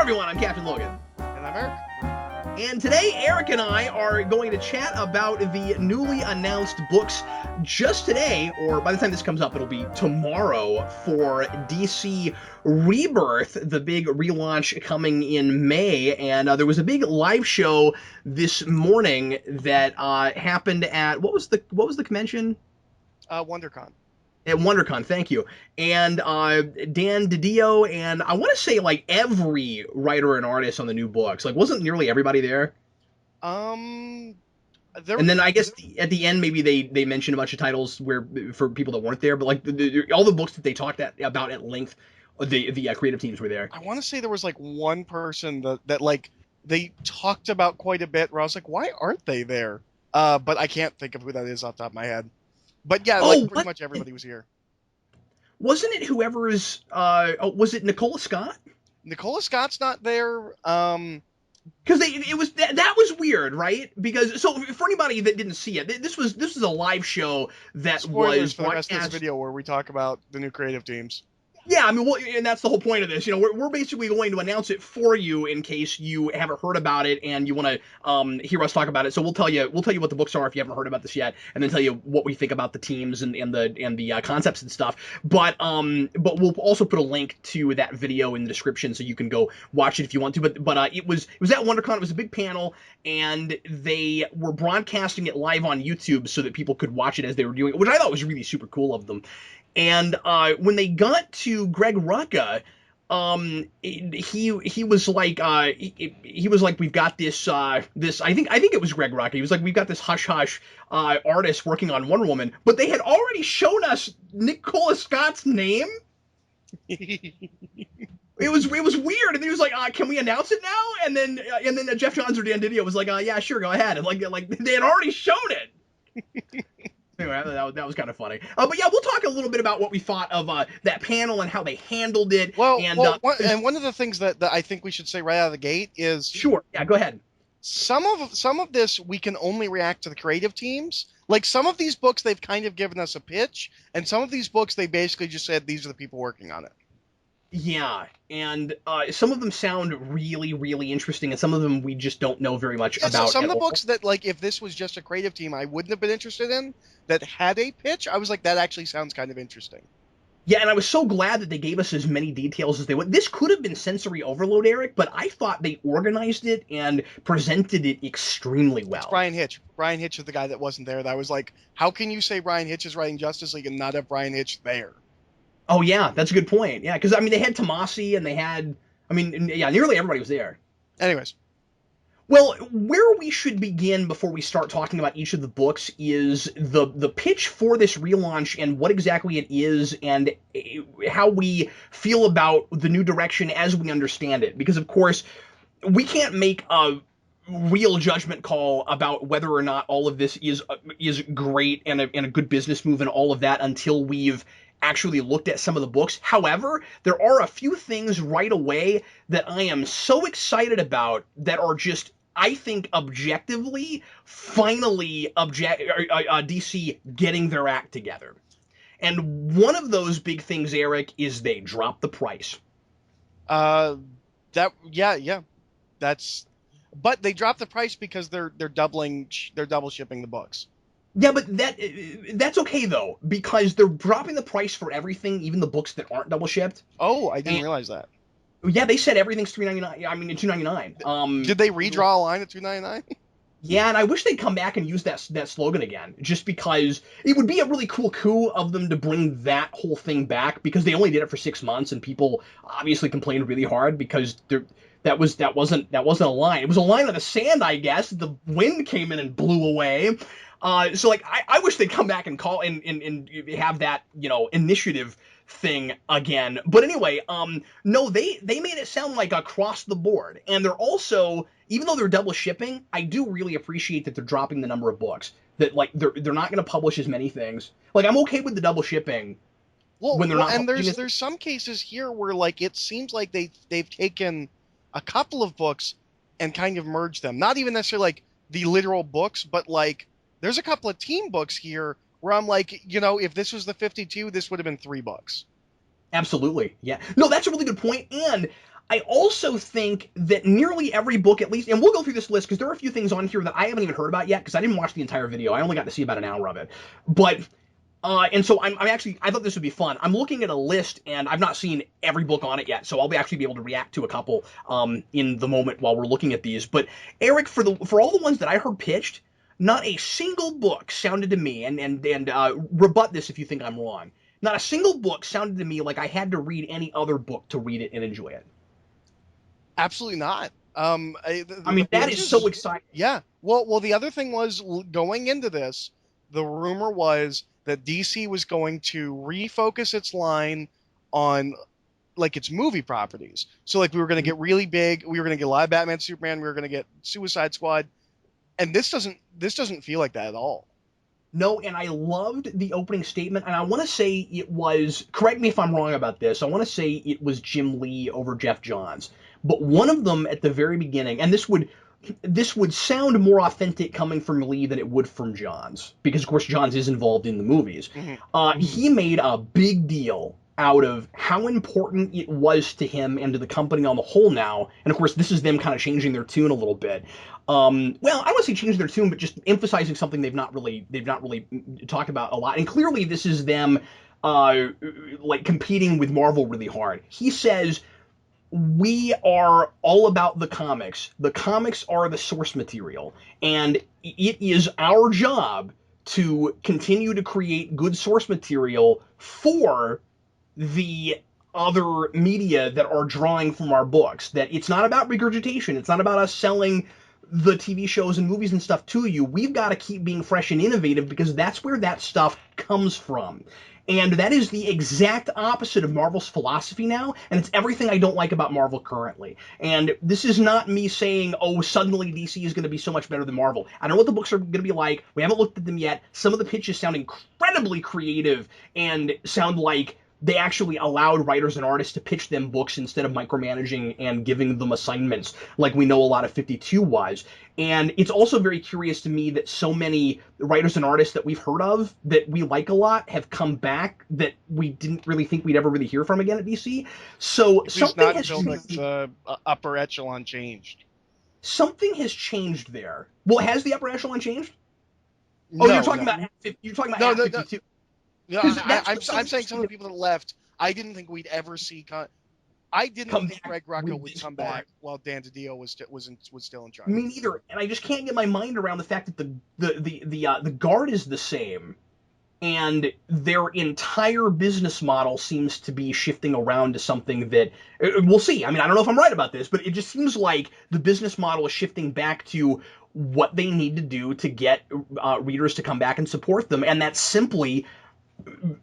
everyone, I'm Captain Logan. And I'm Eric. And today, Eric and I are going to chat about the newly announced books just today, or by the time this comes up, it'll be tomorrow, for DC Rebirth, the big relaunch coming in May. And there was a big live show this morning that happened at, what was the convention? WonderCon. At WonderCon, thank you. And Dan DiDio and I want to say like every writer and artist on the new books. Like, wasn't nearly everybody there? And then I guess at the end maybe they mentioned a bunch of titles where for people that weren't there, but like all the books that they talked about at length, the creative teams were there. I want to say there was like one person that like they talked about quite a bit where I was like, why aren't they there? But I can't think of who that is off the top of my head. But yeah, pretty much everybody was here. Wasn't it whoever's? Was it Nicola Scott? Nicola Scott's not there. Because it was that was weird, right? Because so for anybody that didn't see it, this was a live show that Spoilers was for the rest of this video where we talk about the new creative teams. Yeah, I mean, and that's the whole point of this. You know, we're basically going to announce it for you in case you haven't heard about it and you want to hear us talk about it. So we'll tell you what the books are if you haven't heard about this yet, and then tell you what we think about the teams and the concepts and stuff. But we'll also put a link to that video in the description so you can go watch it if you want to. But it was at WonderCon. It was a big panel, and they were broadcasting it live on YouTube so that people could watch it as they were doing it, which I thought was really super cool of them. And when they got to Greg Rucka, he was like, we've got this I think it was Greg Rucka. He was like, we've got this hush hush artist working on Wonder Woman, but they had already shown us Nicola Scott's name. It was weird, and he was like, "Can we announce it now?" And then Jeff Johns or Dan Didio was like, "Yeah, sure, go ahead." And like they had already shown it. Anyway, that was kind of funny. But yeah, we'll talk a little bit about what we thought of that panel and how they handled it. And one of the things that I think we should say right out of the gate is... Sure, yeah, go ahead. Some of this, we can only react to the creative teams. Like, some of these books, they've kind of given us a pitch, and some of these books, they basically just said, these are the people working on it. Yeah, and some of them sound really, really interesting, and some of them we just don't know very much about. So some of the books that, like, if this was just a creative team, I wouldn't have been interested in, that had a pitch, I was like, that actually sounds kind of interesting. Yeah, and I was so glad that they gave us as many details as they would. This could have been sensory overload, Eric, but I thought they organized it and presented it extremely well. It's Brian Hitch. Brian Hitch is the guy that wasn't there. That was like, how can you say Brian Hitch is writing Justice League and not have Brian Hitch there? Oh, yeah, that's a good point. Yeah, because, I mean, they had Tomasi and they had, I mean, yeah, nearly everybody was there. Anyways. Well, where we should begin before we start talking about each of the books is the pitch for this relaunch and what exactly it is and how we feel about the new direction as we understand it. Because, of course, we can't make a real judgment call about whether or not all of this is great and a good business move and all of that until we've actually looked at some of the books. However, there are a few things right away that I am so excited about that are just, I think, objectively, finally, DC getting their act together. And one of those big things, Eric, is they dropped the price. Yeah. But they dropped the price because they're double shipping the books. Yeah, but that's okay, though, because they're dropping the price for everything, even the books that aren't double shipped. Oh, I didn't realize that. Yeah, they said everything's $3.99. I mean, $2.99. Did they redraw a line at $2.99? Yeah, and I wish they'd come back and use that slogan again, just because it would be a really cool coup of them to bring that whole thing back, because they only did it for 6 months, and people obviously complained really hard because that wasn't a line. It was a line in the sand, I guess. The wind came in and blew away. So like I wish they'd come back and call and have that, you know, initiative thing again. But anyway, no, they made it sound like across the board. And they're also, even though they're double shipping, I do really appreciate that they're dropping the number of books. That like they're not going to publish as many things. Like, I'm okay with the double shipping. When they're not. And there's some cases here where like it seems like they've taken a couple of books and kind of merged them. Not even necessarily like the literal books, but like there's a couple of team books here where I'm like, you know, if this was the 52, this would have been 3 books. Absolutely. Yeah. No, that's a really good point. And I also think that nearly every book, at least, and we'll go through this list because there are a few things on here that I haven't even heard about yet because I didn't watch the entire video. I only got to see about an hour of it. But and so I'm actually, I thought this would be fun. I'm looking at a list and I've not seen every book on it yet, so I'll actually be able to react to a couple in the moment while we're looking at these. But Eric, for all the ones that I heard pitched, not a single book sounded to me, and rebut this if you think I'm wrong. Not a single book sounded to me like I had to read any other book to read it and enjoy it. Absolutely not. I mean, that is so exciting. Yeah. Well, the other thing was going into this, the rumor was that DC was going to refocus its line on like its movie properties. So like we were going to get really big, we were going to get live Batman, Superman, we were going to get Suicide Squad, and this doesn't feel like that at all. No, and I loved the opening statement, and I want to say it was, correct me if I'm wrong about this, I want to say it was Jim Lee over Jeff Johns. But one of them at the very beginning, and this would sound more authentic coming from Lee than it would from Johns, because of course Johns is involved in the movies. He made a big deal out of how important it was to him and to the company on the whole now, and of course this is them kind of changing their tune a little bit. Well, I don't want to say changing their tune, but just emphasizing something they've not really talked about a lot. And clearly this is them like competing with Marvel really hard. He says, we are all about the comics. The comics are the source material, and it is our job to continue to create good source material for the other media that are drawing from our books. That it's not about regurgitation. It's not about us selling the TV shows and movies and stuff to you. We've got to keep being fresh and innovative because that's where that stuff comes from. And that is the exact opposite of Marvel's philosophy now, and it's everything I don't like about Marvel currently. And this is not me saying, oh, suddenly DC is going to be so much better than Marvel. I don't know what the books are going to be like. We haven't looked at them yet. Some of the pitches sound incredibly creative and sound like they actually allowed writers and artists to pitch them books instead of micromanaging and giving them assignments like we know a lot of 52 was. And it's also very curious to me that so many writers and artists that we've heard of that we like a lot have come back that we didn't really think we'd ever really hear from again at DC. So something has changed. Like the upper echelon changed. Something has changed there. Well, has the upper echelon changed? No, you're talking about 52. No, I'm saying some of the people that left, I didn't think we'd ever see. I didn't think Greg Rucka would come back while Dan DiDio was still in charge. Me neither, and I just can't get my mind around the fact that the guard is the same, and their entire business model seems to be shifting around to something that we'll see. I mean, I don't know if I'm right about this, but it just seems like the business model is shifting back to what they need to do to get readers to come back and support them, and that's simply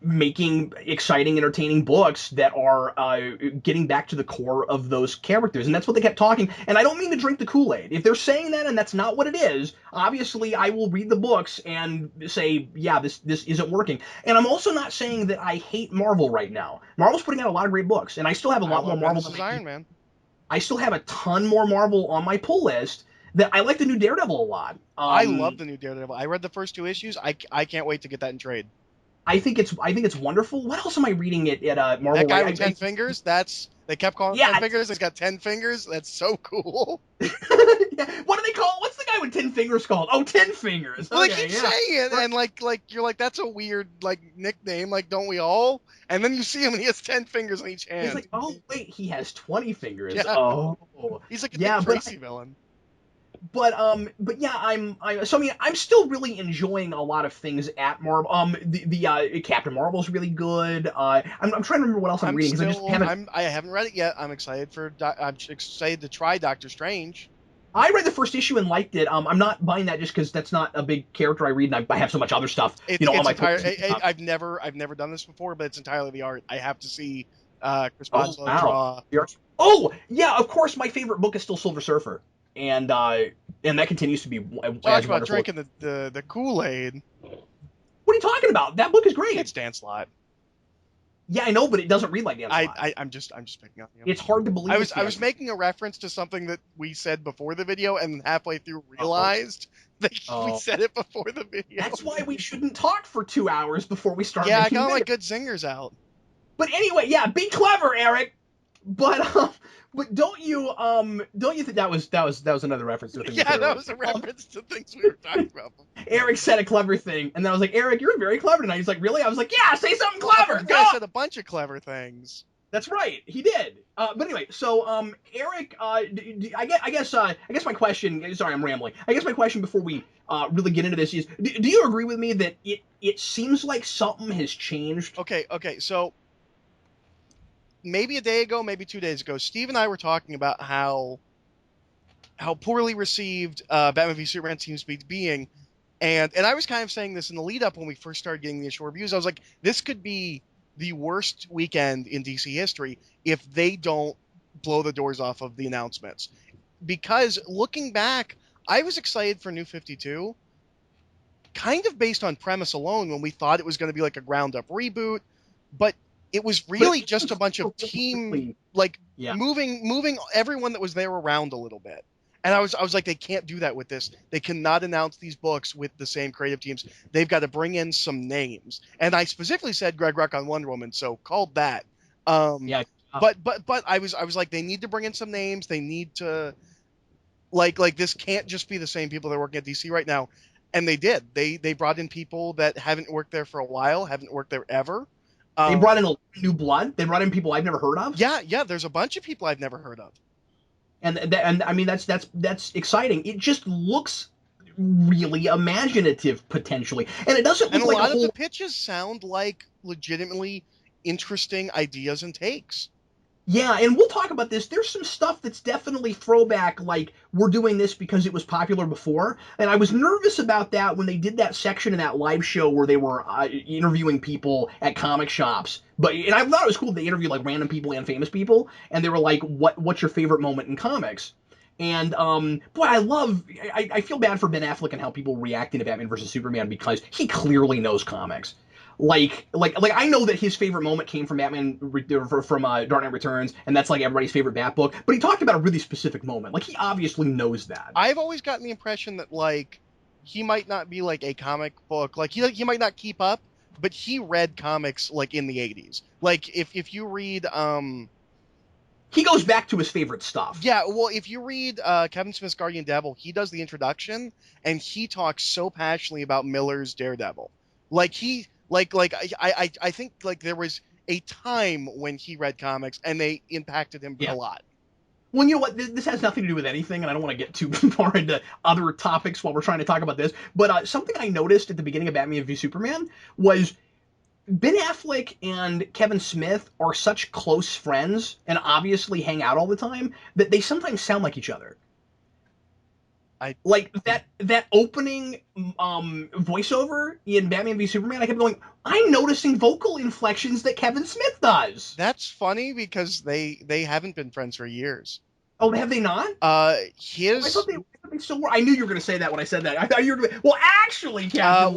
making exciting, entertaining books that are getting back to the core of those characters. And that's what they kept talking. And I don't mean to drink the Kool-Aid. If they're saying that and that's not what it is, obviously I will read the books and say, yeah, this isn't working. And I'm also not saying that I hate Marvel right now. Marvel's putting out a lot of great books, and I still have a lot more Marvel than Iron Man. I still have a ton more Marvel on my pull list. That I like the new Daredevil a lot. I love the new Daredevil. I read the first 2 issues. I can't wait to get that in trade. I think it's wonderful. What else am I reading at Marvel? That guy with 10 fingers. They kept calling him 10 fingers. He's got 10 fingers. That's so cool. Yeah. What do they call? What's the guy with 10 fingers called? Oh, 10 fingers. Well, they keep saying it, and like you're like, that's a weird like nickname. Like, don't we all? And then you see him, and he has 10 fingers on each hand. He's like, oh wait, he has 20 fingers. Yeah. Oh, he's like a Dick Tracy villain. But yeah, I'm still really enjoying a lot of things at Marvel. The Captain Marvel's really good. I'm trying to remember what else I'm reading because I haven't read it yet. I'm excited to try Doctor Strange. I read the first issue and liked it. I'm not buying that just because that's not a big character I read, and I have so much other stuff. On my I've never done this before, but it's entirely the art. I have to see Chris Bonsall draw. Oh yeah, of course. My favorite book is still Silver Surfer. And that continues to be talk about drinking the Kool-Aid. What are you talking about? That book is great. It's Dan Slott. Yeah, I know, but it doesn't read like Dan Slott. I'm just picking up. It's hard to believe. I was making a reference to something that we said before the video, and halfway through realized that we said it before the video. That's why we shouldn't talk for 2 hours before we start. Yeah, I got my good zingers out. But anyway, yeah, be clever, Eric. But But don't you think that was another reference to a thing? Yeah, that was a reference to things we were talking about. Eric said a clever thing, and then I was like, Eric, you're very clever tonight. He's like, really? I was like, yeah, say something clever. Go. I said a bunch of clever things. That's right, he did. But anyway, so Eric, I guess my question. Sorry, I'm rambling. I guess my question before we really get into this is, do you agree with me that it seems like something has changed? Okay. So maybe a day ago, maybe 2 days ago, Steve and I were talking about how poorly received Batman v Superman seems to be being, and I was kind of saying this in the lead up when we first started getting the initial reviews. I was like, this could be the worst weekend in DC history if they don't blow the doors off of the announcements. Because looking back, I was excited for New 52, kind of based on premise alone, when we thought it was going to be like a ground up reboot, but it was really just a bunch of team, like, moving everyone that was there around a little bit. And I was like, they can't do that with this. They cannot announce these books with the same creative teams. They've got to bring in some names. And I specifically said Greg Ruck on Wonder Woman, so called that. But I was like, they need to bring in some names. They need to, like this can't just be the same people that are working at DC right now. And they did. They brought in people that haven't worked there for a while, haven't worked there ever. They brought in a new blood. They brought in people I've never heard of. Yeah. There's a bunch of people I've never heard of. And I mean, that's exciting. It just looks really imaginative potentially, and it doesn't look and a like lot of the pitches sound like legitimately interesting ideas and takes. Yeah, and we'll talk about this. There's some stuff that's definitely throwback, like we're doing this because it was popular before. And I was nervous about that when they did that section in that live show where they were interviewing people at comic shops. And I thought it was cool. They interviewed like random people and famous people, and they were like, "What's your favorite moment in comics?" And boy, I feel bad for Ben Affleck and how people reacting to Batman versus Superman because he clearly knows comics. Like I know that his favorite moment came from Batman from Dark Knight Returns, and that's like everybody's favorite Bat book. But he talked about a really specific moment. Like he obviously knows that. I've always gotten the impression that like he might not be like a comic book, like he might not keep up, but he read comics like in the 80s. Like if you read he goes back to his favorite stuff. Yeah, well, if you read Kevin Smith's Guardian Devil, he does the introduction, and he talks so passionately about Miller's Daredevil. Like he. I think like there was a time when he read comics and they impacted him a lot. Well, you know what? This has nothing to do with anything, and I don't want to get too far into other topics while we're trying to talk about this. But something I noticed at the beginning of Batman v Superman was Ben Affleck and Kevin Smith are such close friends and obviously hang out all the time that they sometimes sound like each other. Like that opening voiceover in Batman v Superman, I kept going, I'm noticing vocal inflections that Kevin Smith does. That's funny because they haven't been friends for years. Oh, have they not? I thought they still were. I knew you were going to say that when I said that. I thought you were going to. Well, actually, Captain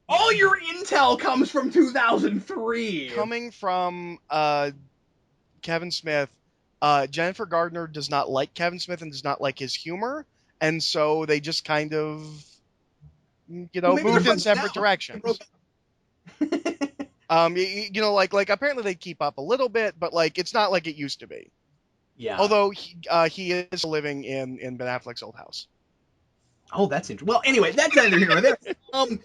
all your intel comes from 2003. Coming from Kevin Smith. Jennifer Gardner does not like Kevin Smith and does not like his humor, and so they just kind of, moved in separate directions. Like apparently they keep up a little bit, but like it's not like it used to be. Yeah. Although he is living in Ben Affleck's old house. Oh, that's interesting. Well, anyway, that's neither here nor there. Let me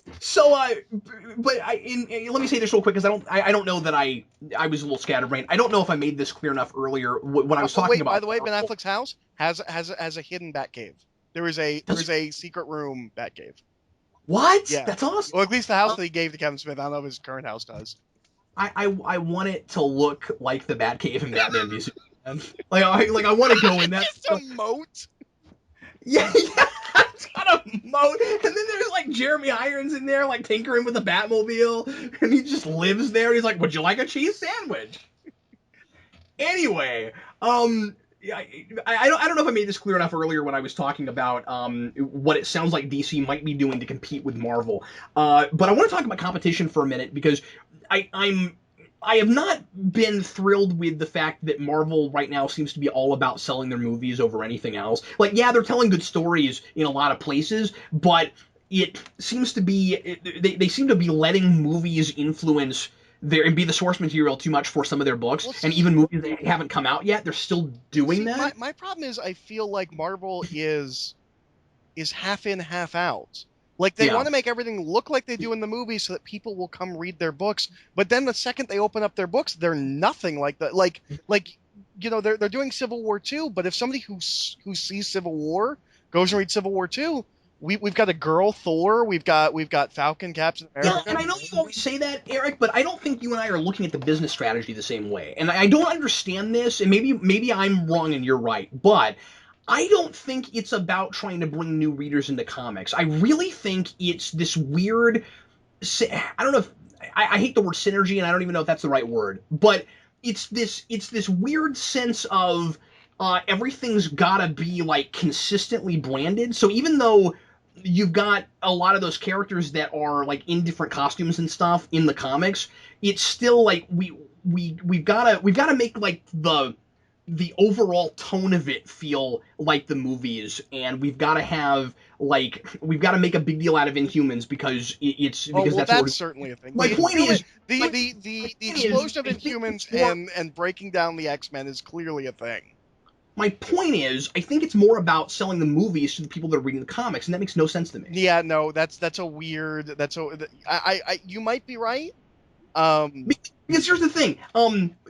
say this real quick because I don't know that I was a little scatterbrained. I don't know if I made this clear enough earlier when I was talking about. By the way, Ben Affleck's house has a hidden Batcave. There is a secret room Batcave. What? Yeah. That's awesome. Well, at least the house that he gave to Kevin Smith. I don't know if his current house does. I want it to look like the Batcave in Batman v Superman. I want to go in that. It's a moat. Yeah. It's got a moat, and then there's like Jeremy Irons in there, like tinkering with a Batmobile, and he just lives there. He's like, "Would you like a cheese sandwich?" Anyway, I don't know if I made this clear enough earlier when I was talking about what it sounds like DC might be doing to compete with Marvel. But I want to talk about competition for a minute because I have not been thrilled with the fact that Marvel right now seems to be all about selling their movies over anything else. Like, yeah, they're telling good stories in a lot of places, but it seems to be they seem to be letting movies influence and be the source material too much for some of their books, Well, and see, even movies that haven't come out yet, they're still doing that. my problem is I feel like Marvel is half in, half out. Like they Yeah. want to make everything look like they do in the movies so that people will come read their books. But then the second they open up their books, they're nothing like that. Like they're doing Civil War 2, but if somebody who sees Civil War goes and reads Civil War 2, we've got a girl Thor, we've got Falcon, Captain Yeah, America. and I know you always say that, Eric, but I don't think you and I are looking at the business strategy the same way. And I don't understand this, and maybe I'm wrong and you're right, but I don't think it's about trying to bring new readers into comics. I really think it's this weird. I don't know if I hate the word synergy, and I don't even know if that's the right word, but it's this weird sense of everything's gotta be like consistently branded. So even though you've got a lot of those characters that are like in different costumes and stuff in the comics, it's still like we've gotta make like the overall tone of it feel like the movies, and we've got to make a big deal out of Inhumans because it's Oh because well, that's what that's certainly a thing. my point is. My The point is, explosion of I think it's Inhumans more. and breaking down the X-Men is clearly a thing. My point is, I think it's more about selling the movies to the people that are reading the comics, and that makes no sense to me. Yeah, no, that's a weird. You might be right. Because here's the thing,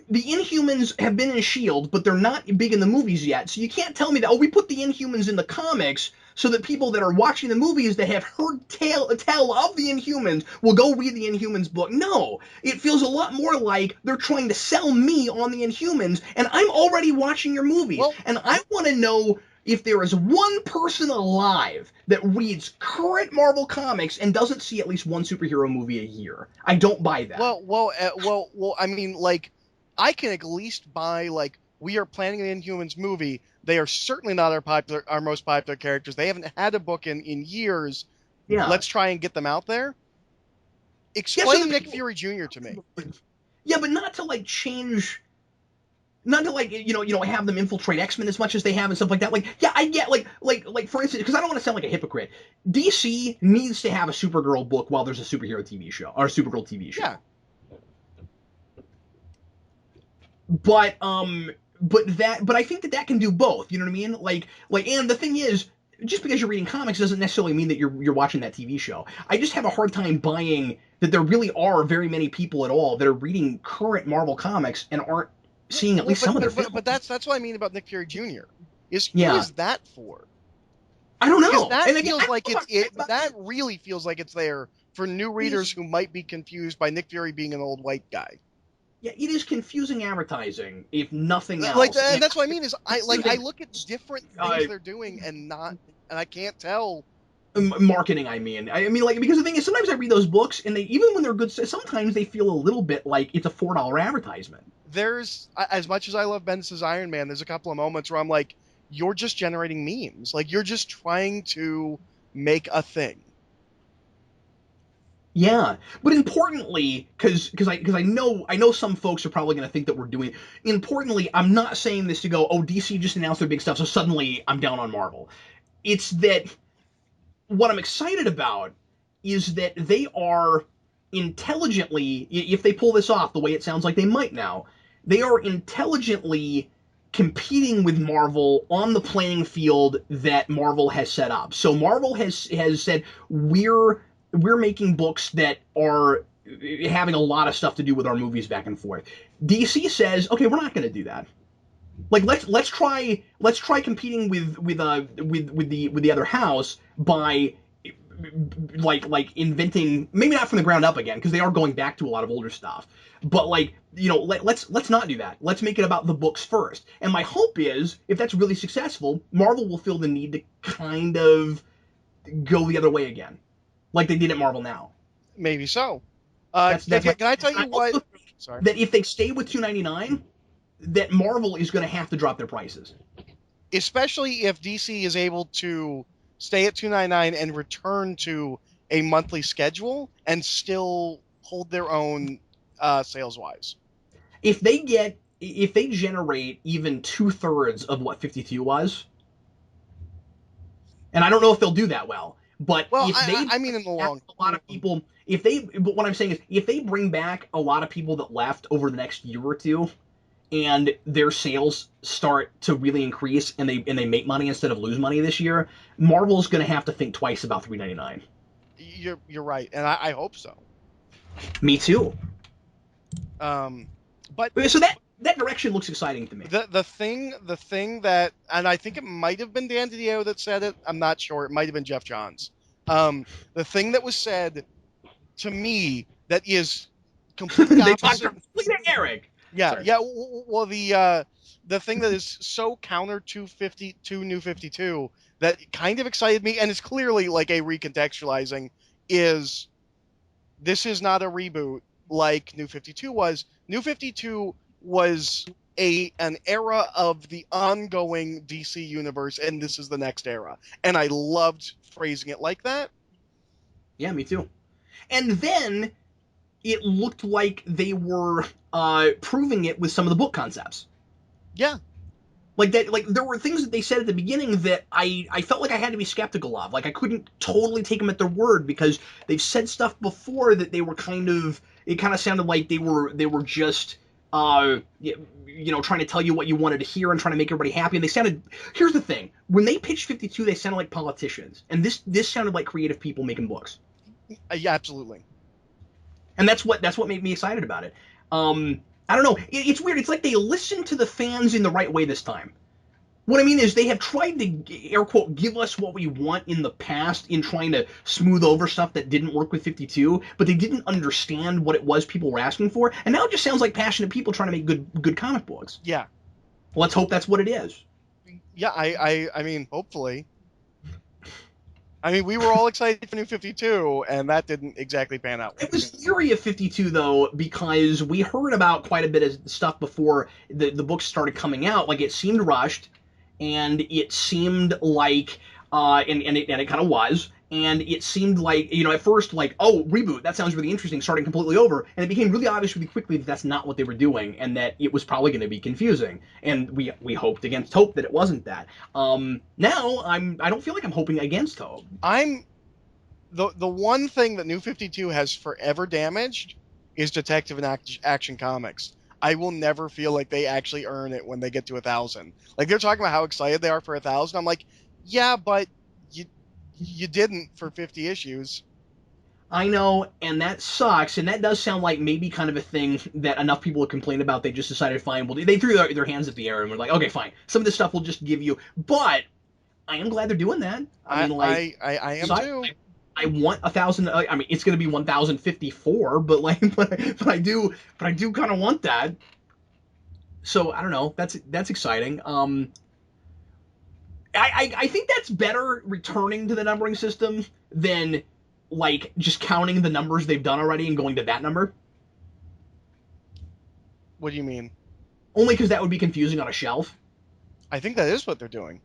the Inhumans have been in Shield, but they're not big in the movies yet. So you can't tell me that we put the Inhumans in the comics so that people that are watching the movies that have heard tell of the Inhumans will go read the Inhumans book. No, it feels a lot more like they're trying to sell me on the Inhumans, and I'm already watching your movies, Well, and I want to know if there is one person alive that reads current Marvel comics and doesn't see at least one superhero movie a year. I don't buy that. well. I mean, like, I can at least buy like we are planning an Inhumans movie. They are certainly not our most popular characters. They haven't had a book in years. Yeah. Let's try and get them out there. Yeah, so the Explain Nick people. Fury Jr. to me. Yeah, but not to like change. Not to like have them infiltrate X-Men as much as they have and stuff like that. Like, yeah, I get like for instance, because I don't want to sound like a hypocrite. DC needs to have a Supergirl book while there's a superhero TV show or a Supergirl TV show. Yeah. But I think that can do both. You know what I mean? And the thing is, just because you're reading comics doesn't necessarily mean that you're watching that TV show. I just have a hard time buying that there really are very many people at all that are reading current Marvel comics and aren't seeing at least some of their films. But that's what I mean about Nick Fury Jr. Is who Yeah, is that for? I don't Because know. that And again, feels I like don't know that really feels like it's there for new readers who might be confused by Nick Fury being an old white guy. Yeah, it is confusing advertising, if nothing Like, else. and And that's what I mean is I look at different uh, things they're doing and I can't tell. marketing, I mean, like, because the thing is, sometimes I read those books, and they, even when they're good, sometimes they feel a little bit like it's a $4 advertisement. There's as much as I love Bendis' Iron Man, there's a couple of moments where I'm like, you're just generating memes. Like you're just trying to make a thing. Yeah, but importantly, because I know some folks are probably going to think that we're doing. Importantly, I'm not saying this to go, oh, DC just announced their big stuff, so suddenly I'm down on Marvel. It's that what I'm excited about is that they are intelligently, if they pull this off the way it sounds like they might now, they are intelligently competing with Marvel on the playing field that Marvel has set up. So Marvel has said we're making books that are having a lot of stuff to do with our movies back and forth. DC says, okay, we're not going to do that. Like let's try competing with the other house by like inventing, maybe not from the ground up again, because they are going back to a lot of older stuff, but like let's not do that. Let's make it about the books first. And my hope is, if that's really successful, Marvel will feel the need to kind of go the other way again, like they did at Marvel Now. Maybe so. That's my. Can I tell I you what? also think Sorry. that if they stay with 299, that Marvel is going to have to drop their prices. Especially if DC is able to stay at 299 and return to a monthly schedule and still hold their own sales wise. If they generate even 2/3 of what 52 was, and I don't know if they'll do that well, but Well, if they I mean in the have long. a lot of people, But what I'm saying is, if they bring back a lot of people that left over the next year or two, and their sales start to really increase, and they make money instead of lose money this year, Marvel's going to have to think twice about $3.99. You're right, and I hope so. Me too. But so that direction looks exciting to me. The thing that, and I think it might have been Dan Didio that said it. I'm not sure. It might have been Jeff Johns. The thing that was said to me that is completely they opposite. talked completely to Eric. Yeah, Sorry. yeah. Well, the thing that is so counter to New 52 that kind of excited me, and it's clearly like a recontextualizing, is this is not a reboot like New 52 was. New 52 was an era of the ongoing DC universe, and this is the next era. And I loved phrasing it like that. Yeah, me too. And then it looked like they were proving it with some of the book concepts. Yeah. Like that, like there were things that they said at the beginning that I felt like I had to be skeptical of. Like I couldn't totally take them at their word, because they've said stuff before that they were it kind of sounded like they were just trying to tell you what you wanted to hear and trying to make everybody happy. And here's the thing, when they pitched 52, they sounded like politicians, and this sounded like creative people making books. Yeah, absolutely. And that's what made me excited about it. I don't know. It's weird. It's like they listened to the fans in the right way this time. What I mean is, they have tried to, air quote, give us what we want in the past in trying to smooth over stuff that didn't work with 52, but they didn't understand what it was people were asking for. And now it just sounds like passionate people trying to make good comic books. Yeah. Let's hope that's what it is. Yeah, I mean, hopefully. I mean, we were all excited for New 52, and that didn't exactly pan out. It was theory of 52, though, because we heard about quite a bit of stuff before the books started coming out. Like, it seemed rushed, and it seemed like, and it kind of was, and it seemed like, at first, like, oh, reboot, that sounds really interesting, starting completely over, and it became really obvious really quickly that that's not what they were doing, and that it was probably going to be confusing, and we hoped against hope that it wasn't that. Now, I don't feel like I'm hoping against hope. The one thing that New 52 has forever damaged is Detective and Action Comics. I will never feel like they actually earn it when they get to 1,000. Like, they're talking about how excited they are for 1,000. I'm like, yeah, but you didn't for 50 issues. I know, and that sucks, and that does sound like maybe kind of a thing that enough people have complained about. They just decided, fine, well, they threw their hands at the air and were like, okay, fine, some of this stuff we'll just give you. But I am glad they're doing that. I am too. I want 1,000. I mean, it's going to be 1,054, but but I do kind of want that. So I don't know. That's exciting. I think that's better, returning to the numbering system, than like just counting the numbers they've done already and going to that number. What do you mean? Only because that would be confusing on a shelf. I think that is what they're doing.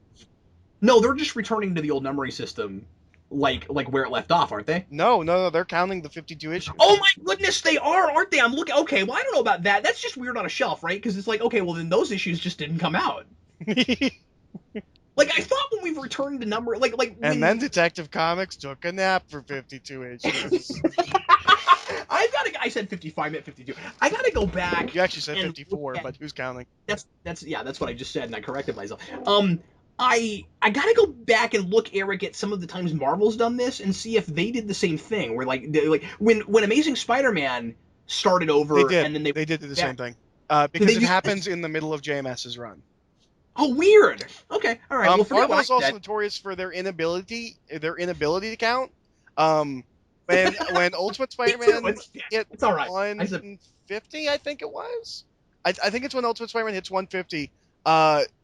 No, they're just returning to the old numbering system, like where it left off, aren't they? No, they're counting the 52 issues. Oh my goodness, they are, aren't they? I'm looking. Okay, well, I don't know about that. That's just weird on a shelf, right? Because it's like, okay, well, then those issues just didn't come out. Like, I thought when we've returned to number, like and then Detective Comics took a nap for 52 issues. I said 55, I meant 52. I gotta go back. You actually said 54, but who's counting? That's what I just said, and I corrected myself. I gotta go back and look, Eric, at some of the times Marvel's done this and see if they did the same thing. Where like when Amazing Spider-Man started over, and then they did the same thing. Because it happens in the middle of JMS's run. Oh, weird. Okay, all right. Well, Marvel is also notorious for their inability to count. When Ultimate Spider-Man hit 150, I think it was. I think it's when Ultimate Spider-Man hits 150.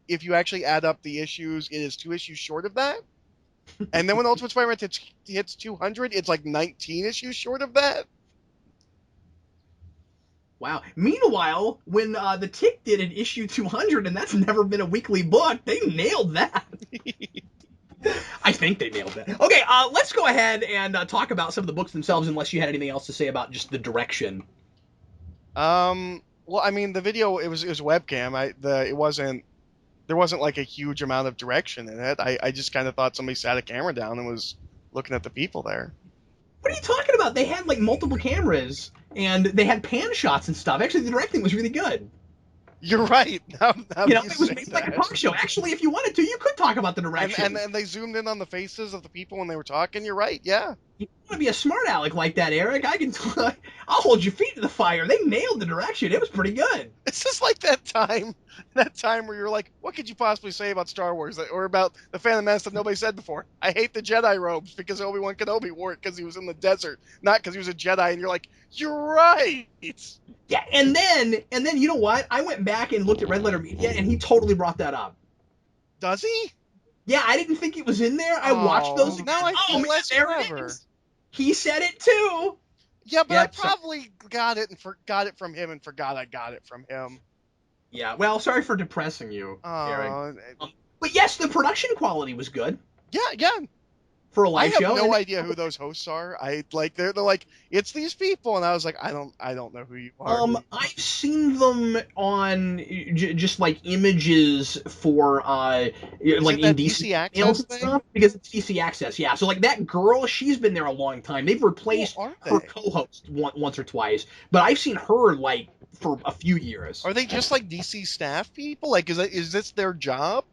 If you actually add up the issues, it is 2 issues short of that. And then when Ultimate Spider-Man hits 200, it's like 19 issues short of that. Wow. Meanwhile, when the Tick did an issue 200, and that's never been a weekly book, they nailed that. I think they nailed that. Okay, let's go ahead and talk about some of the books themselves, unless you had anything else to say about just the direction. Well, I mean, the video, it was webcam. There wasn't like a huge amount of direction in it. I just kind of thought somebody sat a camera down and was looking at the people there. What are you talking about? They had like multiple cameras and they had pan shots and stuff. Actually, the directing was really good. You're right. Now It was made like a talk show. Actually, if you wanted to, you could talk about the direction. And they zoomed in on the faces of the people when they were talking. You're right. Yeah. You want to be a smart aleck like that, Eric? I'll hold your feet to the fire. They nailed the direction. It was pretty good. It's just like that time where you're like, what could you possibly say about Star Wars or about the Phantom Menace that nobody said before? I hate the Jedi robes because Obi-Wan Kenobi wore it because he was in the desert, not because he was a Jedi. And you're like, you're right. Yeah, and then you know what? I went back and looked at Red Letter Media, and he totally brought that up. Does he? Yeah, I didn't think it was in there. I watched those. Now I feel less forever. He said it too. Yeah, but I probably got it from him and forgot I got it from him. Yeah, well, sorry for depressing you, Eric. But yes, the production quality was good. Yeah. For a live show. I have no idea who those hosts are. They're like, it's these people, and I was like, I don't know who you are. I've seen them on just like images for like in DC Access thing? Stuff because it's DC Access. Yeah, so like that girl, she's been there a long time. They've replaced her co-host once or twice, but I've seen her like for a few years. Are they just like DC staff people? Like, is this their job?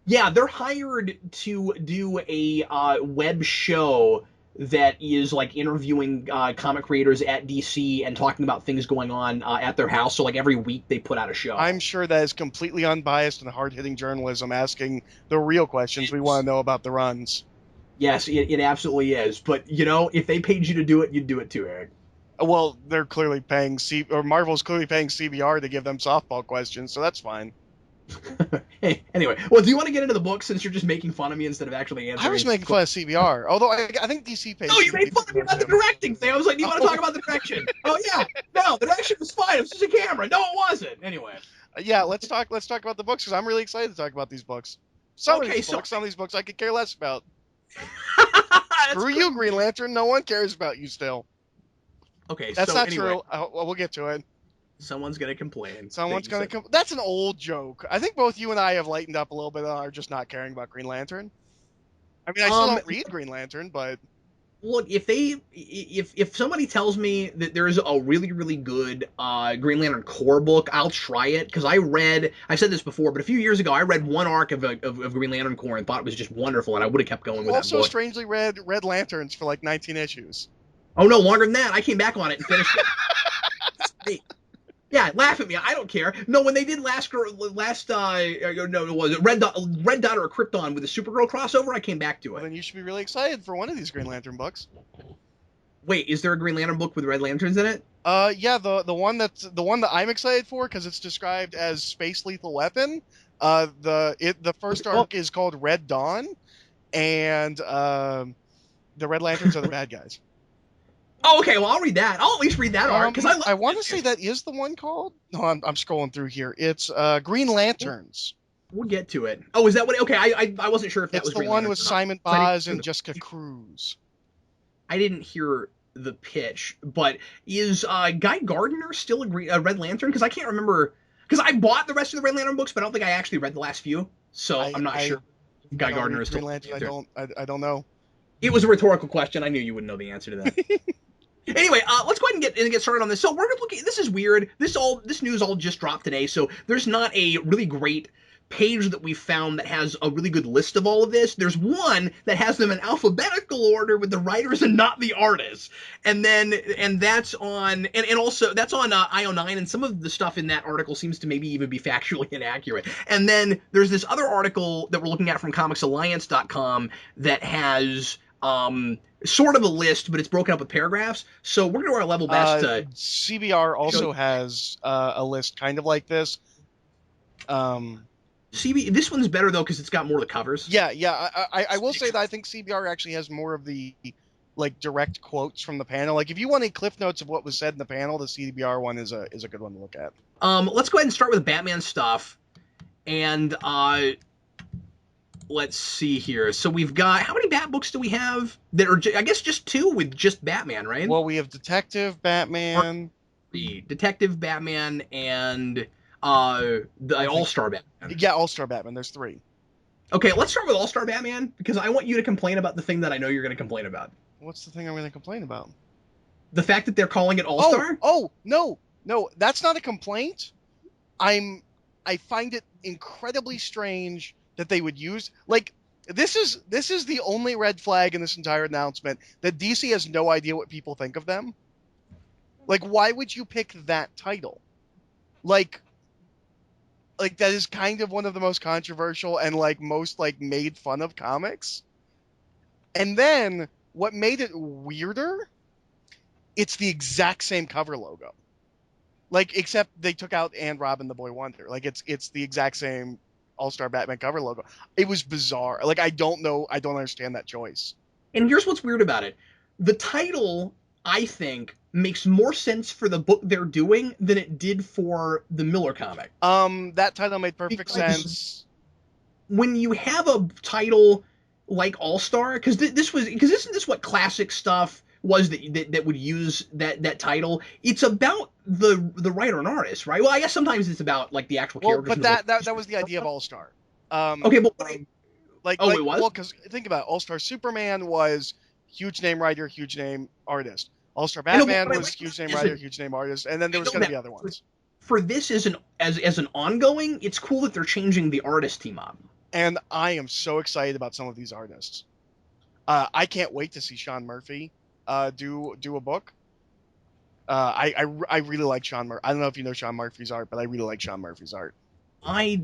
Yeah, they're hired to do a web show that is like interviewing comic creators at DC and talking about things going on at their house. So like every week they put out a show. I'm sure that is completely unbiased and hard-hitting journalism, asking the real questions we want to know about the runs. Yes, it absolutely is. But you know, if they paid you to do it, you'd do it too, Eric. Well, they're clearly paying Marvel's clearly paying CBR to give them softball questions, so that's fine. Hey, anyway, well, do you want to get into the book since you're just making fun of me instead of actually answering? I was making fun of CBR, although I think DC pays. No, you made fun of me about the directing thing. I was like, do you want to talk about the direction? Oh yeah, no, the direction was fine. It was just a camera. No, it wasn't. Anyway. Yeah, let's talk about the books because I'm really excited to talk about these books. Some of these books I could care less about. Screw you, Green Lantern. No one cares about you still. Okay, that's not true. We'll get to it. Someone's gonna complain. That's an old joke. I think both you and I have lightened up a little bit on our just not caring about Green Lantern. I mean, I still don't read Green Lantern, but look, if somebody tells me that there's a really, really good Green Lantern core book, I'll try it because I've said this before, but a few years ago I read one arc of Green Lantern core and thought it was just wonderful, and I would have kept going with that book. Also, strangely read Red Lanterns for like 19 issues. Oh no, longer than that. I came back on it and finished it. Hey. Yeah, laugh at me. I don't care. No, when they did it was it Red Dot or Krypton with the Supergirl crossover, I came back to it. Well, then you should be really excited for one of these Green Lantern books. Wait, is there a Green Lantern book with Red Lanterns in it? Yeah, the one that I'm excited for because it's described as Space Lethal Weapon. The first arc is called Red Dawn, and the Red Lanterns are the bad guys. Oh, okay. Well, I'll read that. I'll at least read that arc because I want to say that is the one called. No, I'm scrolling through here. It's Green Lanterns. We'll get to it. Oh, is that what? Okay, I wasn't sure if that was the one with Simon Baz and Jessica Cruz. I didn't hear the pitch, but is Guy Gardner still a Red Lantern? Because I can't remember. Because I bought the rest of the Red Lantern books, but I don't think I actually read the last few. So I'm not sure. Guy Gardner is still Green Lantern. I don't know. It was a rhetorical question. I knew you wouldn't know the answer to that. Anyway, let's go ahead and get started on this. So we're looking. This is weird. This news all just dropped today, so there's not a really great page that we found that has a really good list of all of this. There's one that has them in alphabetical order with the writers and not the artists, and that's on also that's on IO9, and some of the stuff in that article seems to maybe even be factually inaccurate. And then there's this other article that we're looking at from ComicsAlliance.com that has sort of a list, but it's broken up with paragraphs. So we're going to do our level best to... CBR also has a list kind of like this. This one's better, though, because it's got more of the covers. Yeah. I will say that I think CBR actually has more of the like direct quotes from the panel. Like if you want a cliff notes of what was said in the panel, the CBR one is a good one to look at. Let's go ahead and start with Batman stuff. And let's see here. So we've got, how many Bat books do we have that are, I guess, just two with just Batman, right? Well, we have Detective Batman. Detective Batman and the All-Star Batman. Yeah, All-Star Batman. There's three. Okay, let's start with All-Star Batman because I want you to complain about the thing that I know you're going to complain about. What's the thing I'm going to complain about? The fact that they're calling it All-Star? Oh, no, that's not a complaint. I find it incredibly strange that they would use, like, this is the only red flag in this entire announcement, that DC has no idea what people think of them. Like, why would you pick that title? Like that is kind of one of the most controversial and like most like made fun of comics. And then what made it weirder, it's the exact same cover logo. Like, except they took out and Robin the Boy Wonder. Like, it's the exact same All-Star Batman cover logo. It was bizarre. Like, I don't understand that choice. And here's what's weird about it. The title, I think, makes more sense for the book they're doing than it did for the Miller comic. That title made perfect sense. When you have a title like All-Star, because isn't this what classic stuff was that would use that title? It's about the writer and artist, right? Well, I guess sometimes it's about like the actual characters. But that was the idea of All-Star. Okay, but it was? Well, because think about it. All-Star Superman was huge name writer, huge name artist. All-Star Batman was huge name writer, huge name artist, and then there was going to be other ones. For this as an ongoing, it's cool that they're changing the artist team up. And I am so excited about some of these artists. I can't wait to see Sean Murphy do a book. I really like Sean Murphy. I don't know if you know Sean Murphy's art, but I really like Sean Murphy's art. I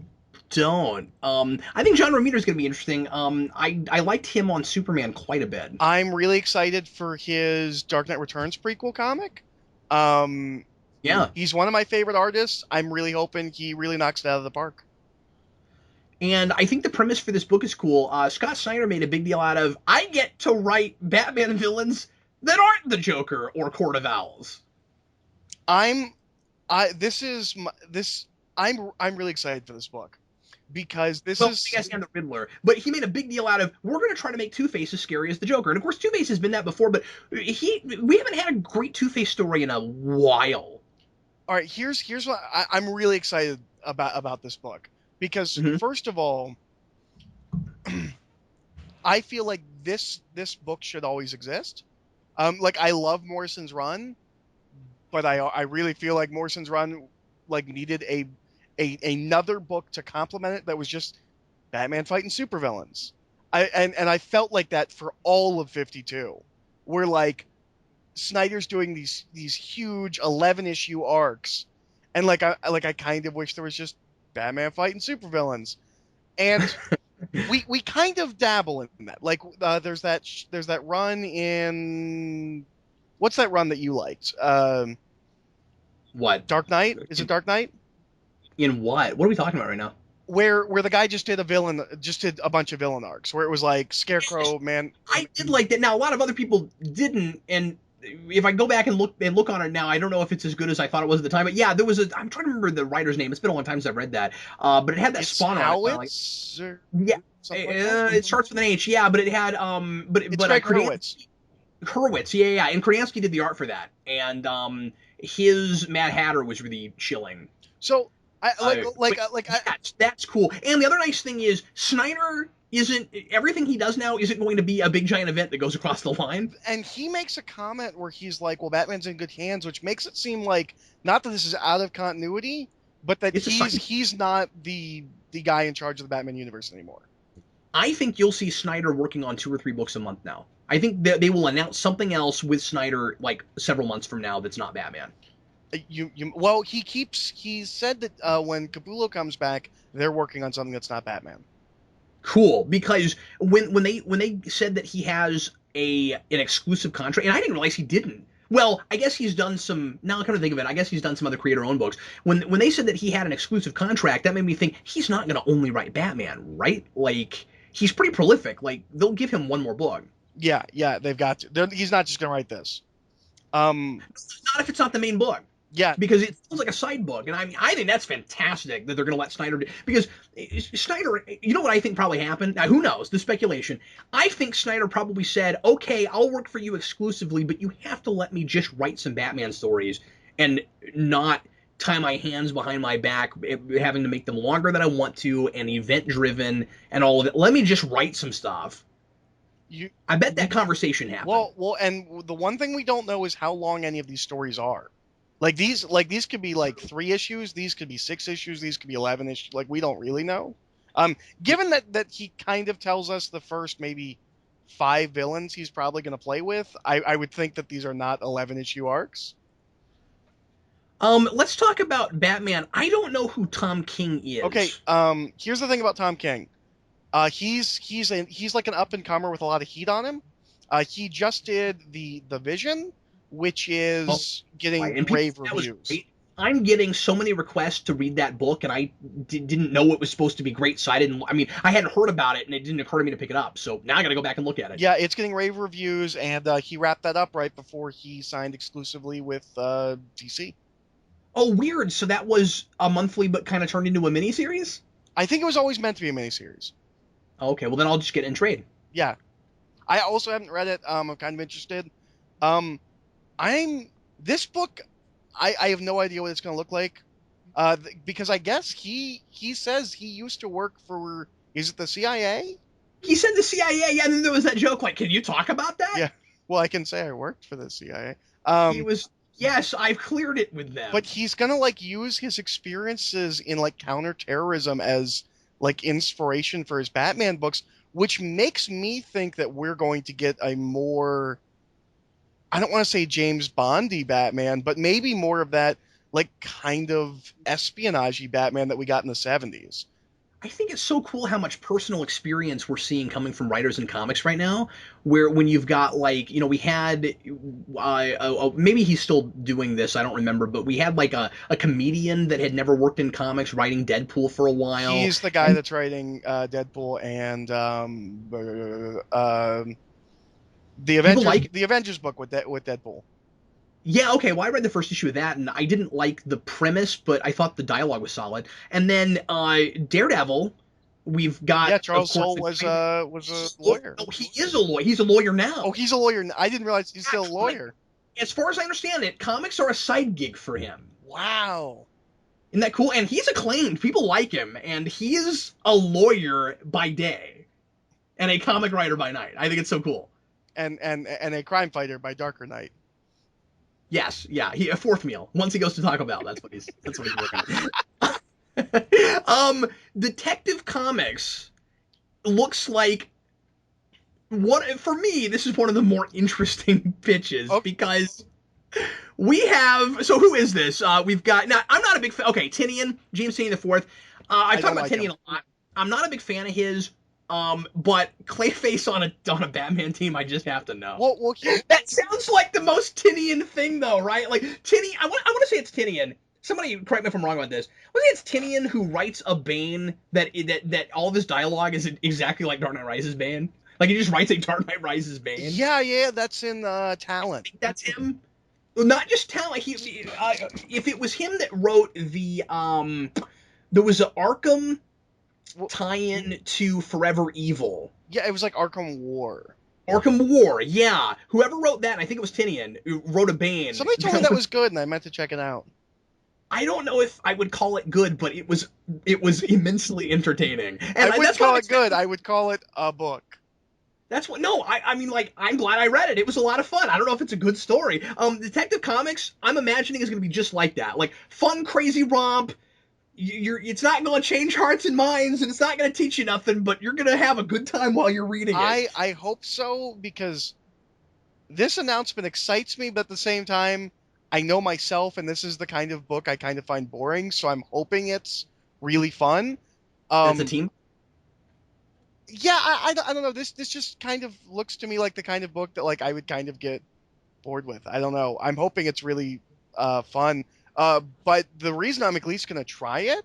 don't. I think John Romita is going to be interesting. I liked him on Superman quite a bit. I'm really excited for his Dark Knight Returns prequel comic. Yeah. He's one of my favorite artists. I'm really hoping he really knocks it out of the park. And I think the premise for this book is cool. Scott Snyder made a big deal out of, I get to write Batman villains that aren't the Joker or Court of Owls. I'm really excited for this book because I guess I'm the Riddler, but he made a big deal out of, we're going to try to make Two-Face as scary as the Joker. And of course, Two-Face has been that before, but we haven't had a great Two-Face story in a while. All right, here's what I'm really excited about this book. Because first of all, I feel like this book should always exist. Like, I love Morrison's run, but I really feel like Morrison's run like needed another book to complement it that was just Batman fighting supervillains. I felt like that for all of 52, where like Snyder's doing these huge 11-issue arcs, and I kind of wish there was just Batman fighting supervillains, and we kind of dabble in that. Like, there's that run in, what's that run that you liked? What? Dark Knight? Is it Dark Knight? In what? What are we talking about right now? Where the guy just did a bunch of villain arcs, where it was like Scarecrow, man. I did like that. Now a lot of other people didn't, and if I go back and look on it now, I don't know if it's as good as I thought it was at the time. But yeah, there was I'm trying to remember the writer's name. It's been a long time since I've read that. But it had that Spawn on it. Yeah, it starts with an H. Yeah, but it had Greg Hurwitz. Hurwitz, yeah, and Krasinski did the art for that, and his Mad Hatter was really chilling. So that's cool. And the other nice thing is Snyder isn't, everything he does now isn't going to be a big giant event that goes across the line. And he makes a comment where he's like, well, Batman's in good hands, which makes it seem like, not that this is out of continuity, but that he's not the guy in charge of the Batman universe anymore. I think you'll see Snyder working on 2 or 3 books a month now. I think that they will announce something else with Snyder like several months from now that's not Batman. Well, he said that when Capullo comes back, they're working on something that's not Batman. Cool, because when they said that he has an exclusive contract, and I didn't realize he didn't. Well, I guess he's done some. Now I kind of think of it. I guess he's done some other creator-owned books. When they said that he had an exclusive contract, that made me think he's not going to only write Batman, right? Like, he's pretty prolific. Like, they'll give him one more book. Yeah, they've got to. He's not just going to write this. Not if it's not the main book. Yeah, because it feels like a side book, and I think that's fantastic that they're going to let Snyder do. Because Snyder, you know what I think probably happened? Now, who knows? The speculation. I think Snyder probably said, "Okay, I'll work for you exclusively, but you have to let me just write some Batman stories and not tie my hands behind my back, having to make them longer than I want to and event driven and all of it. Let me just write some stuff." I bet that conversation happened. Well, and the one thing we don't know is how long any of these stories are. Like these could be like 3 issues, these could be 6 issues, these could be 11 issues. Like we don't really know. Given that he kind of tells us the first maybe 5 villains he's probably going to play with, I would think that these are not 11 issue arcs. Let's talk about Batman. I don't know who Tom King is. Okay. Here's the thing about Tom King. He's like an up and comer with a lot of heat on him. He just did the Vision, which is getting rave reviews. I'm getting so many requests to read that book, and I didn't know it was supposed to be great, so I didn't. I mean, I hadn't heard about it, and it didn't occur to me to pick it up. So now I got to go back and look at it. Yeah, it's getting rave reviews, and he wrapped that up right before he signed exclusively with DC. Oh, weird. So that was a monthly, but kind of turned into a miniseries? I think it was always meant to be a miniseries. Okay, well then I'll just get it in trade. Yeah. I also haven't read it. I'm kind of interested. This book, I have no idea what it's going to look like. Because I guess he says he used to work for, is it the CIA? He said the CIA, yeah, and then there was that joke, like, can you talk about that? Yeah. Well, I can say I worked for the CIA. He was... Yes, I've cleared it with them. But he's gonna like use his experiences in like counterterrorism as like inspiration for his Batman books, which makes me think that we're going to get a more, I don't want to say James Bondy Batman, but maybe more of that like kind of espionage-y Batman that we got in the 70s. I think it's so cool how much personal experience we're seeing coming from writers in comics right now, where when you've got like, you know, we had, maybe he's still doing this, I don't remember, but we had like a comedian that had never worked in comics writing Deadpool for a while. He's the guy that's writing Deadpool and the Avengers book with Deadpool. Yeah, okay, well, I read the first issue of that, and I didn't like the premise, but I thought the dialogue was solid. And then Daredevil, we've got... Yeah, Charles Soule was a lawyer. Oh, he is a lawyer. He's a lawyer now. Oh, he's a lawyer. I didn't realize he's still a lawyer. As far as I understand it, comics are a side gig for him. Wow. Isn't that cool? And he's acclaimed. People like him, and he is a lawyer by day and a comic writer by night. I think it's so cool. And a crime fighter by darker night. Yes, yeah, a fourth meal. Once he goes to Taco Bell, that's what he's working on. Detective Comics looks like for me, this is one of the more interesting pitches because we have. So who is this? We've got. Now, I'm not a big fan. Okay, Tynion, James Tynion IV. I've talked about Tynion a lot. I'm not a big fan of his. But Clayface on a Batman team, I just have to know. Well, that sounds like the most Tynion thing, though, right? Like Tynion, I want to say it's Tynion. Somebody correct me if I'm wrong about this. Was it Tynion who writes a Bane that all of his dialogue is exactly like Dark Knight Rises Bane? Like he just writes a Dark Knight Rises Bane. Yeah, that's in Talent. That's him. Not just Talent. If it was him that wrote the there was an Arkham tie-in to Forever Evil. Yeah, it was like Arkham War. Arkham War, yeah. Whoever wrote that, I think it was Tynion, who wrote a Bane. Somebody told me that was good, and I meant to check it out. I don't know if I would call it good, but it was immensely entertaining. And I wouldn't call it good. I would call it a book. That's what. No, I mean, like, I'm glad I read it. It was a lot of fun. I don't know if it's a good story. Detective Comics, I'm imagining is going to be just like that, like fun, crazy romp. It's not going to change hearts and minds, and it's not going to teach you nothing, but you're going to have a good time while you're reading it. I hope so, because this announcement excites me, but at the same time, I know myself, and this is the kind of book I kind of find boring, so I'm hoping it's really fun. As a team? Yeah, I don't know. This just kind of looks to me like the kind of book that like I would kind of get bored with. I don't know. I'm hoping it's really fun. But the reason I'm at least going to try it,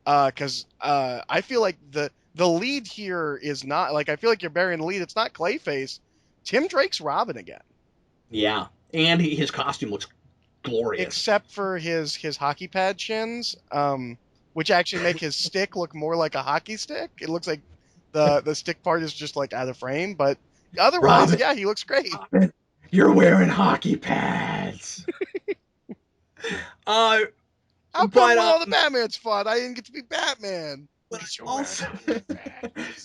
because I feel like the lead here is not, like, I feel like you're burying the lead. It's not Clayface. Tim Drake's Robin again. Yeah, and his costume looks glorious. Except for his hockey pad shins, which actually make his stick look more like a hockey stick. It looks like the stick part is just, like, out of frame. But otherwise, Robin, yeah, he looks great. Robin, you're wearing hockey pads. How come when all the Batman's fun, I didn't get to be Batman? But also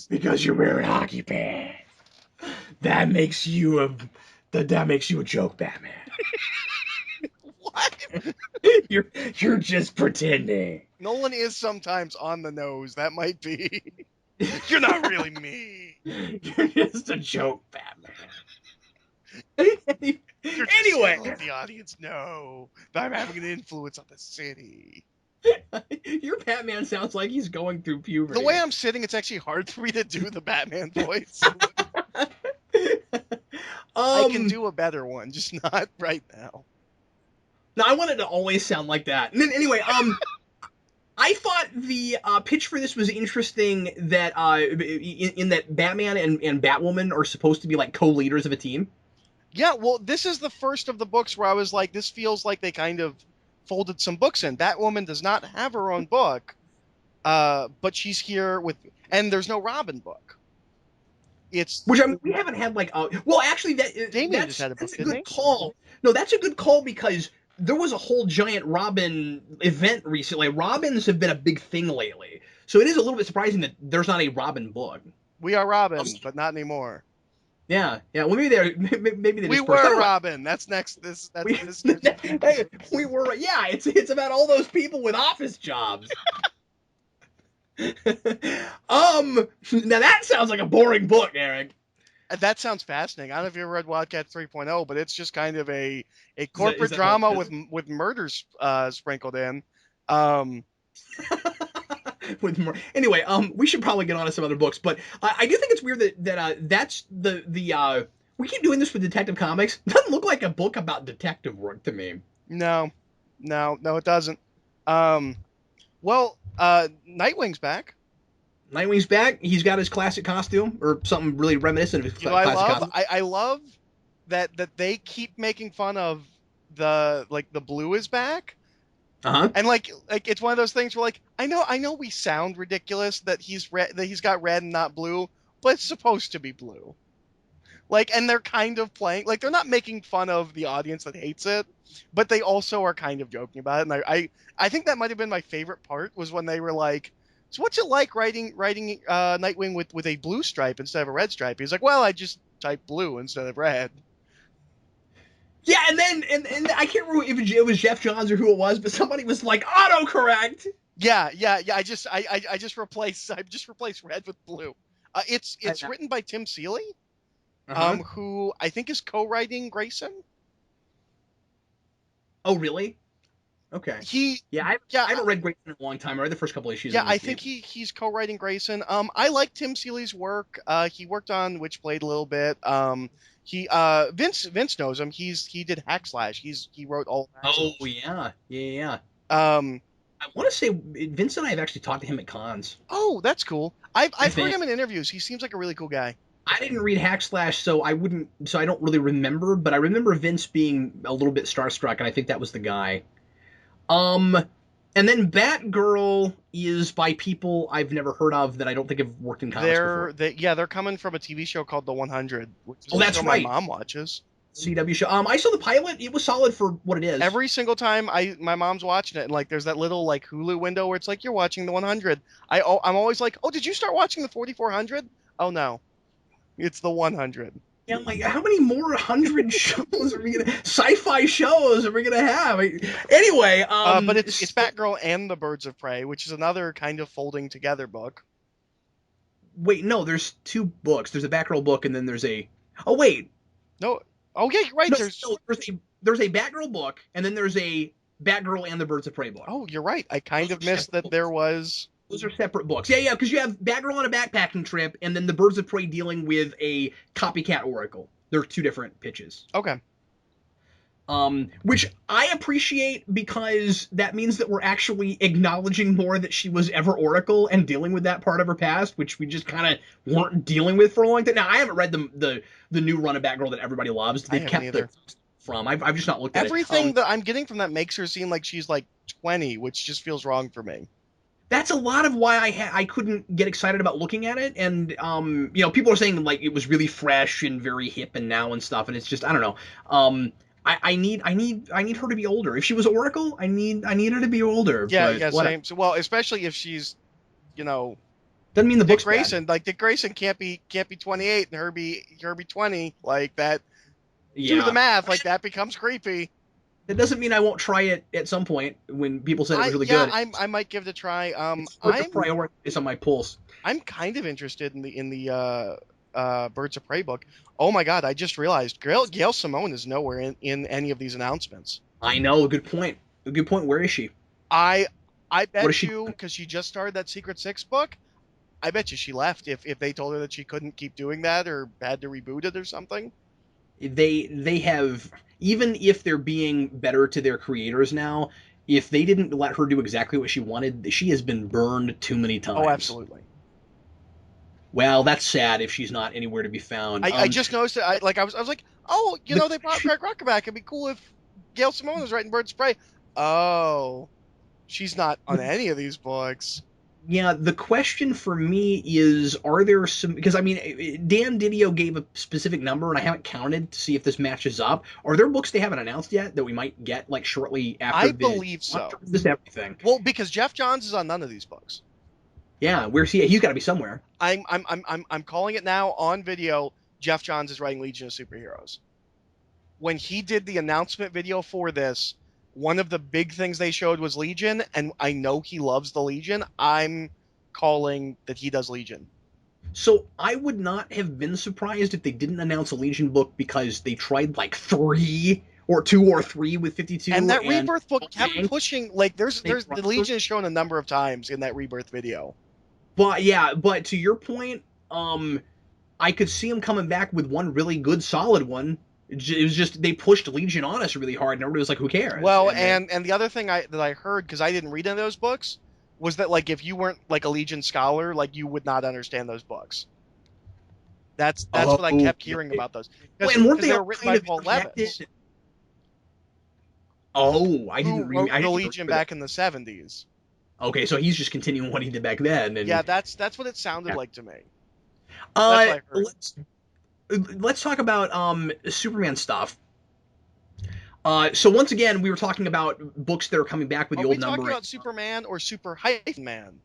because you're wearing hockey pads. that makes you a joke, Batman. What? You're just pretending. Nolan is sometimes on the nose. That might be. You're not really me. You're just a joke, Batman. You're just Anyway, to let the audience know that I'm having an influence on the city. your Batman sounds like he's going through puberty. The way I'm sitting, it's actually hard for me to do the Batman voice. I can do a better one, just not right now. No, I wanted to always sound like that. And then, anyway, I thought the pitch for this was interesting that in that Batman and Batwoman are supposed to be like co-leaders of a team. Yeah, well, this is the first of the books where I was like, this feels like they kind of folded some books in. Batwoman does not have her own book, but she's here with, and there's no Robin book. Which I mean, we haven't had like well, actually, that's a good call. No, that's a good call because there was a whole giant Robin event recently. Robins have been a big thing lately, so it is a little bit surprising that there's not a Robin book. We are Robin, but not anymore. Yeah. Well, maybe we were Robin. That's next. This we were. Yeah, it's about all those people with office jobs. Now that sounds like a boring book, Eric. That sounds fascinating. I don't know if you ever read Wildcat 3.0, but it's just kind of a corporate drama with murders sprinkled in. With more. Anyway, we should probably get on to some other books, but I do think it's weird that that's the we keep doing this with Detective Comics. It doesn't look like a book about detective work to me. No, it doesn't. Well, Nightwing's back. Nightwing's back. He's got his classic costume, or something really reminiscent of his classic costume. I love that they keep making fun of the blue is back. And like it's one of those things where like I know we sound ridiculous that he's got red and not blue, but it's supposed to be blue. Like, and they're kind of playing like they're not making fun of the audience that hates it, but they also are kind of joking about it. And I think that might have been my favorite part was when they were like, "So what's it like writing Nightwing with a blue stripe instead of a red stripe?" He's like, "Well, I just typed blue instead of red." Yeah, and then and I can't remember if it was Jeff Johns or who it was, but somebody was like autocorrect. Yeah. I just replaced red with blue. It's written by Tim Seeley, who I think is co-writing Grayson. Oh, really? Okay. I haven't read Grayson in a long time. I read the first couple issues. Yeah, I think he's co-writing Grayson. I like Tim Seeley's work. He worked on Witchblade a little bit. Vince knows him. He did Hackslash. He wrote all. Oh yeah. I want to say Vince and I have actually talked to him at cons. Oh, that's cool. I've heard him in interviews. He seems like a really cool guy. I didn't read Hackslash, so I don't really remember. But I remember Vince being a little bit starstruck, and I think that was the guy. And then Batgirl is by people I've never heard of that I don't think have worked in comics before. They're coming from a TV show called The 100, which is that's right. My mom watches. CW show. I saw the pilot. It was solid for what it is. Every single time my mom's watching it, and like there's that little like Hulu window where it's like you're watching The 100. I'm always like, oh, did you start watching the 4400? Oh no, it's The 100. Yeah, I'm like, how many more 100 shows are we gonna? Sci-fi shows are we gonna have? Anyway, but it's Batgirl and the Birds of Prey, which is another kind of folding together book. Wait, no, there's two books. There's a Batgirl book, and then there's a. Oh wait. No. Oh yeah, you're right. No, there's a Batgirl book, and then there's a Batgirl and the Birds of Prey book. Oh, you're right. I kind of missed that there was. Those are separate books. Yeah, because you have Batgirl on a backpacking trip, and then the Birds of Prey dealing with a copycat Oracle. They're two different pitches. Okay. Which I appreciate because that means that we're actually acknowledging more that she was ever Oracle and dealing with that part of her past, which we just kind of weren't dealing with for a long time. Now, I haven't read the new run of Batgirl that everybody loves. They've kept the from. I've just not looked at it. Everything that I'm getting from that makes her seem like she's like 20, which just feels wrong for me. That's a lot of why I couldn't get excited about looking at it, and people are saying like it was really fresh and very hip and now and stuff, and it's just I don't know. I need her to be older. If she was Oracle, I need her to be older. Yeah, same. So, well, especially if she's, Doesn't mean the book's Grayson, bad. like Dick Grayson can't be 28 and Herbie 20, like that. Yeah. Do the math, like that becomes creepy. That doesn't mean I won't try it at some point when people said it was really good. I might give it a try. It's a priority is on my pulse. I'm kind of interested in the Birds of Prey book. Oh my god, I just realized Gail Simone is nowhere in any of these announcements. I know, good point. A good point. Where is she? I bet you, because she just started that Secret Six book, I bet you she left if they told her that she couldn't keep doing that or had to reboot it or something. They have, even if they're being better to their creators now, if they didn't let her do exactly what she wanted, she has been burned too many times. Oh, absolutely. Well, that's sad if she's not anywhere to be found. I just noticed that. I was like, oh, they brought Craig Rucker back. It'd be cool if Gail Simone was writing Birds of Prey. Oh, she's not on any of these books. Yeah, the question for me is, are there some, because I mean, Dan Didio gave a specific number and I haven't counted to see if this matches up. Are there books they haven't announced yet that we might get like shortly after? I believe so. Just everything. Well, because Jeff Johns is on none of these books. Yeah, where's he? He's got to be somewhere. I'm calling it now on video. Jeff Johns is writing Legion of Superheroes. When he did the announcement video for this, one of the big things they showed was Legion, and I know he loves the Legion. I'm calling that he does Legion. So I would not have been surprised if they didn't announce a Legion book, because they tried like 2 or 3 with 52. And that Rebirth book kept pushing. Like there's the Legion is shown a number of times in that Rebirth video. But to your point, I could see him coming back with one really good, solid one. It was just they pushed Legion on us really hard, and everybody was like, "Who cares?" Well, and the other thing that I heard, because I didn't read any of those books, was that like if you weren't like a Legion scholar, like you would not understand those books. That's what I kept hearing about those. And weren't they were written by Paul Levitz? Oh, I didn't read the Legion back in the 70s. Okay, so he's just continuing what he did back then. And, yeah, that's what it sounded like to me. That's what I heard. Let's talk about Superman stuff. So once again, we were talking about books that are coming back with the old number. Are we talking about Superman or Super-Man?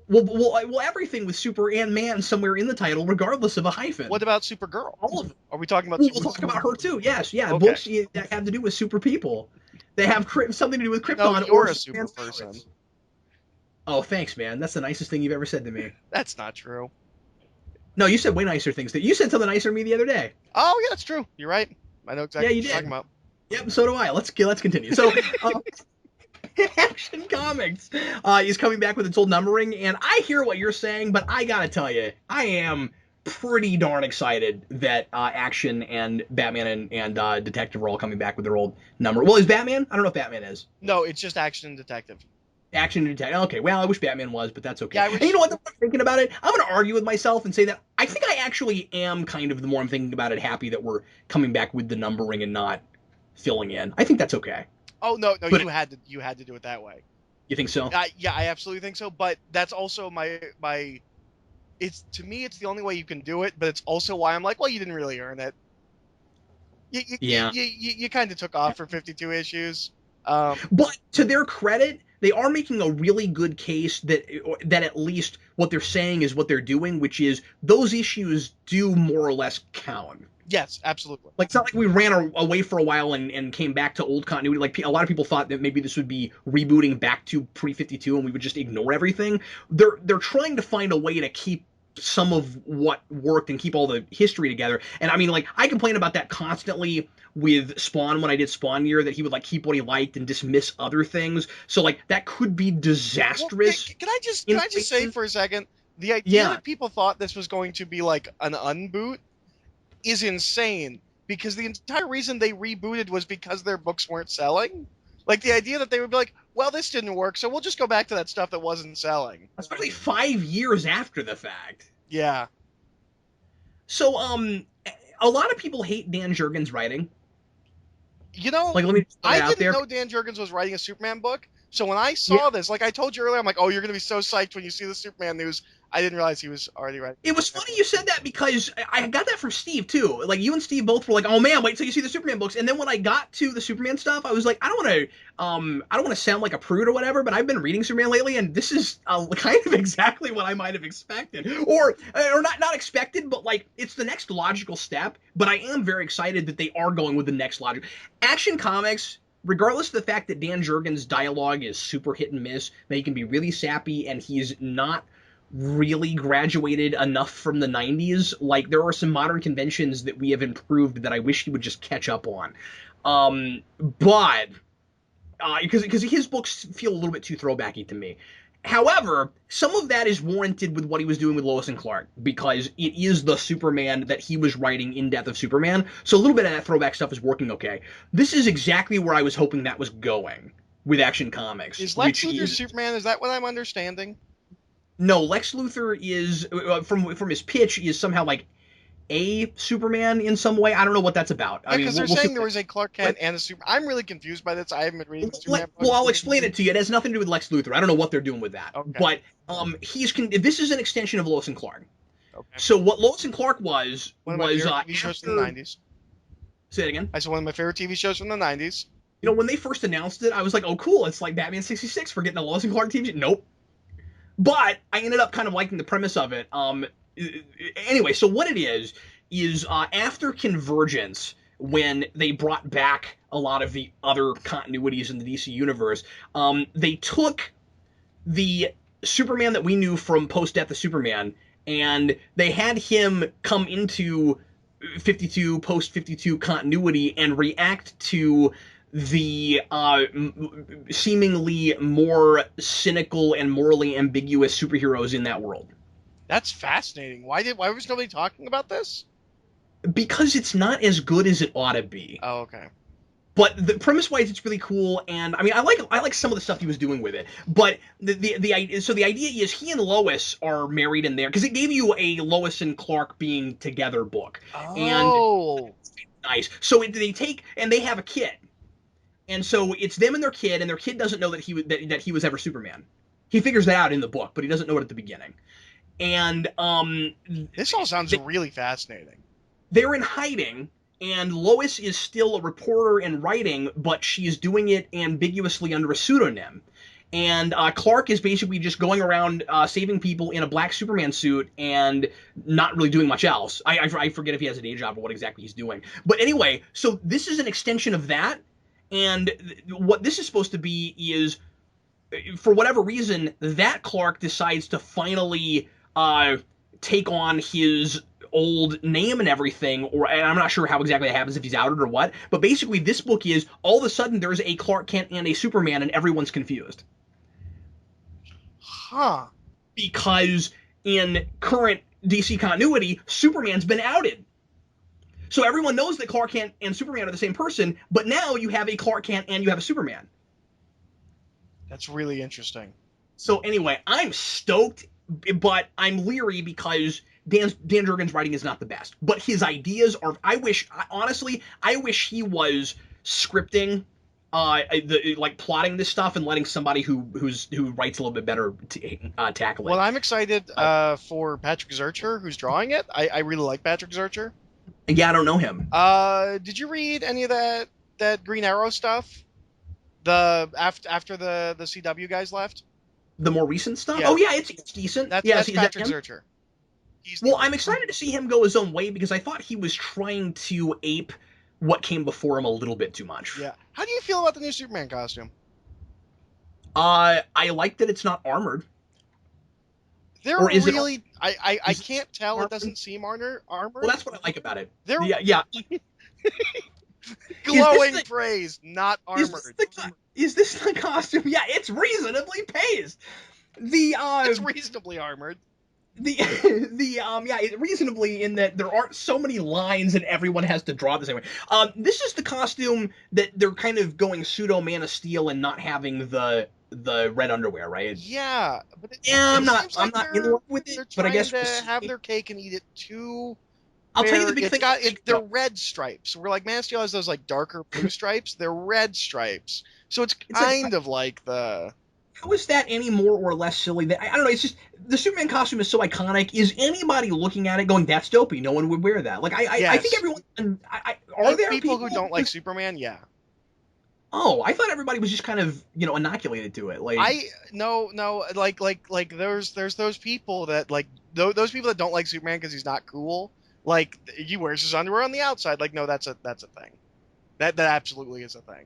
Well, everything with Super and Man somewhere in the title, regardless of a hyphen. What about Supergirl? All of them. Are we talking about? We'll talk about her too. Yes, yeah. Okay. Books that have to do with super people. They have something to do with Krypton. No, you're a super person. Oh, thanks, man. That's the nicest thing you've ever said to me. That's not true. No, you said way nicer things. You said something nicer to me the other day. Oh, yeah, that's true. You're right. I know exactly what you're talking about. Yep, so do I. Let's continue. So, Action Comics is coming back with its old numbering, and I hear what you're saying, but I gotta tell you, I am pretty darn excited that Action and Batman and Detective are all coming back with their old number. Well, is Batman? I don't know if Batman is. No, it's just Action and Detective. Action and Detective. Okay, well, I wish Batman was, but that's okay. Yeah, and you know what? I'm thinking about it. I'm going to argue with myself and say that I think I actually am kind of, the more I'm thinking about it, happy that we're coming back with the numbering and not filling in. I think that's okay. Oh no, but you had to do it that way. You think so? Yeah, I absolutely think so. But that's also my. It's, to me, it's the only way you can do it. But it's also why I'm like, well, you didn't really earn it. You kind of took off for 52 issues. But to their credit, they are making a really good case that at least what they're saying is what they're doing, which is those issues do more or less count. Yes, absolutely. Like, it's not like we ran away for a while and came back to old continuity. Like, a lot of people thought that maybe this would be rebooting back to pre-52 and we would just ignore everything. They're trying to find a way to keep some of what worked and keep all the history together. And I mean, like, I complain about that constantly with Spawn when I did Spawn Year, that he would like keep what he liked and dismiss other things. So like that could be disastrous. Well, can I just say for a second, the idea that people thought this was going to be like an unboot is insane, because the entire reason they rebooted was because their books weren't selling. Like, the idea that they would be like, well, this didn't work, so we'll just go back to that stuff that wasn't selling. Especially 5 years after the fact. Yeah. So, a lot of people hate Dan Jurgens' writing. You know, like, let me I didn't know Dan Jurgens was writing a Superman book So when I saw this, like I told you earlier, I'm like, oh, you're going to be so psyched when you see the Superman news. I didn't realize he was already writing. It was funny you said that because I got that from Steve too. Like you and Steve both were like, "Oh man, wait till you see the Superman books." And then when I got to the Superman stuff, I was like, I don't want to sound like a prude or whatever, but I've been reading Superman lately, and this is kind of exactly what I might have expected, or not expected, but like it's the next logical step. But I am very excited that they are going with the next logic. Action Comics, regardless of the fact that Dan Jurgens' dialogue is super hit and miss, that he can be really sappy and he's not really graduated enough from the 90s. Like, there are some modern conventions that we have improved that I wish he would just catch up on. But because his books feel a little bit too throwbacky to me. However, some of that is warranted with what he was doing with Lois and Clark, because it is the Superman that he was writing in Death of Superman. So a little bit of that throwback stuff is working okay. This is exactly where I was hoping that was going with Action Comics. Is Lex Luthor Superman? Is that what I'm understanding? No, Lex Luthor is from his pitch is somehow like a Superman in some way. I don't know what that's about. Yeah, because they're saying there was a Clark Kent and a Superman. I'm really confused by this. I haven't been reading Superman. Well, I'll explain it to you. It has nothing to do with Lex Luthor. I don't know what they're doing with that. Okay. But this is an extension of Lois and Clark. Okay. So what Lois and Clark was one of my favorite TV shows from the 90s. Say it again. I said one of my favorite TV shows from the 90s. You know, when they first announced it, I was like, oh, cool. It's like Batman 66 for getting a Lois and Clark TV. Nope. But I ended up kind of liking the premise of it. Anyway, so what it is after Convergence, when they brought back a lot of the other continuities in the DC universe, they took the Superman that we knew from post-Death of Superman, and they had him come into 52, post-52 continuity and react to the seemingly more cynical and morally ambiguous superheroes in that world. That's fascinating. Why was nobody talking about this? Because it's not as good as it ought to be. Oh, okay. But the premise-wise, it's really cool, and I mean, I like some of the stuff he was doing with it. But the idea is he and Lois are married in there because it gave you a Lois and Clark being together book. Oh, and nice. So they have a kid. And so it's them and their kid doesn't know that he was ever Superman. He figures that out in the book, but he doesn't know it at the beginning. And this all sounds really fascinating. They're in hiding, and Lois is still a reporter and writing, but she's doing it ambiguously under a pseudonym. And Clark is basically just going around saving people in a black Superman suit and not really doing much else. I forget if he has a day job or what exactly he's doing. But anyway, so this is an extension of that. And what this is supposed to be is, for whatever reason, that Clark decides to finally take on his old name and everything, and I'm not sure how exactly that happens, if he's outed or what, but basically this book is, all of a sudden there's a Clark Kent and a Superman and everyone's confused. Huh. Because in current DC continuity, Superman's been outed. So everyone knows that Clark Kent and Superman are the same person, but now you have a Clark Kent and you have a Superman. That's really interesting. So anyway, I'm stoked, but I'm leery because Dan Jurgens' writing is not the best. But his ideas are, I wish he was scripting, plotting this stuff and letting somebody who writes a little bit better tackle it. Well, I'm excited for Patrick Zircher, who's drawing it. I really like Patrick Zircher. Yeah, I don't know him. Did you read any of that Green Arrow stuff? After the CW guys left? The more recent stuff? Yeah. Oh yeah, it's decent. That's Patrick Zircher. Well, I'm excited to see him go his own way because I thought he was trying to ape what came before him a little bit too much. Yeah. How do you feel about the new Superman costume? I like that it's not armored. I can't tell. Armored? It doesn't seem armored. Well, that's what I like about it. Yeah. Glowing praise, not armored. Is this the costume? Yeah, it's reasonably paced. It's reasonably armored. It's reasonably in that there aren't so many lines and everyone has to draw the same way. This is the costume that they're kind of going pseudo Man of Steel and not having the red underwear, right? Yeah, but I'm not in love with it. But I guess to have their cake and eat it too. I'll tell you the big thing. They're red stripes. We're like Man of Steel has those like darker blue stripes. They're red stripes. So it's kind of like the... How is that any more or less silly? I don't know. It's just the Superman costume is so iconic. Is anybody looking at it going, "That's dopey"? No one would wear that. Like I think everyone. Are there people who don't like Superman? Yeah. Oh, I thought everybody was just kind of inoculated to it. Like no, like there's those people that like those people that don't like Superman because he's not cool. Like he wears his underwear on the outside. Like no, that's a thing. That absolutely is a thing.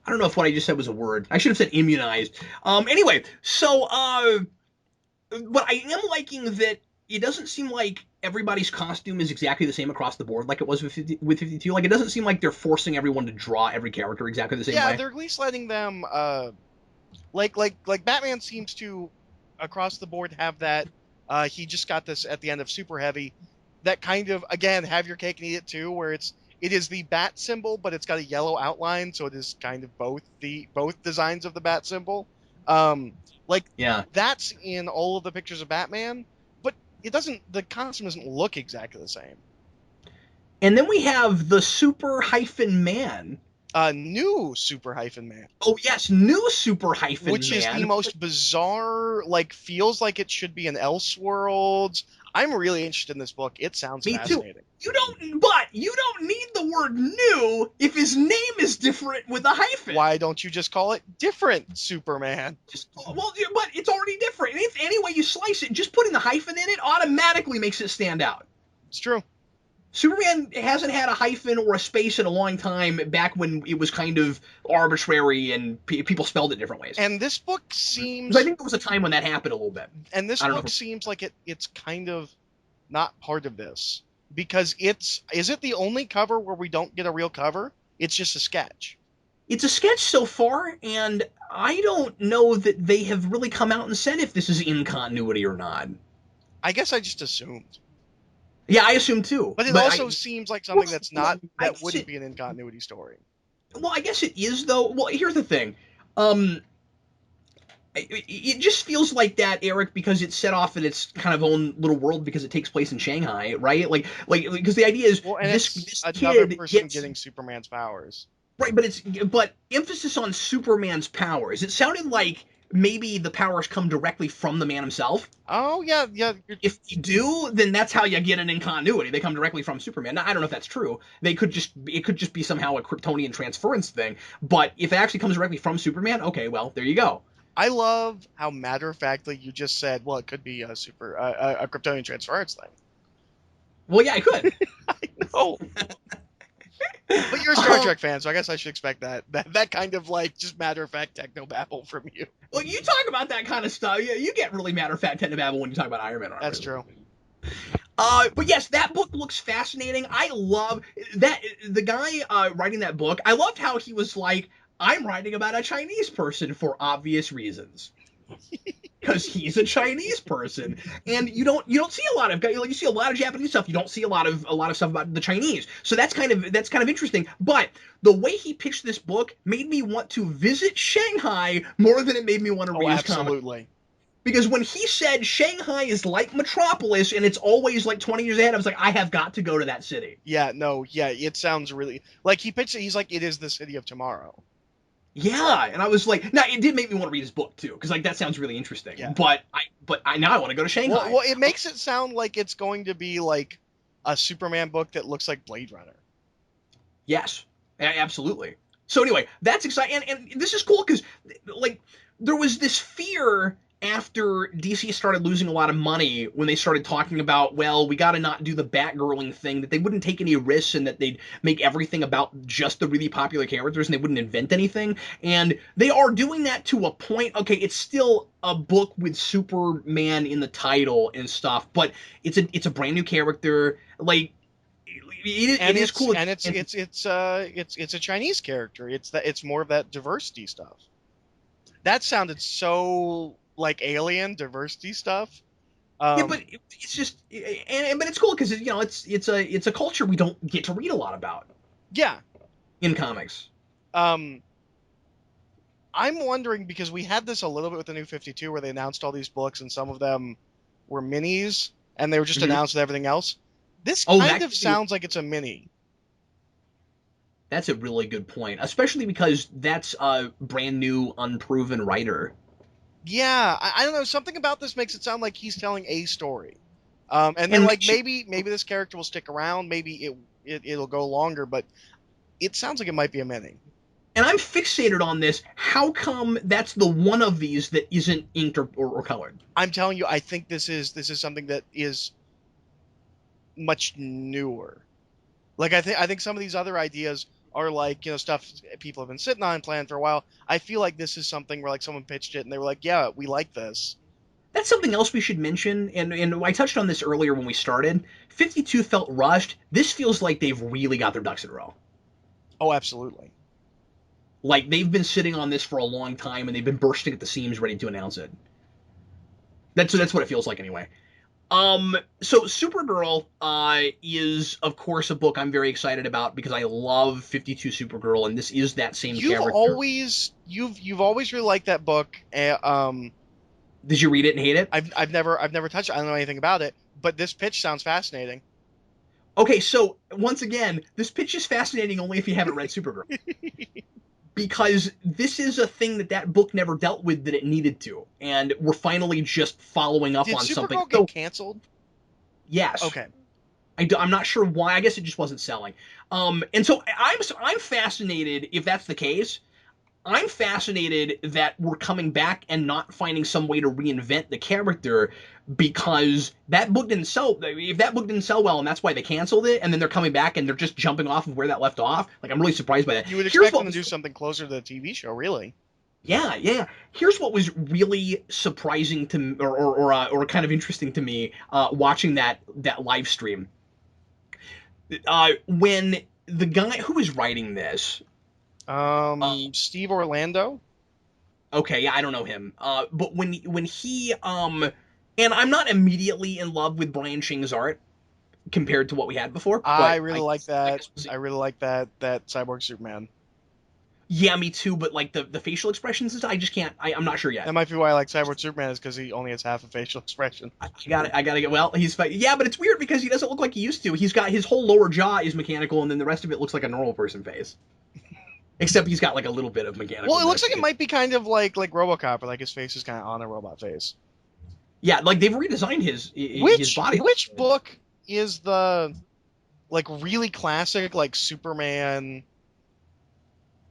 I don't know if what I just said was a word. I should have said immunized. Anyway, so but I am liking that it doesn't seem like everybody's costume is exactly the same across the board like it was with 52. Like it doesn't seem like they're forcing everyone to draw every character exactly the same way. Yeah, they're at least letting them like Batman seems to across the board have that he just got this at the end of Super Heavy, that kind of, again, have your cake and eat it too, where it is the bat symbol, but it's got a yellow outline, so it is kind of both designs of the bat symbol. That's in all of the pictures of Batman, but the costume doesn't look exactly the same. And then we have the Super-Man. New Super-Man. Oh yes, new Super-Man. Which is the most bizarre, like, feels like it should be an Elseworlds. I'm really interested in this book. It sounds fascinating. Too. You don't need the word new if his name is different with a hyphen. Why don't you just call it different Superman? But it's already different. And if any way you slice it, just putting the hyphen in it automatically makes it stand out. It's true. Superman hasn't had a hyphen or a space in a long time, back when it was kind of arbitrary and people spelled it different ways. And this book seems... I think there was a time when that happened a little bit. And this book seems like it's kind of not part of this. Because is it the only cover where we don't get a real cover? It's just a sketch. It's a sketch so far, and I don't know that they have really come out and said if this is in continuity or not. I guess I just assumed. Yeah, I assume too. But it also seems like something that's not, that wouldn't be an in-continuity story. Well, I guess it is, though. Well, here's the thing. It just feels like that, Eric, because it's set off in its kind of own little world because it takes place in Shanghai, right? Like because the idea is this another person getting Superman's powers. Right, but emphasis on Superman's powers. It sounded like maybe the powers come directly from the man himself. Oh, yeah. If you do, then that's how you get an incontinuity. They come directly from Superman. Now, I don't know if that's true. It could just be somehow a Kryptonian transference thing. But if it actually comes directly from Superman, okay, well, there you go. I love how matter-of-factly you just said, well, it could be a Kryptonian transference thing. Well, yeah, it could. I know. But you're a Star Trek fan, so I guess I should expect that kind of, like, just matter-of-fact technobabble from you. Well, you talk about that kind of stuff. Yeah, you get really matter-of-fact technobabble when you talk about Iron Man. That's true. But yes, that book looks fascinating. I love that the guy writing that book. I loved how he was like, I'm writing about a Chinese person for obvious reasons. Because he's a Chinese person, and you don't see a lot of, like, you see a lot of Japanese stuff. You don't see a lot of stuff about the Chinese. So that's kind of interesting. But the way he pitched this book made me want to visit Shanghai more than it made me want to read his comic. Absolutely. Because when he said Shanghai is like Metropolis and it's always like 20 years ahead, I was like, I have got to go to that city. Yeah, it sounds really like he pitched it. He's like, it is the city of tomorrow. Yeah, and I was like, now it did make me want to read his book too, because like that sounds really interesting. Yeah. But now I want to go to Shanghai. Well, it makes it sound like it's going to be like a Superman book that looks like Blade Runner. Yes, absolutely. So anyway, that's exciting, and this is cool because like there was this fear after DC started losing a lot of money when they started talking about, well, we got to not do the Batgirling thing, that they wouldn't take any risks and that they'd make everything about just the really popular characters and they wouldn't invent anything. And they are doing that to a point. Okay, it's still a book with Superman in the title and stuff, but it's a brand new character. Like it is cool, and it's a Chinese character. It's more of that diversity stuff. That sounded so like alien diversity stuff. Yeah, but it's just, but it's cool because it's a culture we don't get to read a lot about. Yeah, in comics. I'm wondering, because we had this a little bit with the New 52, where they announced all these books and some of them were minis and they were just announced with everything else. This kind of sounds like it's a mini. That's a really good point, especially because that's a brand new, unproven writer. Yeah, I don't know. Something about this makes it sound like he's telling a story. And then And like maybe this character will stick around. Maybe it'll go longer, but it sounds like it might be a mini. and I'm fixated on this. How come that's the one of these that isn't inked or colored? I'm telling you, I think this is something that is much newer. Like I think some of these other ideas are like, stuff people have been sitting on and planning for a while. I feel like this is something where like someone pitched it and they were like, yeah, we like this. That's something else we should mention, and I touched on this earlier when we started. 52 felt rushed. This feels like they've really got their ducks in a row. Oh, absolutely. Like they've been sitting on this for a long time, and they've been bursting at the seams, ready to announce it. That's what it feels like anyway. So Supergirl is of course a book I'm very excited about because I love 52 Supergirl, and this is that same character. You've always really liked that book. Did you read it and hate it? I've never touched it. I don't know anything about it, but this pitch sounds fascinating. Okay, so once again, this pitch is fascinating only if you haven't read Supergirl. Because this is a thing that book never dealt with that it needed to, and we're finally just following up on something. Did Supergirl get canceled? Yes. Okay. I'm not sure why. I guess it just wasn't selling. And so I'm fascinated if that's the case. I'm fascinated that we're coming back and not finding some way to reinvent the character because that book didn't sell. If that book didn't sell well and that's why they canceled it, and then they're coming back and they're just jumping off of where that left off, like I'm really surprised by that. You would expect them to do something closer to the TV show, really. Yeah. Here's what was really surprising to me, or kind of interesting to me, watching that live stream. When the guy who was writing this, Steve Orlando. Okay, yeah, I don't know him. But when he and I'm not immediately in love with Brian Ching's art compared to what we had before. I really like that. I really like that Cyborg Superman. Yeah, me too. But like the facial expressions, I just can't. I'm not sure yet. That might be why I like Cyborg Superman is because he only has half a facial expression. I gotta get. Well, yeah, but it's weird because he doesn't look like he used to. He's got his whole lower jaw is mechanical, and then the rest of it looks like a normal person face. Except he's got like a little bit of mechanical. Well, it looks like it might be kind of like RoboCop, or like his face is kind of on a robot face. Yeah, like they've redesigned his body. Which book is the like really classic like Superman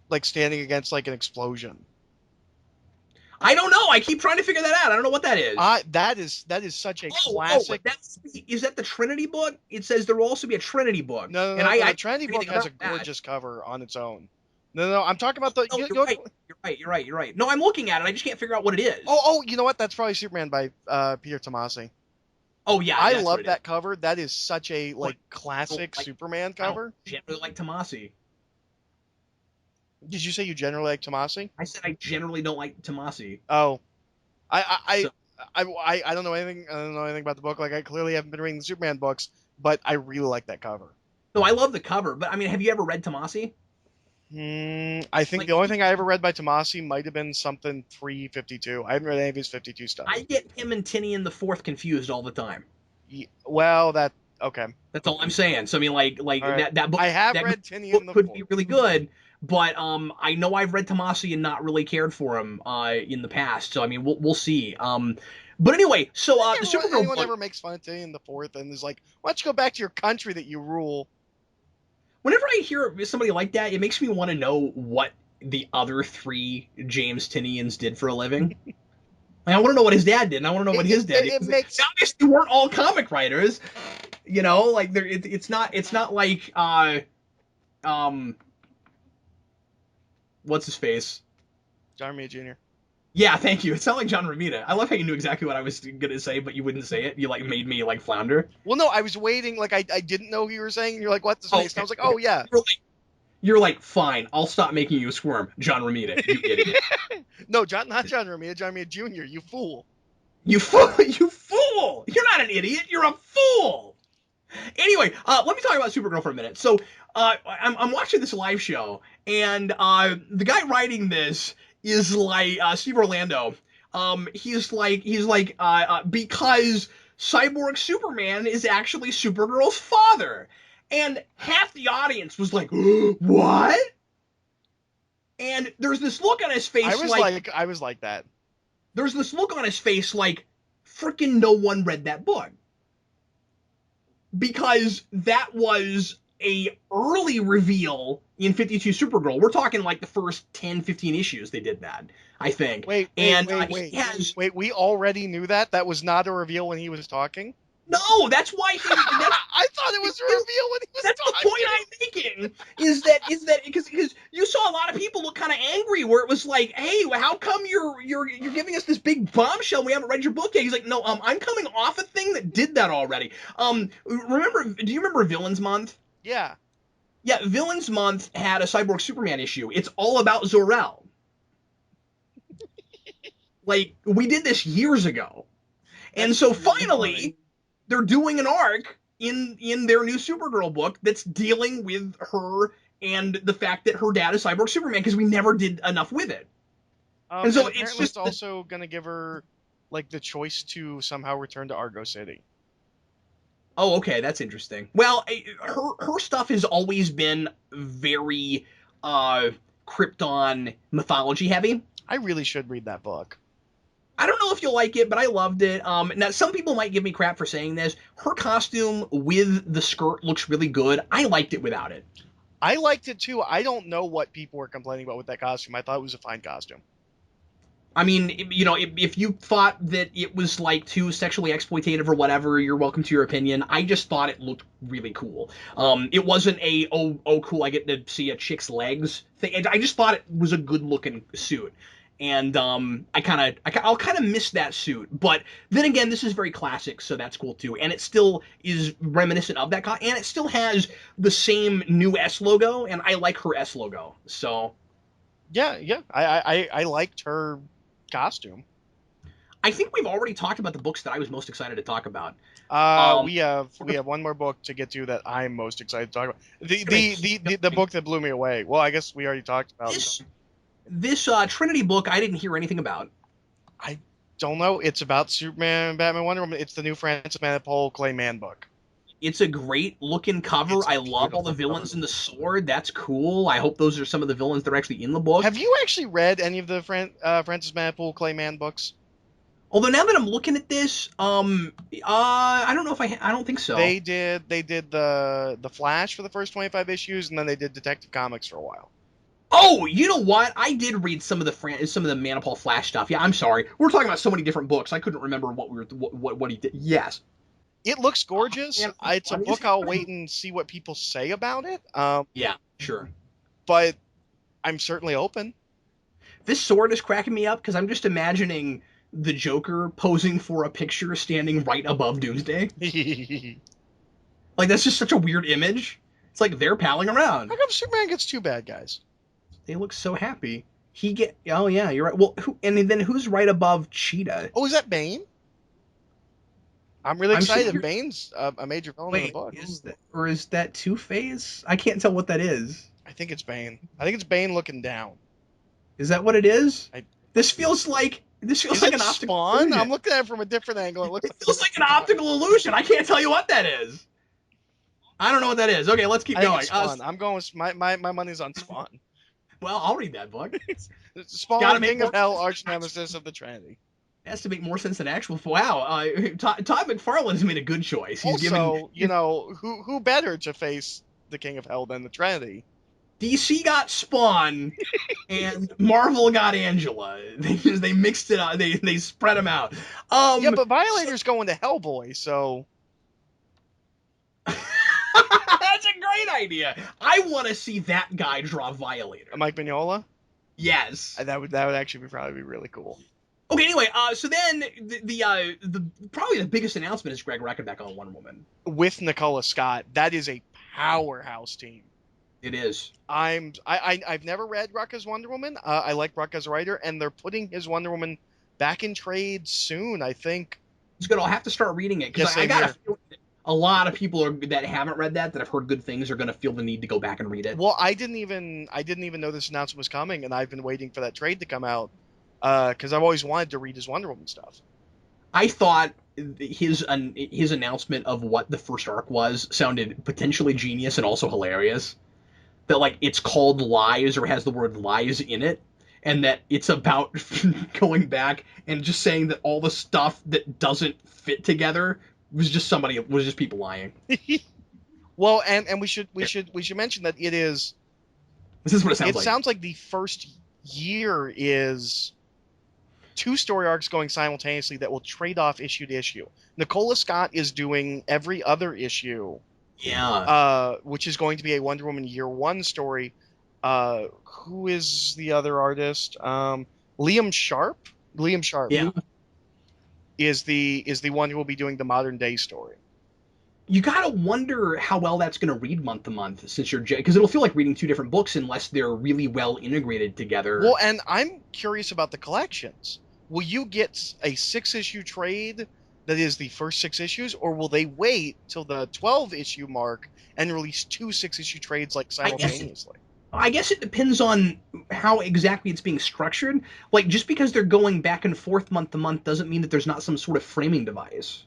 like standing against like an explosion? I don't know. I keep trying to figure that out. I don't know what that is. That is such a classic. Is that the Trinity book? It says there will also be a Trinity book. No, the Trinity book has a gorgeous cover on its own. No, I'm talking about the. You're right. No, I'm looking at it. I just can't figure out what it is. Oh, you know what? That's probably Superman by Peter Tomasi. Oh yeah, I love that cover. That is such a classic Superman cover. I generally like Tomasi. Did you say you generally like Tomasi? I said I generally don't like Tomasi. Oh, I don't know anything. I don't know anything about the book. Like I clearly haven't been reading the Superman books, but I really like that cover. No, I love the cover, but I mean, have you ever read Tomasi? I think the only thing I ever read by Tomasi might have been something 352. I haven't read any of his 52 stuff. I get him and Tinian the Fourth confused all the time. Yeah, well, okay. That's all I'm saying. So I mean, like right. that book. I have read Tinian the Fourth. Could be really good, but I know I've read Tomasi and not really cared for him in the past. So I mean, we'll see. But anyway, so the Supergirl. Anyone ever makes fun of Tinian the Fourth and is like, "Why don't you go back to your country that you rule?" Whenever I hear somebody like that, it makes me want to know what the other three James Tinians did for a living. I want to know what his dad did, and I want to know what his dad did. They obviously weren't all comic writers, you know. Like it's not like what's his face? John Romita Jr. Yeah, thank you. It's not like John Romita. I love how you knew exactly what I was gonna say, but you wouldn't say it. You like made me like flounder. Well, no, I was waiting. Like I didn't know who you were saying. And you're like, "What's his face?" And I was like, "Oh yeah." You're like, fine. I'll stop making you squirm, John Romita. You idiot. No, not John Romita. John Romita Jr. You fool. You fool. You fool. You're not an idiot. You're a fool. Anyway, let me talk about Supergirl for a minute. So, I'm watching this live show, and the guy writing this is like Steve Orlando. He's like because Cyborg Superman is actually Supergirl's father, And half the audience was like, what? And there's this look on his face I was like that. There's this look on his face like, freaking no one read that book. Because that was a early reveal in 52 Supergirl. We're talking like the first 10, 15 issues they did that, I think. Wait, we already knew that? That was not a reveal when he was talking? No, that's why I thought it was a reveal when he was that's talking. That's the point I'm making. Is that because you saw a lot of people look kind of angry where it was like, hey, how come you're giving us this big bombshell? We haven't read your book yet. He's like, no, I'm coming off a thing that did that already. Do you remember Villains Month? Yeah. Yeah, Villains Month had a Cyborg Superman issue. It's all about Zor-El. Like, we did this years ago. And so finally, they're doing an arc in their new Supergirl book that's dealing with her and the fact that her dad is Cyborg Superman, because we never did enough with it. And so it's also going to give her like the choice to somehow return to Argo City. Oh, okay, that's interesting. Well, her stuff has always been very Krypton mythology heavy. I really should read that book. I don't know if you'll like it, but I loved it. Now, some people might give me crap for saying this. Her costume with the skirt looks really good. I liked it without it. I liked it too. I don't know what people were complaining about with that costume. I thought it was a fine costume. I mean, if you thought that it was like too sexually exploitative or whatever, you're welcome to your opinion. I just thought it looked really cool. It wasn't a oh cool, I get to see a chick's legs thing. I just thought it was a good looking suit. And I'll kind of miss that suit, but then again, this is very classic, so that's cool too. And it still is reminiscent of that, and it still has the same new S logo, and I like her S logo. So yeah, I liked her costume. I think we've already talked about the books that I was most excited to talk about. We have one more book to get to that I'm most excited to talk about. The book that blew me away. Well, I guess we already talked about this Trinity book. I didn't hear anything about. I don't know. It's about Superman, Batman, Wonder Woman. It's the new Francis Manapul Clayman book. It's a great looking cover. I love all the villains in the sword. That's cool. I hope those are some of the villains that are actually in the book. Have you actually read any of the Francis Manapul Clayman books? Although now that I'm looking at this, I don't know if I don't think so. They did the Flash for the first 25 issues, and then they did Detective Comics for a while. Oh, you know what? I did read some of the Manapul Flash stuff. Yeah, I'm sorry. We're talking about so many different books. I couldn't remember what he did. Yes. It looks gorgeous. It's a book I'll wait and see what people say about it. Yeah, sure. But I'm certainly open. This sword is cracking me up because I'm just imagining the Joker posing for a picture standing right above Doomsday. Like, that's just such a weird image. It's like they're palling around. How come Superman gets two bad guys? They look so happy. Oh yeah, you're right. Well, then who's right above Cheetah? Oh, is that Bane? I'm really excited. Bane's a major villain in the book. Is that Two-Face? I can't tell what that is. I think it's Bane. I think it's Bane looking down. Is that what it is? This feels like an optical Spawn? illusion. I'm looking at it from a different angle. It feels like an optical illusion. I can't tell you what that is. I don't know what that is. Okay, let's keep going. Spawn. I'm going with my money's on Spawn. Well, I'll read that book. Spawn, King of Hell, arch nemesis of the Trinity. It has to make more sense than actual. Wow, Todd McFarlane's made a good choice. He's who better to face the King of Hell than the Trinity? DC got Spawn, and Marvel got Angela. They mixed it up. They spread them out. Yeah, but Violator's going to Hellboy, so. That's a great idea. I want to see that guy draw Violator. Mike Mignola? Yes. That would actually probably be really cool. Okay, anyway, so then the probably the biggest announcement is Greg Rucka back on Wonder Woman. With Nicola Scott. That is a powerhouse team. It is. I've never read Rucka's Wonder Woman. I like Rucka as a writer, and they're putting his Wonder Woman back in trade soon, I think. It's good. I'll have to start reading it, because I got a feeling a lot of people that haven't read that have heard good things are going to feel the need to go back and read it. Well, I didn't even know this announcement was coming, and I've been waiting for that trade to come out because I've always wanted to read his Wonder Woman stuff. I thought his announcement of what the first arc was sounded potentially genius and also hilarious. That like it's called Lies or has the word lies in it, and that it's about going back and just saying that all the stuff that doesn't fit together was just people lying. Well, and we should mention that it is. This is what it sounds like. It sounds like the first year is 2 story arcs going simultaneously that will trade off issue to issue. Nicola Scott is doing every other issue. Yeah. Which is going to be a Wonder Woman Year 1 story. Who is the other artist? Liam Sharp. Liam Sharp. Yeah. Is the one who will be doing the modern day story. You gotta wonder how well that's gonna read month to month, since because it'll feel like reading 2 different books unless they're really well integrated together. Well, and I'm curious about the collections. Will you get a 6-issue trade that is the first 6 issues, or will they wait till the 12-issue mark and release 2 6-issue trades like simultaneously? I guess it depends on how exactly it's being structured. Like, just because they're going back and forth month to month doesn't mean that there's not some sort of framing device.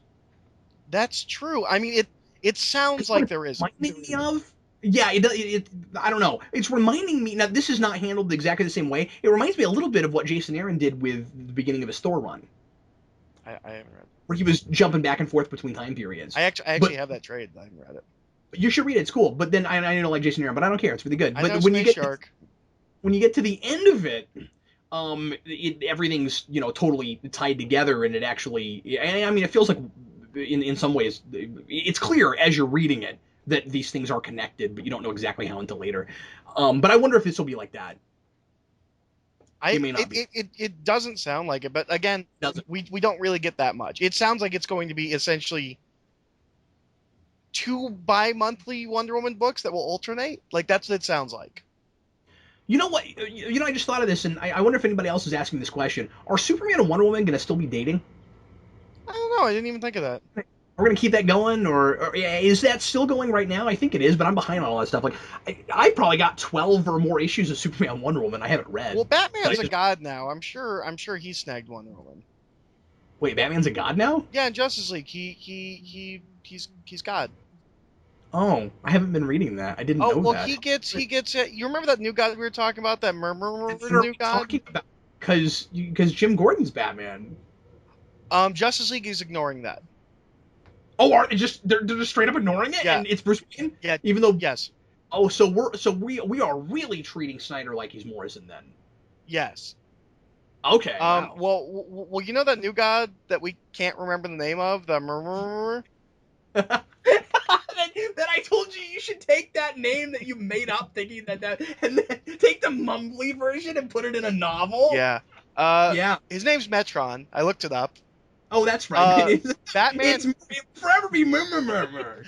That's true. I mean, it sounds like there is. Reminding me of? Yeah, I don't know. It's reminding me, now this is not handled exactly the same way. It reminds me a little bit of what Jason Aaron did with the beginning of his Thor run. I haven't read it. Where he was jumping back and forth between time periods. I actually have that trade. I haven't read it. You should read it. It's cool. But then I don't like Jason Aaron, but I don't care. It's really good. But when you get to the end of it, everything's totally tied together, and it actually. I mean, it feels like in some ways it's clear as you're reading it that these things are connected, but you don't know exactly how until later. But I wonder if this will be like that. It doesn't sound like it, but again, we don't really get that much. It sounds like it's going to be essentially 2 bi-monthly Wonder Woman books that will alternate. Like, that's what it sounds like. You know what? I just thought of this, and I wonder if anybody else is asking this question. Are Superman and Wonder Woman going to still be dating? I don't know. I didn't even think of that. We're going to keep that going, or is that still going right now? I think it is, but I'm behind on all that stuff. Like, I probably got 12 or more issues of Superman and Wonder Woman I haven't read. Well, Batman's a god now. I'm sure he snagged Wonder Woman. Wait, Batman's a god now? Yeah, in Justice League, he's god. Oh, I haven't been reading that. I didn't know that. Oh, well, he gets. You remember that new god we were talking about? That new god? Because Jim Gordon's Batman. Justice League is ignoring that. Oh, they're just straight up ignoring it, and it's Bruce Wayne. Yeah. Even though yes. Oh, so we are really treating Snyder like he's Morrison then. Yes. Okay. Wow. Well, you know that new god that we can't remember the name of, the that I told you should take that name that you made up, thinking that and then take the mumbly version and put it in a novel. Yeah. Yeah. His name's Metron. I looked it up. Oh, that's right. Batman. It'll forever be murmur.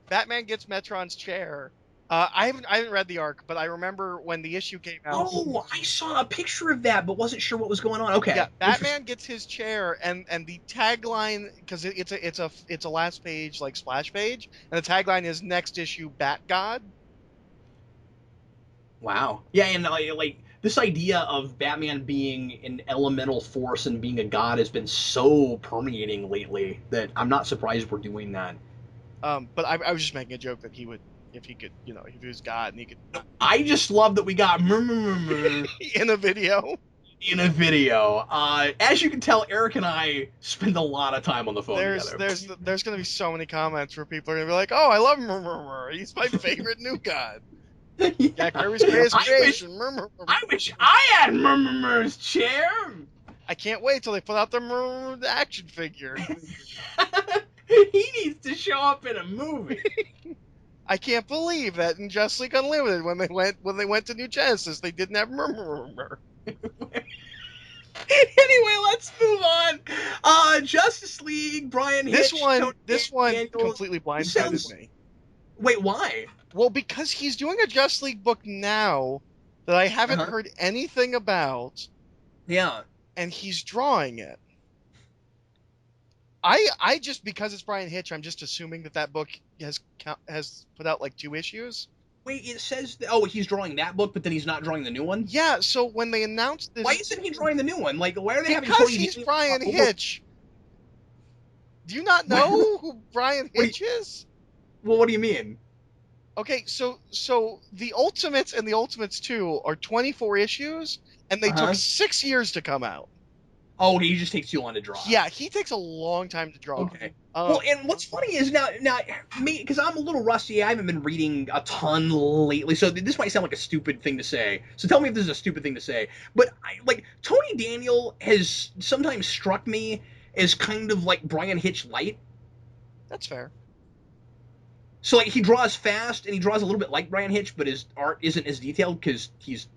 Batman gets Metron's chair. I haven't read the arc, but I remember when the issue came out. Oh, I saw a picture of that, but wasn't sure what was going on. Okay. Yeah, Batman gets his chair, and the tagline, because it's a last page like splash page, and the tagline is "Next issue, Bat God." Wow. Yeah, and like this idea of Batman being an elemental force and being a god has been so permeating lately that I'm not surprised we're doing that. But I was just making a joke that he would. If he could, if he was God and he could. I just love that we got in a video. In a video. As you can tell, Eric and I spend a lot of time on the phone together. There's going to be so many comments where people are going to be like, "Oh, I love Murmur. He's my favorite new God." Yeah. Jack Kirby's greatest creation. I wish I had Murmur's chair. I can't wait till they put out the action figure. He needs to show up in a movie. I can't believe that in Justice League Unlimited, when they went to New Genesis, they didn't have Murmur. Anyway, let's move on. Justice League, Brian Hitch. This one completely blindsided me. Wait, why? Well, because he's doing a Justice League book now that I haven't heard anything about. Yeah. And he's drawing it. I just, because it's Brian Hitch, I'm just assuming that book has put out like 2 issues. Wait, it says he's drawing that book, but then he's not drawing the new one? Yeah, so when they announced this... Why isn't he drawing the new one? Like, why are they having... Because he's Brian Hitch. Do you not know who Bryan Hitch is? Well, what do you mean? Okay, so the Ultimates and the Ultimates 2 are 24 issues, and they took 6 years to come out. Oh, he just takes too long to draw. Yeah, he takes a long time to draw. Okay. Well, and what's funny is now me, because I'm a little rusty. I haven't been reading a ton lately, so this might sound like a stupid thing to say. So tell me if this is a stupid thing to say. But Tony Daniel has sometimes struck me as kind of like Bryan Hitch light. That's fair. So like he draws fast and he draws a little bit like Bryan Hitch, but his art isn't as detailed because he's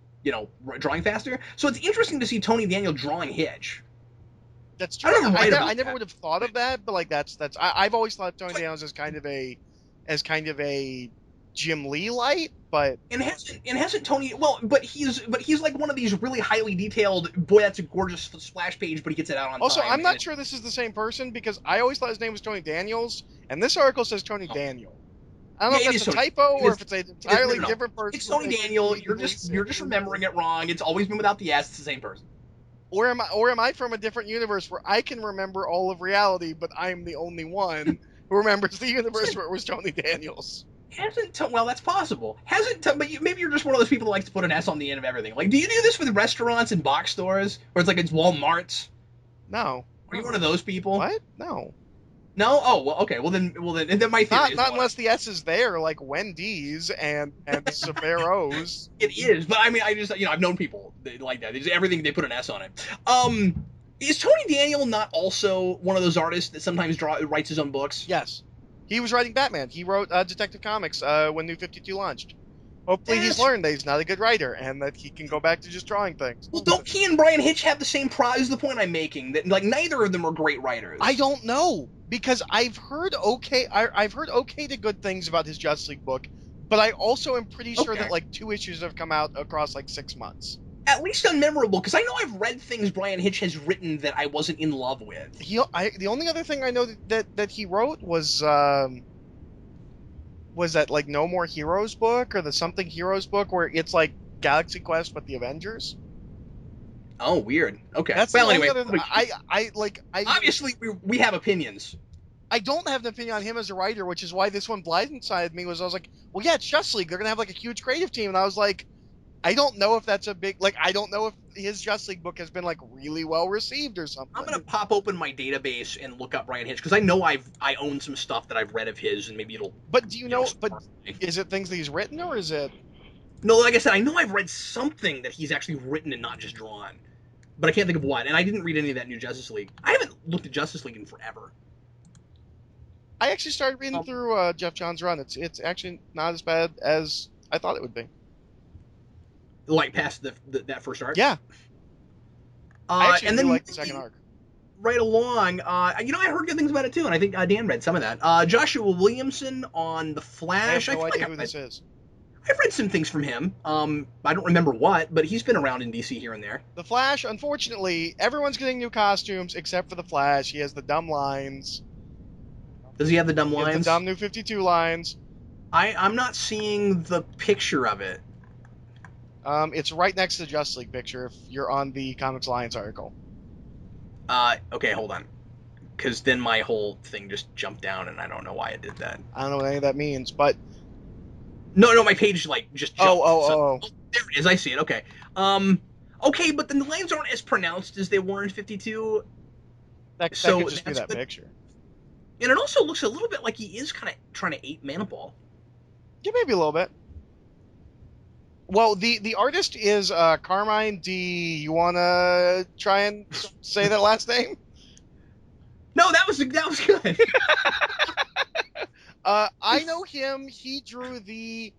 drawing faster. So it's interesting to see Tony Daniel drawing Hitch. That's true. I never would have thought of that, but like that's I've always thought Tony Daniels as kind of a Jim Lee light, but hasn't Tony but he's like one of these really highly detailed, boy, that's a gorgeous splash page, but he gets it out on time. Also, I'm not sure this is the same person because I always thought his name was Tony Daniels, and this article says Tony Daniel. I don't know if that's a typo or if it's an entirely different person. It's Tony Daniel. You're just remembering it wrong. It's always been without the S. It's the same person. Or am I from a different universe where I can remember all of reality, but I'm the only one who remembers the universe where it was Tony Daniels? Well, that's possible. But maybe you're just one of those people that likes to put an S on the end of everything. Like, do you do this with restaurants and box stores, where it's Walmarts? No. Are you one of those people? What? No. No? Oh, well, okay. Well, then my theory not unless the S is there, like Wendy's and Sbarro's. It is, but I mean, I just I've known people like that. Everything they put an S on it. Is Tony Daniel not also one of those artists that sometimes writes his own books? Yes, he was writing Batman. He wrote Detective Comics when New 52 launched. Hopefully he's learned that he's not a good writer and that he can go back to just drawing things. Well, don't he and Bryan Hitch have the same is the point I'm making, that neither of them are great writers. I don't know, because I've heard okay to good things about his Justice League book, but I also am pretty sure that 2 issues have come out across 6 months. At least unmemorable, because I know I've read things Bryan Hitch has written that I wasn't in love with. The only other thing I know that he wrote was that No More Heroes book or the Something Heroes book where it's like Galaxy Quest but the Avengers. Oh, weird. Okay. That's anyway. Obviously, we have opinions. I don't have an opinion on him as a writer, which is why this one blindsided me. I was like, well, yeah, it's Justice League. They're gonna have a huge creative team, and I was like, I don't know if that's a big I don't know if his Justice League book has been really well received or something. I'm gonna pop open my database and look up Bryan Hitch because I know I own some stuff that I've read of his, and maybe it'll. But do you know? But is it things that he's written, or is it? No, like I said, I know I've read something that he's actually written and not just drawn, but I can't think of what. And I didn't read any of that new Justice League. I haven't looked at Justice League in forever. I actually started reading through Jeff John's run. It's actually not as bad as I thought it would be. Past that first arc? Yeah. I actually and then like the second arc. Right along, I heard good things about it too, and I think Dan read some of that. Joshua Williamson on The Flash. I have no idea who this is. I've read some things from him. I don't remember what, but he's been around in DC here and there. The Flash, unfortunately, everyone's getting new costumes except for the Flash. He has the dumb lines. Does he have the dumb lines? He has the dumb New 52 lines. I'm not seeing the picture of it. It's right next to the Justice League picture if you're on the Comics Alliance article. Okay, hold on. Because then my whole thing just jumped down, and I don't know why it did that. I don't know what any of that means, but... No, my page, just jumped. Oh. There it is, I see it, okay. Okay, but then the lines aren't as pronounced as they were in 52. That could just be that picture. And it also looks a little bit like he is kind of trying to ape Manipul. Yeah, maybe a little bit. Well, the artist is Carmine D. You want to try and say that last name? No, that was good. I know him. He drew the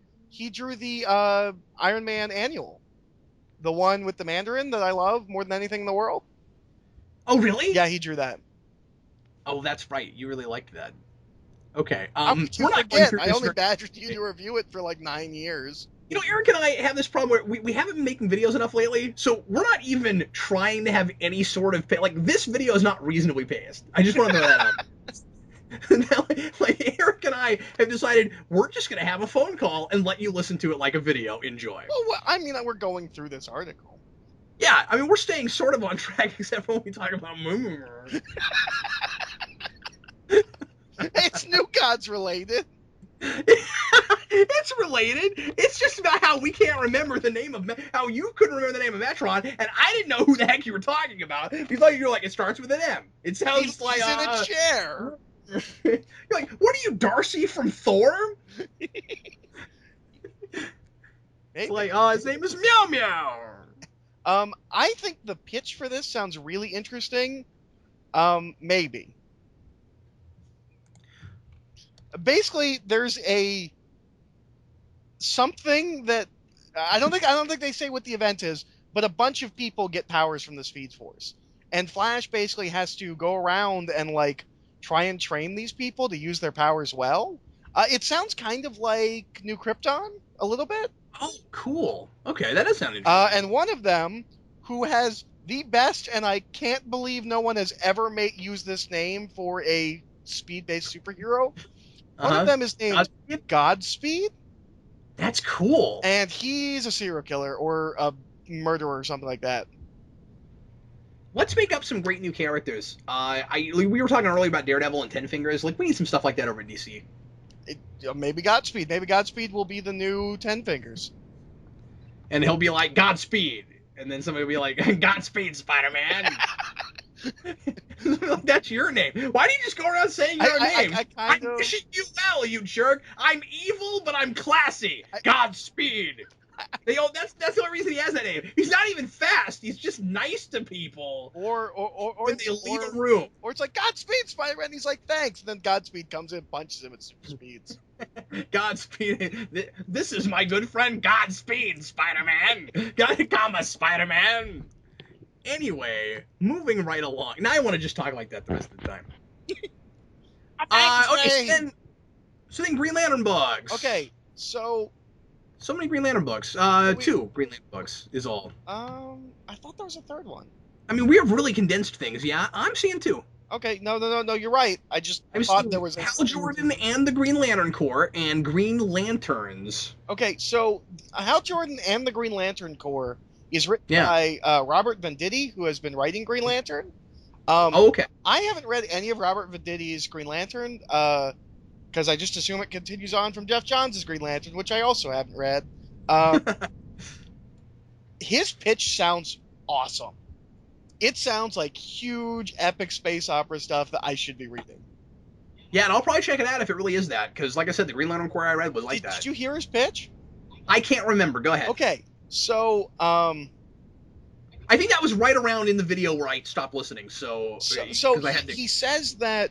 Iron Man annual, the one with the Mandarin that I love more than anything in the world. Oh, really? Yeah, he drew that. Oh, that's right. You really liked that. Okay. We're not again. I only badgered you to review it for 9 years. Eric and I have this problem where we haven't been making videos enough lately, so we're not even trying to have any sort of this video is not reasonably paced. I just want to throw that out. Now, Eric and I have decided we're just going to have a phone call and let you listen to it like a video. Enjoy. Well, I mean, we're going through this article. Yeah, I mean, we're staying sort of on track, except for when we talk about It's New Gods related. It's related. It's just about how we can't remember the name of how you couldn't remember the name of Metron, and I didn't know who the heck you were talking about. You thought you were like, it starts with an M. It sounds He's like in a chair. You're like, what are you, Darcy from Thor? It's like, oh, his name is Meow Meow. I think the pitch for this sounds really interesting. Maybe. Basically, there's something that I don't think they say what the event is, but a bunch of people get powers from the Speed Force, and Flash basically has to go around and like try and train these people to use their powers well. It sounds kind of like New Krypton a little bit. Oh, cool. Okay, that does sound interesting. And one of them, who has the best, and I can't believe no one has ever used this name for a speed-based superhero. One of them is named Godspeed. That's cool. And he's a serial killer or a murderer or something like that. Let's make up some great new characters. We were talking earlier about Daredevil and Ten Fingers. Like, we need some stuff like that over at DC. Maybe Godspeed. Maybe Godspeed will be the new Ten Fingers. And he'll be like, Godspeed. And then somebody will be like, Godspeed, Spider-Man. That's your name. Why do you just go around saying your name? I'm wishing you well, you jerk. I'm evil, but I'm classy. Godspeed. That's the only reason he has that name. He's not even fast. He's just nice to people. Or when they leave a room. Or it's like, Godspeed, Spider-Man. He's like, thanks. And then Godspeed comes in, punches him at super speeds. Godspeed. This is my good friend Godspeed, Spider-Man. Comma, Spider-Man. Anyway, moving right along. Now I want to just talk like that the rest of the time. Okay, so then Green Lantern books. Okay, so many Green Lantern books. 2 Green Lantern books is all. I thought there was a third one. I mean, we have really condensed things. Yeah, I'm seeing 2. Okay, no, you're right. I thought there was Hal Jordan and the Green Lantern Corps and Green Lanterns. Okay, so Hal Jordan and the Green Lantern Corps is written by Robert Venditti, who has been writing Green Lantern. Okay. I haven't read any of Robert Venditti's Green Lantern, because I just assume it continues on from Jeff Johns' Green Lantern, which I also haven't read. His pitch sounds awesome. It sounds like huge, epic space opera stuff that I should be reading. Yeah, and I'll probably check it out if it really is that, because like I said, the Green Lantern Corps I read was like that. Did you hear his pitch? I can't remember. Go ahead. Okay. So, I think that was right around in the video where I stopped listening. So he says that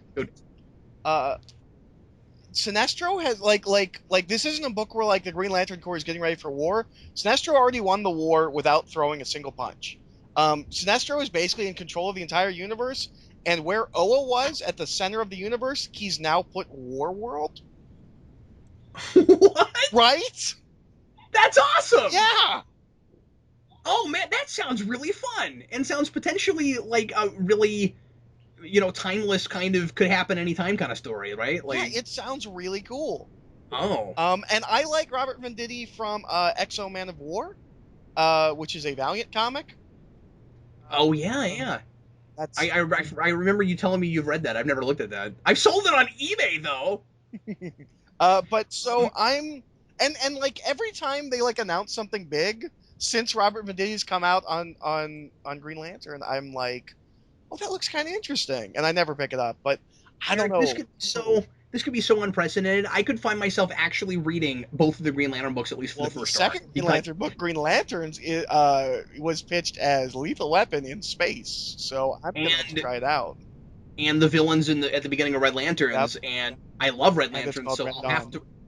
Sinestro has like this isn't a book where like the Green Lantern Corps is getting ready for war. Sinestro already won the war without throwing a single punch. Sinestro is basically in control of the entire universe, and where Oa was at the center of the universe, he's now put War World. What? Right? That's awesome. Yeah. Oh man, that sounds really fun and sounds potentially like a really, timeless kind of could happen anytime kind of story, right? Like, yeah, it sounds really cool. Oh. And I like Robert Venditti from X-O Man of War, which is a Valiant comic. Oh yeah. I remember you telling me you've read that. I've never looked at that. I've sold it on eBay though. But so I'm and like every time they like announce something big since Robert Venditti's come out on Green Lantern, I'm like, oh, that looks kind of interesting, and I never pick it up. But I don't know. This could be so unprecedented. I could find myself actually reading both of the Green Lantern books, at least for the first arc. The second Green Lantern book, Green Lanterns, was pitched as Lethal Weapon in space, so I'm going to try it out. And the villains at the beginning of Red Lanterns, and I love Red Lanterns, so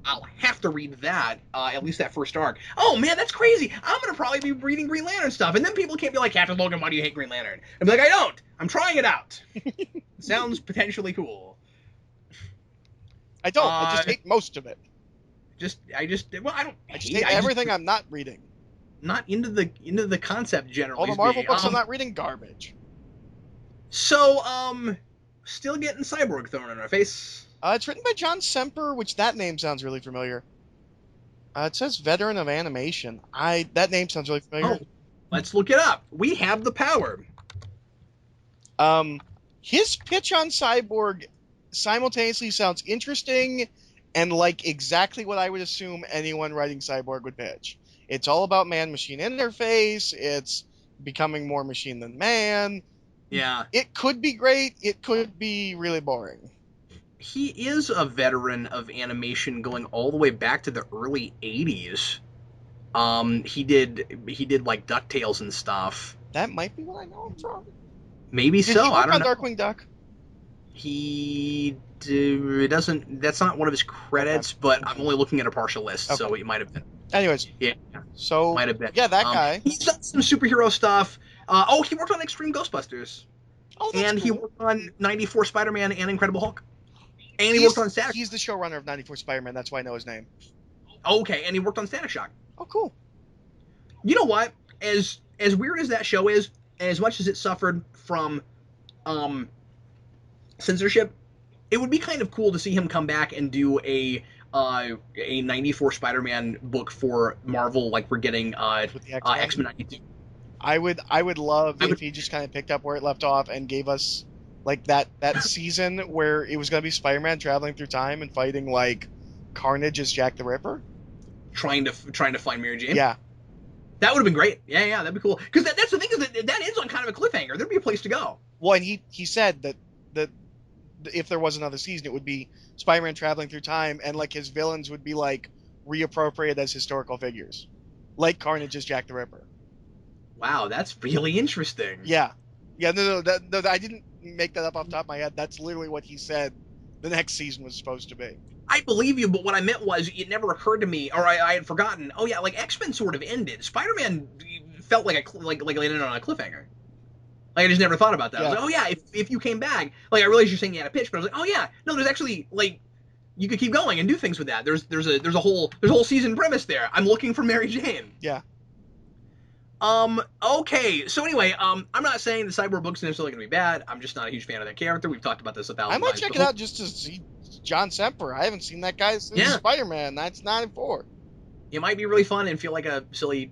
I'll have to read that, at least that first arc. Oh man, that's crazy! I'm going to probably be reading Green Lantern stuff, and then people can't be like, Captain Logan, why do you hate Green Lantern? I'll be like, I don't! I'm trying it out! It sounds potentially cool. I don't. I just hate most of it. I just hate everything I'm not reading. Not into the concept generally. All the Marvel books I'm not reading, garbage. So, still getting Cyborg thrown in our face. It's written by John Semper, which that name sounds really familiar. It says veteran of animation. That name sounds really familiar. Oh, let's look it up. We have the power. His pitch on Cyborg simultaneously sounds interesting and like exactly what I would assume anyone writing Cyborg would pitch. It's all about man-machine interface. It's becoming more machine than man. Yeah. It could be great. It could be really boring. He is a veteran of animation going all the way back to the early 80s. He did like DuckTales and stuff. That might be what I know him from. Maybe Did so. he I work don't on know. Darkwing Duck? It doesn't. That's not one of his credits, Okay. but I'm only looking at a partial list, Okay. so it might have been. Anyways, Yeah, so might have been. yeah, that guy. He's done some superhero stuff. He worked on Extreme Ghostbusters, Oh, that's and cool. he worked on '94 Spider-Man and Incredible Hulk, and he He's- worked on Static. He's the showrunner of '94 Spider-Man. That's why I know his name. Okay, and he worked on Static Shock. Oh, cool. You know what? As weird as that show is, and as much as it suffered from censorship, it would be kind of cool to see him come back and do a '94 Spider-Man book for Marvel, like we're getting With the X-Men. X-Men '92. I would love if he just kind of picked up where it left off and gave us like that season where it was going to be Spider-Man traveling through time and fighting like Carnage as Jack the Ripper. Trying to find Mary Jane. Yeah. That would have been great. Yeah, that'd be cool. Because that's the thing, is that ends on kind of a cliffhanger. There'd be a place to go. Well, and he said that if there was another season, it would be Spider-Man traveling through time, and like his villains would be like reappropriated as historical figures, like Carnage as Jack the Ripper. Wow, that's really interesting. Yeah. No, I didn't make that up off the top of my head. That's literally what he said the next season was supposed to be. I believe you, but what I meant was it never occurred to me, or I had forgotten. Oh yeah, like X-Men sort of ended. Spider-Man felt like like it ended on a cliffhanger. Like I just never thought about that. Yeah. I was like, oh yeah, if you came back, like I realized you're saying you had a pitch, but I was like, oh yeah, no, there's actually like you could keep going and do things with that. There's a whole season premise there. I'm looking for Mary Jane. Yeah. Okay. So anyway, I'm not saying the Cyborg book's necessarily gonna be bad. I'm just not a huge fan of that character. We've talked about this 1,000 times. I might check it out just to see John Semper. I haven't seen that guy since Spider-Man 1994. It might be really fun and feel like a silly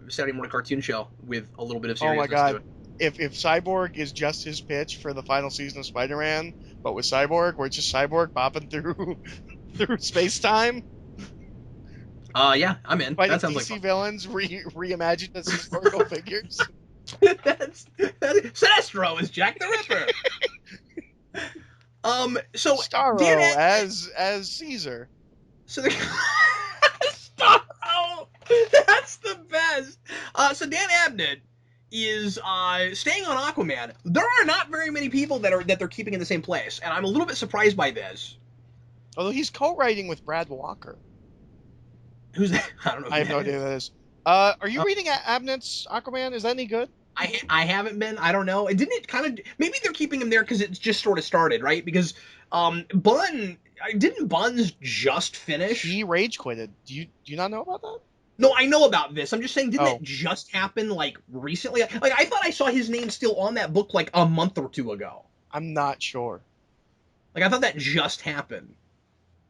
Saturday morning cartoon show with a little bit of seriousness. Oh my god! To it. If Cyborg is just his pitch for the final season of Spider-Man, but with Cyborg, where it's just Cyborg popping through space time. Yeah, I'm in. Fighting That sounds DC like villains reimagined as historical figures. that's Sinestro is Jack the Ripper. So Starro as Caesar. So Starro, that's the best. So Dan Abnett is staying on Aquaman. There are not very many people that they're keeping in the same place, and I'm a little bit surprised by this. Although he's co-writing with Brad Walker. Who's that? I don't know. I have no idea who that is. Are you reading Abnett's Aquaman? Is that any good? I haven't been. I don't know. Didn't it kind of? Maybe they're keeping him there because it's just sort of started, right? Because didn't Buns just finish? He rage quitted. Do you not know about that? No, I know about this. I'm just saying, didn't it just happen like recently? Like I thought I saw his name still on that book like a month or two ago. I'm not sure. Like I thought that just happened.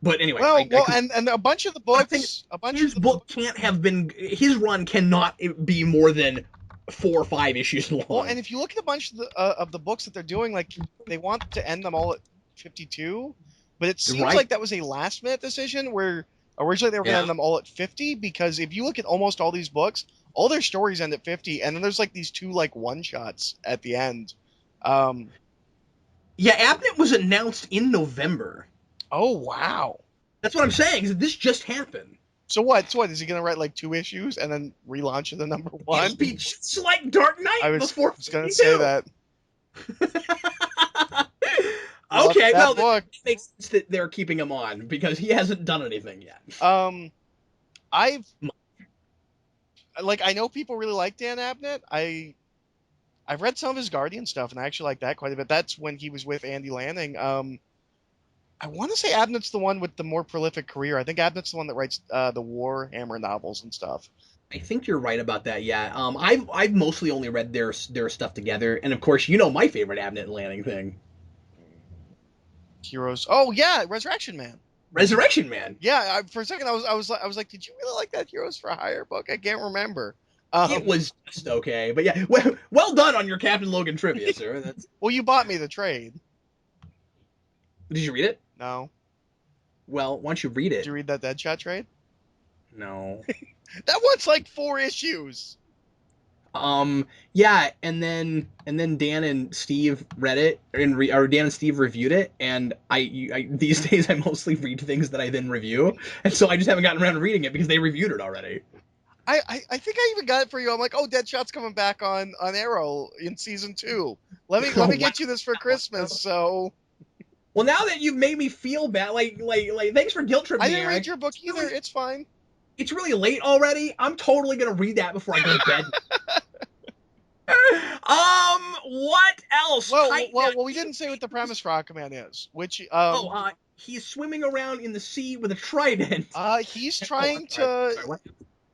But anyway, and a bunch of the books, his book can't have been, his run cannot be more than 4 or 5 issues long. Well, and if you look at a bunch of the books that they're doing, like they want to end them all at 52, but it seems like that was a last minute decision where originally they were going to end them all at 50, because if you look at almost all these books, all their stories end at 50, and then there's like these 2 like one shots at the end. Yeah, Abnett was announced in November. Oh wow, that's what I'm saying. This just happened. So what? Is he gonna write like 2 issues and then relaunch it to number 1? It'll be just like Dark Knight. I was gonna say that. Okay, well, it makes sense that they're keeping him on because he hasn't done anything yet. I know people really like Dan Abnett. I've read some of his Guardian stuff and I actually like that quite a bit. That's when he was with Andy Lanning. I want to say Abnett's the one with the more prolific career. I think Abnett's the one that writes the Warhammer novels and stuff. I think you're right about that. Yeah. I've mostly only read their stuff together, and of course, you know my favorite Abnett and Lanning thing. Heroes. Oh yeah, Resurrection Man. Resurrection Man. Yeah. For a second, I was like, did you really like that Heroes for Hire book? I can't remember. It was just okay, but yeah, well done on your Captain Logan trivia, sir. Well, you bought me the trade. Did you read it? No. Well, why don't you read Did it? you read that Deadshot trade? No. That one's like 4 issues. Yeah, and then Dan and Steve read it, or Dan and Steve reviewed it, and I these days I mostly read things that I then review, and so I just haven't gotten around to reading it because they reviewed it already. I think I even got it for you. I'm like, oh, Deadshot's coming back on Arrow in season 2. Let me Oh, let me wow. get you this for Christmas. So Well, now that you've made me feel bad, like, thanks for guilt tripping I me, didn't read Eric. your book either. It's fine. It's really late already. I'm totally gonna read that before I go to bed. What else? Well, we didn't say what the premise for Aquaman is, which He's swimming around in the sea with a trident. he's Oh, trying sorry. to. Sorry, what?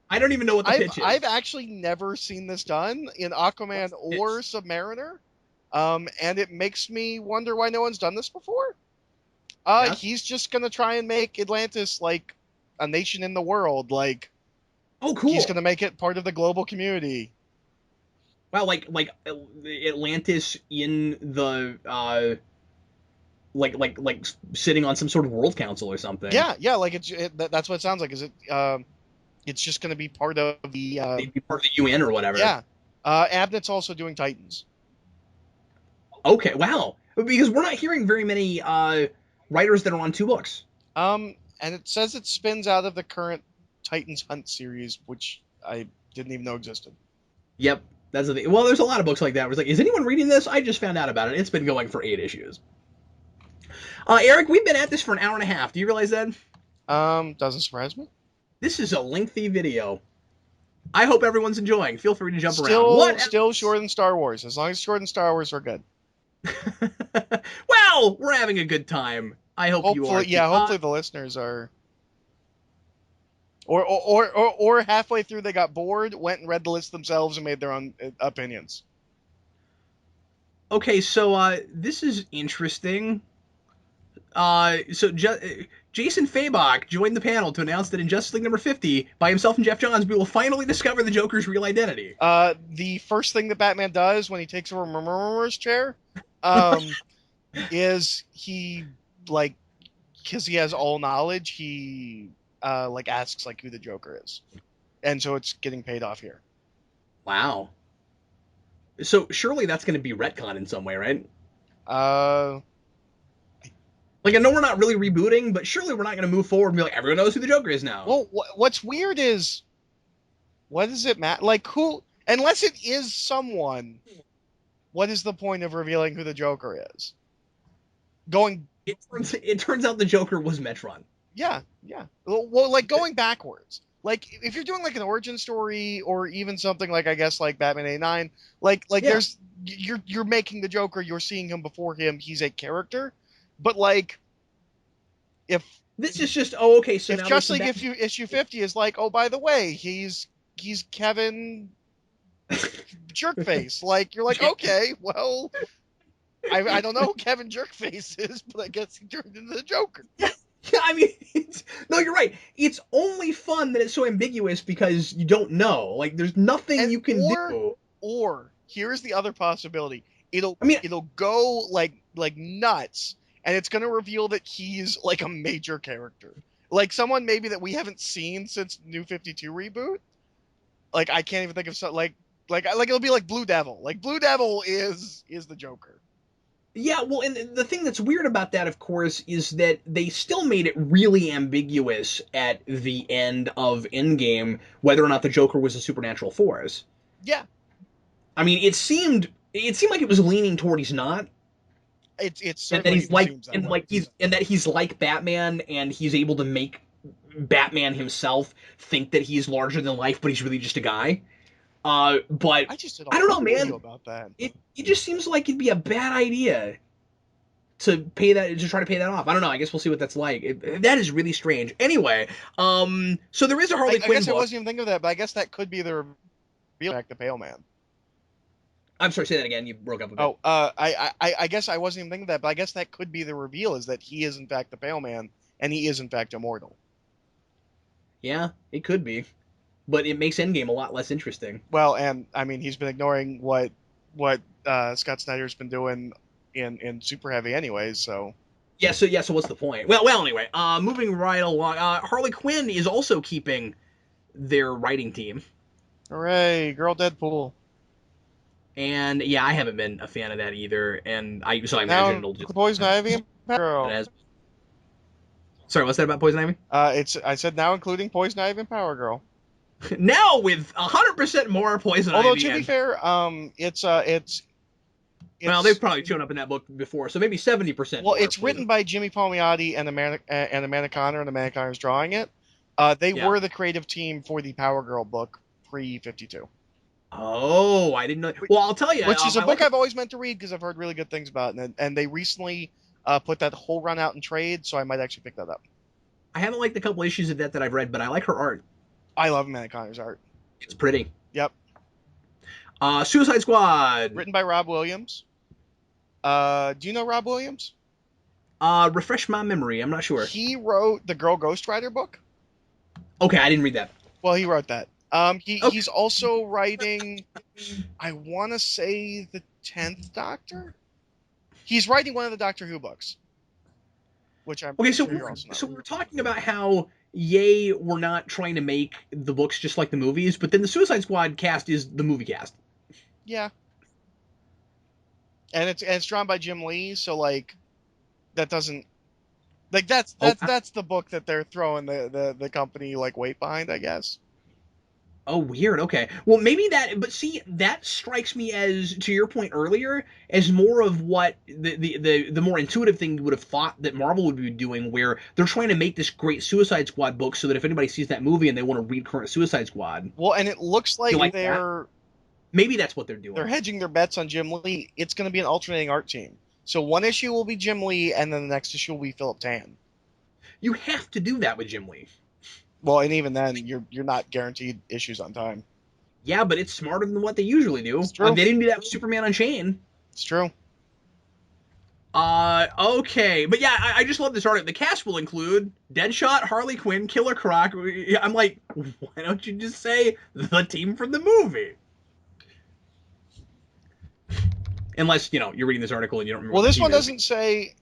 I don't even know what the pitch is. I've actually never seen this done in Aquaman or Submariner, and it makes me wonder why no one's done this before. Yes? He's just gonna try and make Atlantis like a nation in the world. Like, Oh, he's cool. gonna make it part of the global community. Wow, like Atlantis in the like sitting on some sort of world council or something. Yeah, like that's what it sounds like. Is it? It's just gonna be part of the. They'd be part of the UN or whatever. Yeah. Abnett's also doing Titans. Okay, wow. Because we're not hearing very many writers that are on 2 books. And it says it spins out of the current Titans Hunt series, which I didn't even know existed. Yep, that's the thing. Well, there's a lot of books like that. Where it's like, is anyone reading this? I just found out about it. It's been going for 8 issues. Eric, we've been at this for an hour and a half. Do you realize that? Doesn't surprise me. This is a lengthy video. I hope everyone's enjoying. Feel free to jump Still, around. still shorter than Star Wars. As long as it's shorter than Star Wars, we're good. Well, we're having a good time. I hope you are. Yeah, hopefully the listeners are. Or halfway through they got bored, went and read the list themselves, and made their own opinions. Okay, so this is interesting. Jason Fabok joined the panel to announce that in Justice League number 50, by himself and Jeff Johns, we will finally discover the Joker's real identity. The first thing that Batman does when he takes over Murmur's chair, is he, like, because he has all knowledge, he like asks like who the Joker is, and so it's getting paid off here. Wow. So surely that's going to be retcon in some way, right? Like, I know we're not really rebooting, but surely we're not going to move forward and be like, everyone knows who the Joker is now. Well, what's weird is, what does it matter? Like, who, unless it is someone, what is the point of revealing who the Joker is? It turns out the Joker was Metron. Yeah. Well, like, going backwards. Like, if you're doing, like, an origin story, or even something like, I guess, like, Batman 89, like yeah. There's, you're making the Joker, you're seeing him before him, he's a character. But, like, if this is just okay, so if now Justice League issue 50 is like, oh, by the way, he's Kevin Jerkface, like, you're like, okay, well, I don't know who Kevin Jerkface is, but I guess he turned into the Joker. Yeah, I mean, no, you're right. It's only fun that it's so ambiguous because you don't know. Like, there's nothing you can do. Or here's the other possibility: it'll go like nuts. And it's going to reveal that he's, like, a major character. Like, someone maybe that we haven't seen since New 52 reboot. Like, I can't even think of something, like it'll be like Blue Devil. Like, Blue Devil is the Joker. Yeah, well, and the thing that's weird about that, of course, is that they still made it really ambiguous at the end of Endgame whether or not the Joker was a supernatural force. Yeah. I mean, it seemed like it was leaning toward he's not. It's and that he's like Batman, and he's able to make Batman himself think that he's larger than life, but he's really just a guy. But I don't know, man. About that. It just seems like it'd be a bad idea to try to pay that off. I don't know. I guess we'll see what that's like. That is really strange. Anyway, so there is a Harley Quinn book. I guess I wasn't even thinking of that, but I guess that could be the reveal back to Pale Man. I'm sorry, say that again. You broke up a bit. Oh, I guess I wasn't even thinking of that, but I guess that could be the reveal, is that he is in fact the Pale Man, and he is in fact immortal. Yeah, it could be, but it makes Endgame a lot less interesting. Well, and I mean, he's been ignoring what Scott Snyder's been doing in Super Heavy anyways, so. Yeah, so what's the point? Well, anyway, moving right along, Harley Quinn is also keeping their writing team. Hooray, girl Deadpool. And yeah, I haven't been a fan of that either, and so I imagine Now it'll just Poison Ivy and Power Girl. Sorry, what's that about Poison Ivy? I said now including Poison Ivy and Power Girl. Now with 100% more Poison Ivy. Although to be fair, it's well, they've probably shown up in that book before, so maybe 70%. Well, it's written by Jimmy Palmiotti and Amanda Conner, and Amanda Conner's drawing it. They were the creative team for the Power Girl book pre-52. Oh, I didn't know. Well, I'll tell you. Which is a book I've always meant to read because I've heard really good things about it, and they recently put that whole run out in trade, so I might actually pick that up. I haven't liked a couple issues of that I've read, but I like her art. I love Amanda Conner's art. It's pretty. Yep. Suicide Squad. Written by Rob Williams. Do you know Rob Williams? Refresh my memory. I'm not sure. He wrote the Girl Ghost Rider book. Okay, I didn't read that. Well, he wrote that. He's also writing, I want to say, the 10th Doctor? He's writing one of the Doctor Who books. Which I'm okay, so we're talking about how we're not trying to make the books just like the movies, but then the Suicide Squad cast is the movie cast. Yeah. And it's drawn by Jim Lee, so like that doesn't like that's the book that they're throwing the company like weight behind, I guess. Oh, weird. Okay. Well, maybe that, but see, that strikes me as, to your point earlier, as more of what the more intuitive thing you would have thought that Marvel would be doing, where they're trying to make this great Suicide Squad book so that if anybody sees that movie and they want to read current Suicide Squad. Well, and it looks like they're... Maybe that's what they're doing. They're hedging their bets on Jim Lee. It's going to be an alternating art team. So one issue will be Jim Lee, and then the next issue will be Philip Tan. You have to do that with Jim Lee. Well, and even then, you're not guaranteed issues on time. Yeah, but it's smarter than what they usually do. It's true. They didn't do that with Superman Unchained. It's true. Okay. But yeah, I just love this article. The cast will include Deadshot, Harley Quinn, Killer Croc. I'm like, why don't you just say the team from the movie? Unless, you're reading this article and you don't remember. Well, this one doesn't say...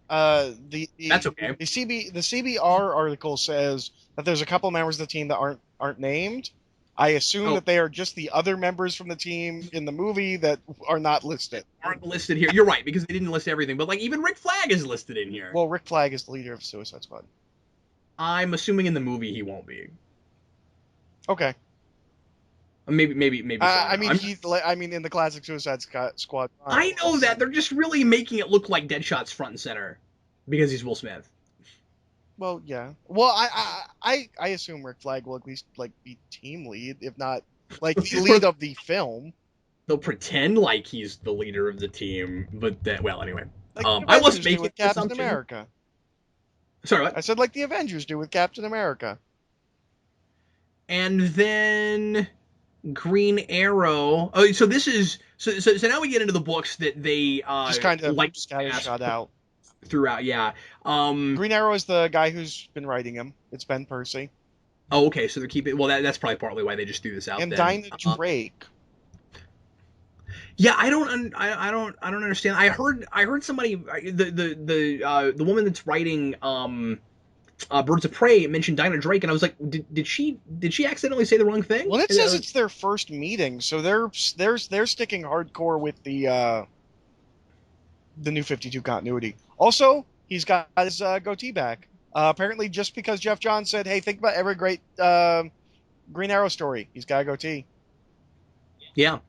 That's okay. The CBR article says that there's a couple members of the team that aren't named. I assume that they are just the other members from the team in the movie that are not listed. Aren't listed here. You're right, because they didn't list everything. But like even Rick Flag is listed in here. Well, Rick Flag is the leader of Suicide Squad. I'm assuming in the movie he won't be. Okay. Maybe. I mean, in the classic Suicide Squad. I know that they're just really making it look like Deadshot's front and center because he's Will Smith. Well, yeah. Well, I assume Rick Flag will at least like be team lead, if not like the lead of the film. They'll pretend like he's the leader of the team, but anyway. Like I wasn't making with Captain America. Sorry, what? I said like the Avengers do with Captain America. And then Green Arrow. Oh, so this is so now we get into the books that they just kind of like scattershot out throughout. Yeah. Green Arrow is the guy who's been writing him. It's Ben Percy. Oh, okay. So they're keeping. Well, that's probably partly why they just threw this out. And then. Dinah Drake. Yeah, I don't understand. I heard somebody the woman that's writing Birds of Prey mentioned Dinah Drake, and I was like, did she accidentally say the wrong thing? Well, it says it's their first meeting, so they're sticking hardcore with the New 52 continuity. Also, he's got his goatee back. Apparently, just because Jeff Johns said, "Hey, think about every great Green Arrow story," he's got a goatee. Yeah.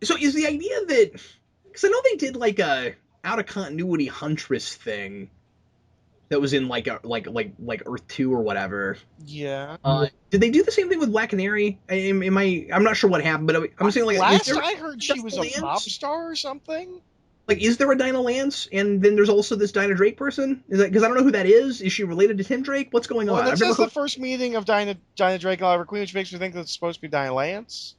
So is the idea that, because I know they did like a out of continuity Huntress thing that was in like Earth 2 or whatever. Yeah. Did they do the same thing with Black Canary? I'm not sure what happened, but I'm saying like last I heard she was a pop star or something. Like, is there a Dinah Lance, and then there's also this Dinah Drake person? Is that because I don't know who that is? Is she related to Tim Drake? What's going on? Well, this is the first meeting of Dinah Drake and Oliver Queen, which makes me think that it's supposed to be Dinah Lance.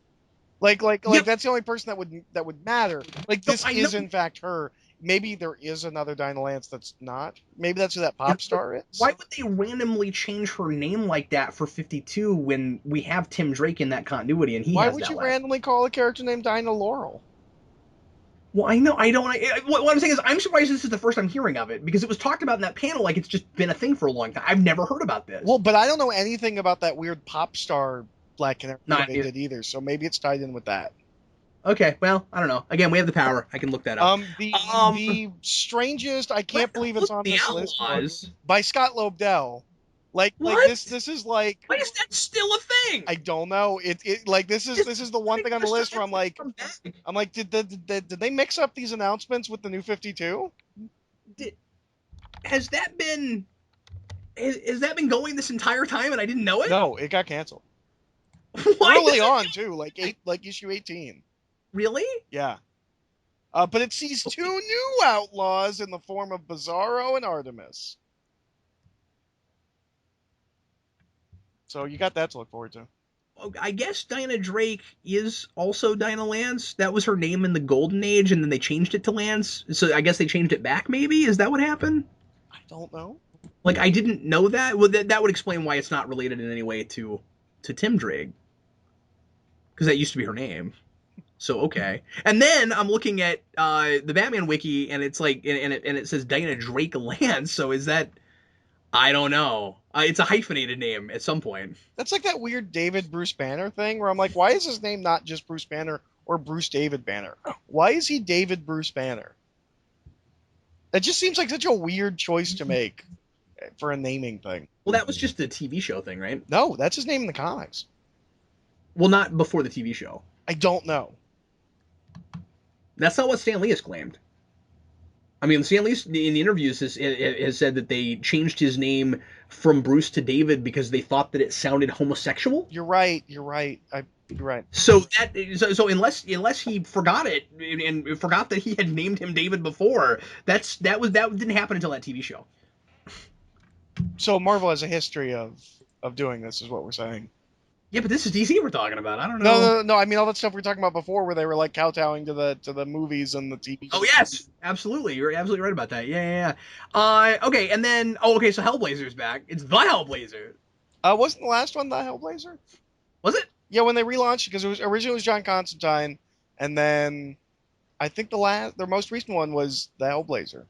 Like that's the only person that would matter. Like this is in fact her. Maybe there is another Dinah Lance that's not. Maybe that's who that pop star is. Why would they randomly change her name like that for 52 when we have Tim Drake in that continuity and he? Why would you randomly call a character named Dinah Laurel? Well, I know I don't. What I'm saying is, I'm surprised this is the first I'm hearing of it because it was talked about in that panel like it's just been a thing for a long time. I've never heard about this. Well, but I don't know anything about that weird pop star Black and Eric Not they did either, so maybe it's tied in with that. okay. Well, I don't know. Again, we have the power. I can look that up. The strangest, I can't believe it's on The this list, Outlaws. by Scott Lobdell. Like What? this is like, Why is that still a thing? I don't know. It like this is the one thing on the list where I'm like, did they mix up these announcements with the New 52? Has that been going this entire time and I didn't know it? No, it got canceled. Early on too, like issue 18. Really? Yeah. But it sees two new outlaws in the form of Bizarro and Artemis. So you got that to look forward to. I guess Dinah Drake is also Dinah Lance. That was her name in the Golden Age, and then they changed it to Lance. So I guess they changed it back, maybe? Is that what happened? I don't know. Like, I didn't know that. Well, that would explain why it's not related in any way to Tim Drake. Because that used to be her name. So, okay. And then I'm looking at the Batman wiki, and it's like, and it says Dinah Drake Lance. So is that... I don't know. It's a hyphenated name at some point. That's like that weird David Bruce Banner thing where I'm like, why is his name not just Bruce Banner or Bruce David Banner? Why is he David Bruce Banner? That just seems like such a weird choice to make for a naming thing. Well, that was just the TV show thing, right? No, that's his name in the comics. Well, not before the TV show. I don't know. That's not what Stan Lee has claimed. I mean, Stan Lee in the interviews has said that they changed his name from Bruce to David because they thought that it sounded homosexual. You're right. You're right. So unless he forgot it and forgot that he had named him David before, that didn't happen until that TV show. So Marvel has a history of doing this, is what we're saying. Yeah, but this is DC we're talking about. I don't know. No. I mean, all that stuff we were talking about before, where they were like kowtowing to the movies and the TV. Oh yes, absolutely. You're absolutely right about that. Yeah. Okay, and then so Hellblazer's back. It's the Hellblazer. Wasn't the last one the Hellblazer? Was it? Yeah, when they relaunched, because originally it was John Constantine, and then I think their most recent one was the Hellblazer.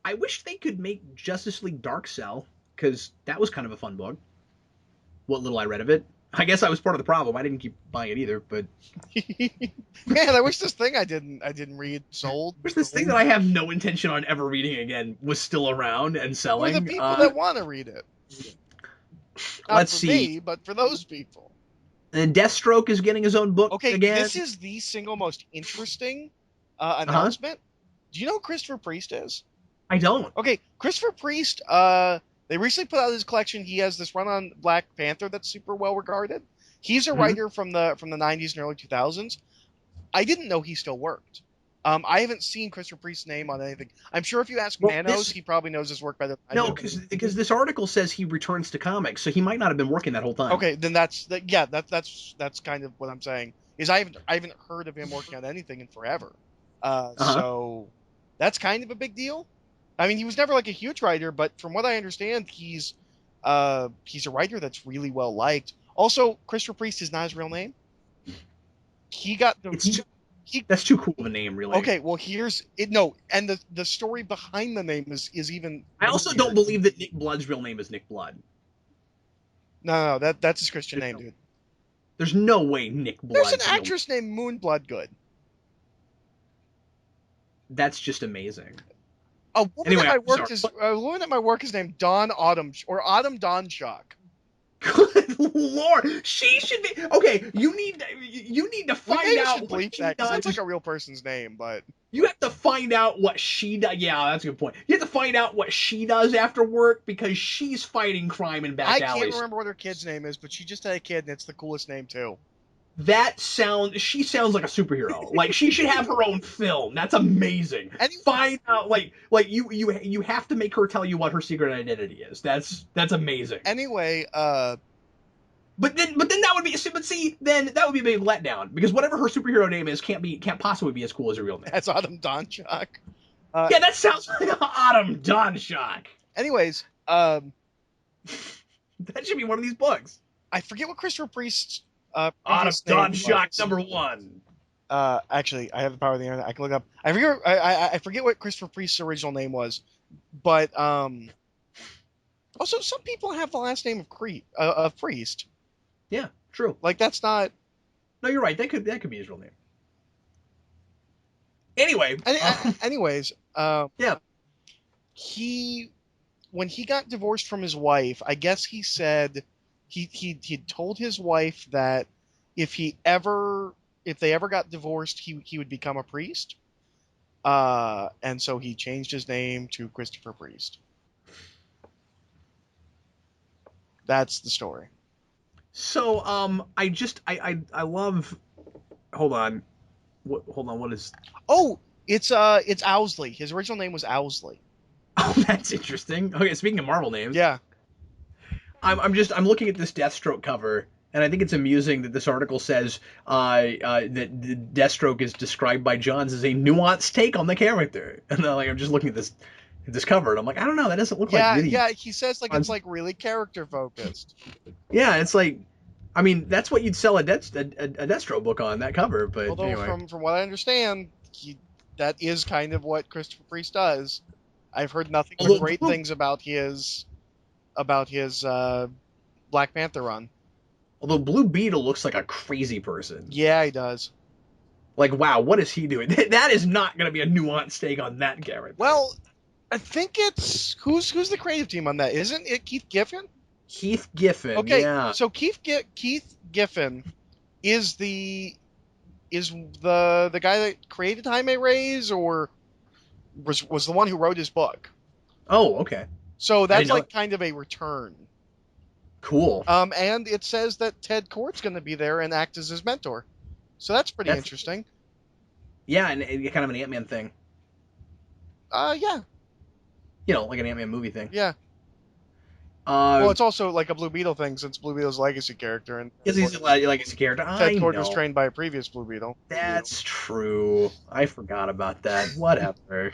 I wish they could make Justice League Dark Cell, because that was kind of a fun book. What little I read of it. I guess I was part of the problem. I didn't keep buying it either, but man, I wish this thing I didn't read sold. I wish this thing that I have no intention on ever reading again was still around and selling. For the people that want to read it. Let's see. Me, but for those people. And Deathstroke is getting his own book again. This is the single most interesting announcement. Do you know who Christopher Priest is? I don't. Okay, Christopher Priest, they recently put out his collection. He has this run on Black Panther that's super well regarded. He's a writer from the 90s and early 2000s. I didn't know he still worked. I haven't seen Christopher Priest's name on anything. I'm sure if you ask Manos, he probably knows his work better. No, because this article says he returns to comics, so he might not have been working that whole time. Okay, then that's kind of what I'm saying. Is I haven't heard of him working on anything in forever. So that's kind of a big deal. I mean, he was never like a huge writer, but from what I understand, he's a writer that's really well liked. Also, Christopher Priest is not his real name. He got that's too cool of a name, really. Okay, well here's it. No, and the story behind the name is even. I also don't believe that Nick Blood's real name is Nick Blood. No, that's his Christian name, dude. There's no way Nick Blood. There's an actress named Moon Bloodgood. That's just amazing. A woman at my work is named Dawn Autumn Donshock. Good lord, she should be okay. You need to find out. Should bleep that because that's like a real person's name, but you have to find out what she does. Yeah, that's a good point. You have to find out what she does after work because she's fighting crime in back alleys. I can't remember what her kid's name is, but she just had a kid, and it's the coolest name too. She sounds like a superhero. Like she should have her own film. That's amazing. Find out like you have to make her tell you what her secret identity is. That's amazing. Anyway, but then that would be that would be a big letdown because whatever her superhero name is can't possibly be as cool as her real name. That's Autumn Donshock. Yeah, that sounds like Autumn Donshock. Anyways, that should be one of these books. I forget what Christopher Priest's Autumn Donshock #1. Actually, I have the power of the internet. I can look up. I forget what Christopher Priest's original name was, but also some people have the last name of Priest. Yeah, true. Like that's not. No, you're right. That could be his real name. Anyway. Anyways. Yeah. When he got divorced from his wife, I guess he said he told his wife that if they ever got divorced, he would become a priest. And so he changed his name to Christopher Priest. That's the story. So, I love. Hold on. What is? Oh, it's Owsley. His original name was Owsley. Oh, that's interesting. Okay, speaking of Marvel names. Yeah. I'm looking at this Deathstroke cover, and I think it's amusing that this article says that Deathstroke is described by Johns as a nuanced take on the character, and then, like, I'm just looking at this cover, and I'm like, I don't know, that doesn't look like really. Yeah, he says like it's like really character focused. Yeah, it's like, I mean, that's what you'd sell a Deathstroke book on, that cover, but although anyway. From what I understand, that is kind of what Christopher Priest does. I've heard nothing but great things about his Black Panther run. Although Blue Beetle looks like a crazy person. Yeah, he does. Like, wow, what is he doing? That is not going to be a nuanced take on that character. Well, I think it's who's the creative team on that? Isn't it Keith Giffen? Keith Giffen. Okay, yeah. So Keith Giffen is the guy that created Jaime Reyes, or was the one who wrote his book. Oh, okay. So that's like kind of a return. Cool. And it says that Ted Kort's going to be there and act as his mentor. So that's pretty interesting. Yeah, and kind of an Ant-Man thing. Yeah. You know, like an Ant-Man movie thing. Yeah. Well, it's also like a Blue Beetle thing, since Blue Beetle's a legacy character. And yes, he's a legacy character. Ted Kord was trained by a previous Blue Beetle. That's true. I forgot about that. Whatever.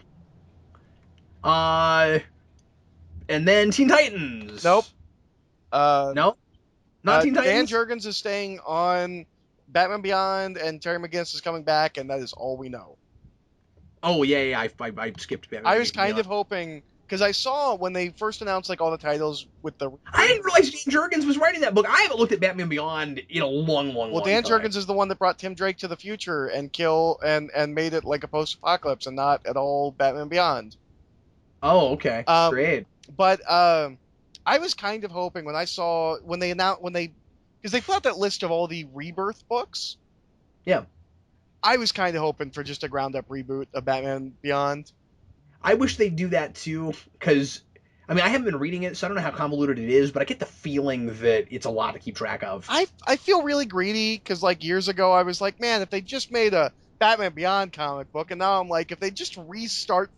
And then Teen Titans. Nope. No? Not Teen Titans? Dan Jurgens is staying on Batman Beyond, and Terry McGinnis is coming back, and that is all we know. Oh, yeah. I skipped Batman. I was kind of hoping, because I saw when they first announced like all the titles with the. I didn't realize Dan Jurgens was writing that book. I haven't looked at Batman Beyond in a long time. Well, Dan Jurgens is the one that brought Tim Drake to the future and made it like a post-apocalypse and not at all Batman Beyond. Oh, okay. Great. But I was kind of hoping when because they put out that list of all the Rebirth books. Yeah. I was kind of hoping for just a ground-up reboot of Batman Beyond. I wish they'd do that too, because, I mean, I haven't been reading it, so I don't know how convoluted it is, but I get the feeling that it's a lot to keep track of. I feel really greedy, because like years ago I was like, man, if they just made a Batman Beyond comic book, and now I'm like, if they just restart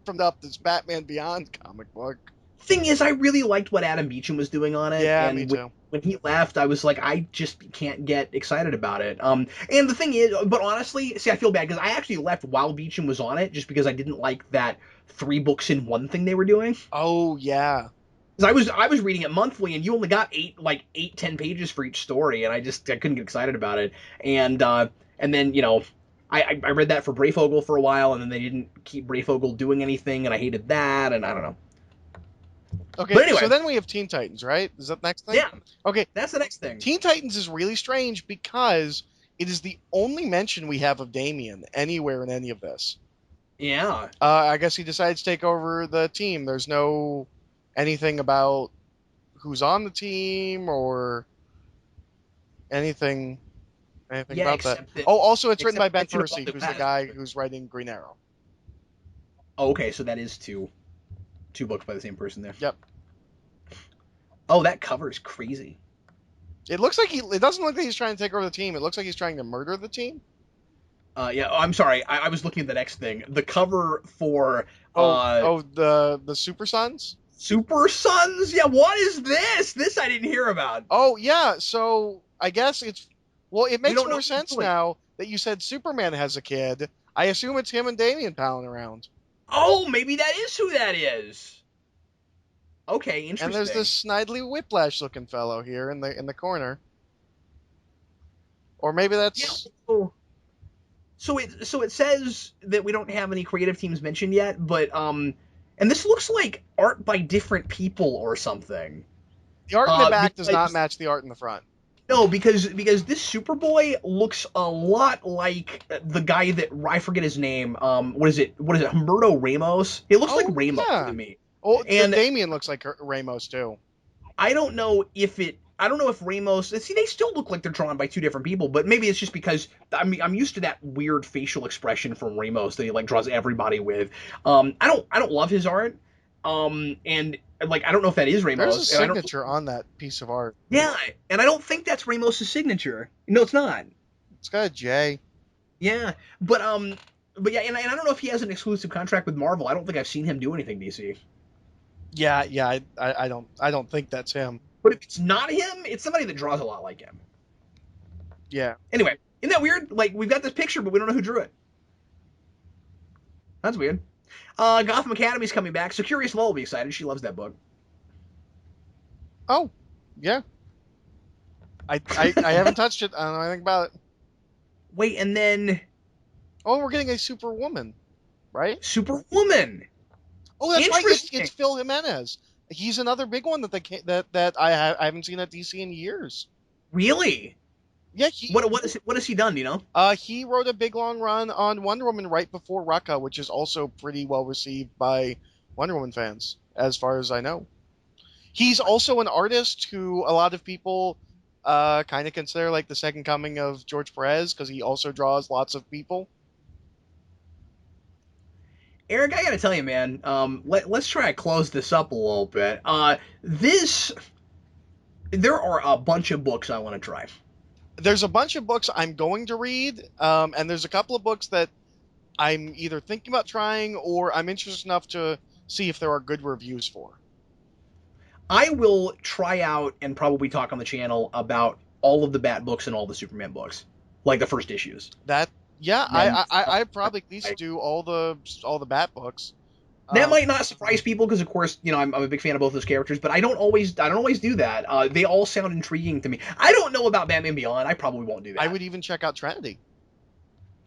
from up this Batman Beyond comic book. Thing is, I really liked what Adam Beecham was doing on it. Yeah, me too. When he left, I was like, I just can't get excited about it. And the thing is, but honestly, see, I feel bad because I actually left while Beecham was on it, just because I didn't like that 3 books in one thing they were doing. Oh yeah. Because I was reading it monthly, and you only got 10 pages for each story, and I couldn't get excited about it. And then, you know, I read that for Breyfogle for a while, and then they didn't keep Breyfogle doing anything, and I hated that, and I don't know. Okay, but anyway, so then we have Teen Titans, right? Is that the next thing? Yeah. Okay. That's the next thing. Teen Titans is really strange because it is the only mention we have of Damian anywhere in any of this. Yeah. I guess he decided to take over the team. There's no anything about who's on the team or anything about that. Also, it's written by Ben Percy, who's the guy who's writing Green Arrow. Oh, okay, so that is two books by the same person there. Yep. Oh, that cover is crazy. It looks like it doesn't look like he's trying to take over the team. It looks like he's trying to murder the team. Yeah. I'm sorry. I was looking at the next thing. The cover for the Super Sons. Super Sons. Yeah. What is this? This I didn't hear about. Oh yeah. So I guess it makes more sense now that you said Superman has a kid. I assume it's him and Damian palling around. Oh, maybe that is who that is. Okay, interesting. And there's this Snidely Whiplash-looking fellow here in the corner. Or maybe that's... Yeah. So it says that we don't have any creative teams mentioned yet, but and this looks like art by different people or something. The art in the back does not Because match the art in the front. no, because this Superboy looks a lot like the guy that I forget his name. What is it? Humberto Ramos. It looks like Ramos to me. Oh, and Damien looks like Ramos too. I don't know if Ramos. See, they still look like they're drawn by two different people, but maybe it's just because I'm used to that weird facial expression from Ramos that he like draws everybody with. I don't love his art. And like I don't know if that is Ramos. There's a signature on that piece of art. Yeah, and I don't think that's Ramos' signature. No, it's not. It's got a J. Yeah, but yeah, and I don't know if he has an exclusive contract with Marvel. I don't think I've seen him do anything DC. Yeah, I don't think that's him. But if it's not him, it's somebody that draws a lot like him. Yeah. Anyway, isn't that weird? Like, we've got this picture, but we don't know who drew it. That's weird. Gotham Academy's coming back, so Curious Lowell will be excited. She loves that book. Oh, yeah. I haven't touched it. I don't know anything about it. Wait, and then... Oh, we're getting a Superwoman, right? Superwoman! Oh, that's right. It's Phil Jimenez. He's another big one that I haven't seen at DC in years. Really? Yeah. What has he done? Do you know? He wrote a big long run on Wonder Woman right before Rucka, which is also pretty well received by Wonder Woman fans, as far as I know. He's also an artist who a lot of people kind of consider like the second coming of George Perez because he also draws lots of people. Eric, I gotta tell you, man, let's try to close this up a little bit. There are a bunch of books I want to try. There's a bunch of books I'm going to read, and there's a couple of books that I'm either thinking about trying or I'm interested enough to see if there are good reviews for. I will try out and probably talk on the channel about all of the Bat books and all the Superman books, like the first issues. I probably at least do all the Bat books. That might not surprise people because, of course, you know I'm a big fan of both those characters, but I don't always do that. They all sound intriguing to me. I don't know about Batman Beyond. I probably won't do that. I would even check out Trinity.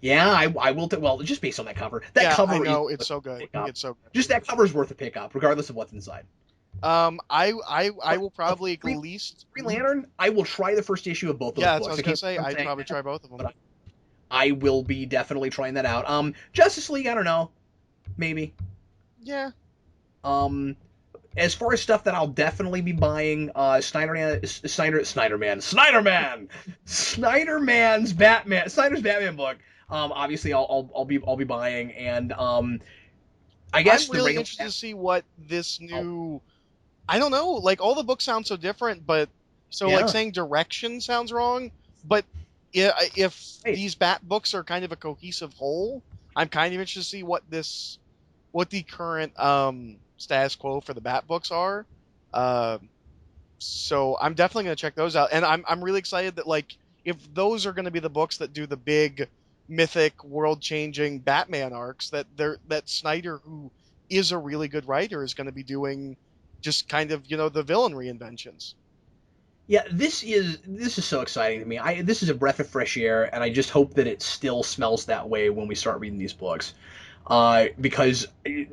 Yeah, I will. Well, just based on that cover. That cover. I know it's so good. It's so good. Just that cover's worth a pickup, regardless of what's inside. I will probably at least Green Lantern. I will try the first issue of both those books. Yeah, that's what I was gonna say. I'd probably try both of them. I will be definitely trying that out. Justice League, I don't know, maybe. Yeah. As far as stuff that I'll definitely be buying, Snyderman's Batman book. Obviously I'll be buying, and I guess I'm really interested to see what this new. I don't know. Like all the books sound so different, but like saying direction sounds wrong. But if these Bat books are kind of a cohesive whole, I'm kind of interested to see what the current status quo for the Bat books are. So I'm definitely going to check those out, and I'm really excited that like if those are going to be the books that do the big mythic world-changing Batman arcs, that Snyder, who is a really good writer, is going to be doing just kind of the villain reinventions. Yeah, this is so exciting to me. This is a breath of fresh air, and I just hope that it still smells that way when we start reading these books. Because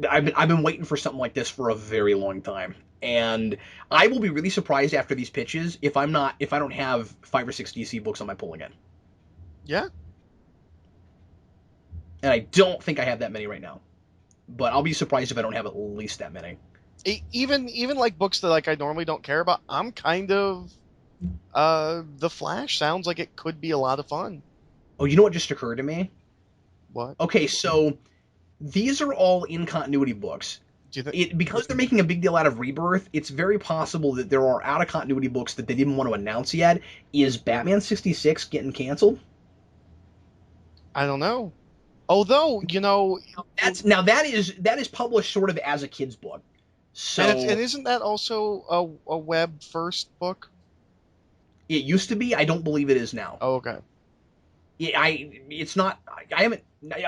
I've been waiting for something like this for a very long time, and I will be really surprised after these pitches if I don't have 5 or 6 DC books on my pull again. Yeah. And I don't think I have that many right now, but I'll be surprised if I don't have at least that many. Even like books that like I normally don't care about, I'm kind of The Flash sounds like it could be a lot of fun. Oh, you know what just occurred to me? What? Okay, so these are all in continuity books. Do you think because they're making a big deal out of Rebirth, it's very possible that there are out of continuity books that they didn't want to announce yet. Is Batman 66 getting canceled? I don't know. Although, that is published sort of as a kid's book. So and isn't that also a web first book? It used to be. I don't believe it is now. Oh, okay. Yeah, it's not. I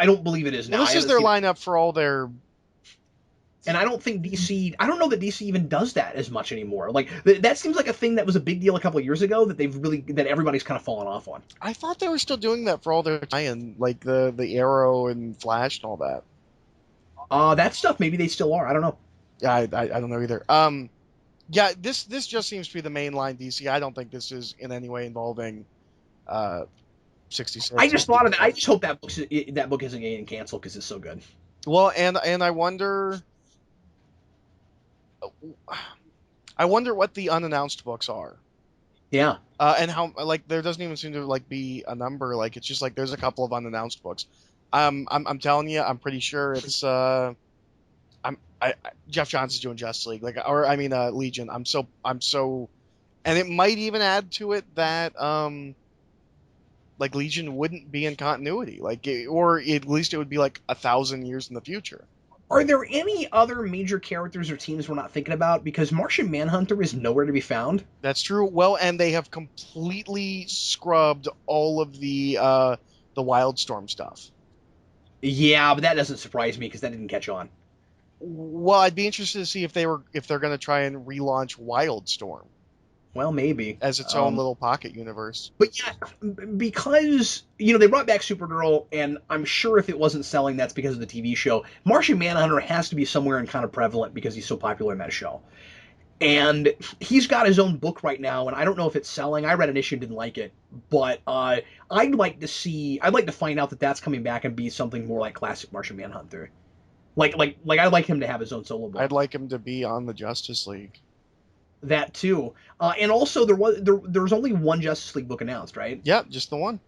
don't believe it is now. Well, this is their lineup for all their And I don't think DC. I don't know that DC even does that as much anymore. Like that seems like a thing that was a big deal a couple of years ago that everybody's kind of fallen off on. I thought they were still doing that for all their tie-in, like the Arrow and Flash and all that. That stuff maybe they still are. I don't know. Yeah, I don't know either. Yeah, this just seems to be the mainline DC. I don't think this is in any way involving 66. I just thought of that. I just hope that book isn't getting canceled because it's so good. Well, and I wonder what the unannounced books are. Yeah. And how, like, there doesn't even seem to like be a number. Like, it's just like there's a couple of unannounced books. I'm telling you, I'm pretty sure it's Jeff Johns is doing Justice League, like, or I mean Legion. I'm so, and it might even add to it that like Legion wouldn't be in continuity, like, or at least it would be like 1,000 years in the future. Are there any other major characters or teams we're not thinking about? Because Martian Manhunter is nowhere to be found. That's true. Well, and they have completely scrubbed all of the Wildstorm stuff. Yeah, but that doesn't surprise me because that didn't catch on. Well, I'd be interested to see if they're going to try and relaunch Wildstorm. Well, maybe as its own little pocket universe. But yeah, because they brought back Supergirl, and I'm sure if it wasn't selling, that's because of the TV show. Martian Manhunter has to be somewhere and kind of prevalent because he's so popular in that show. And he's got his own book right now, and I don't know if it's selling. I read an issue and didn't like it, but I'd like to find out that that's coming back and be something more like classic Martian Manhunter. Like I'd like him to have his own solo book. I'd like him to be on the Justice League. That too, and also there was only one Justice League book announced, right? Yeah, just the one.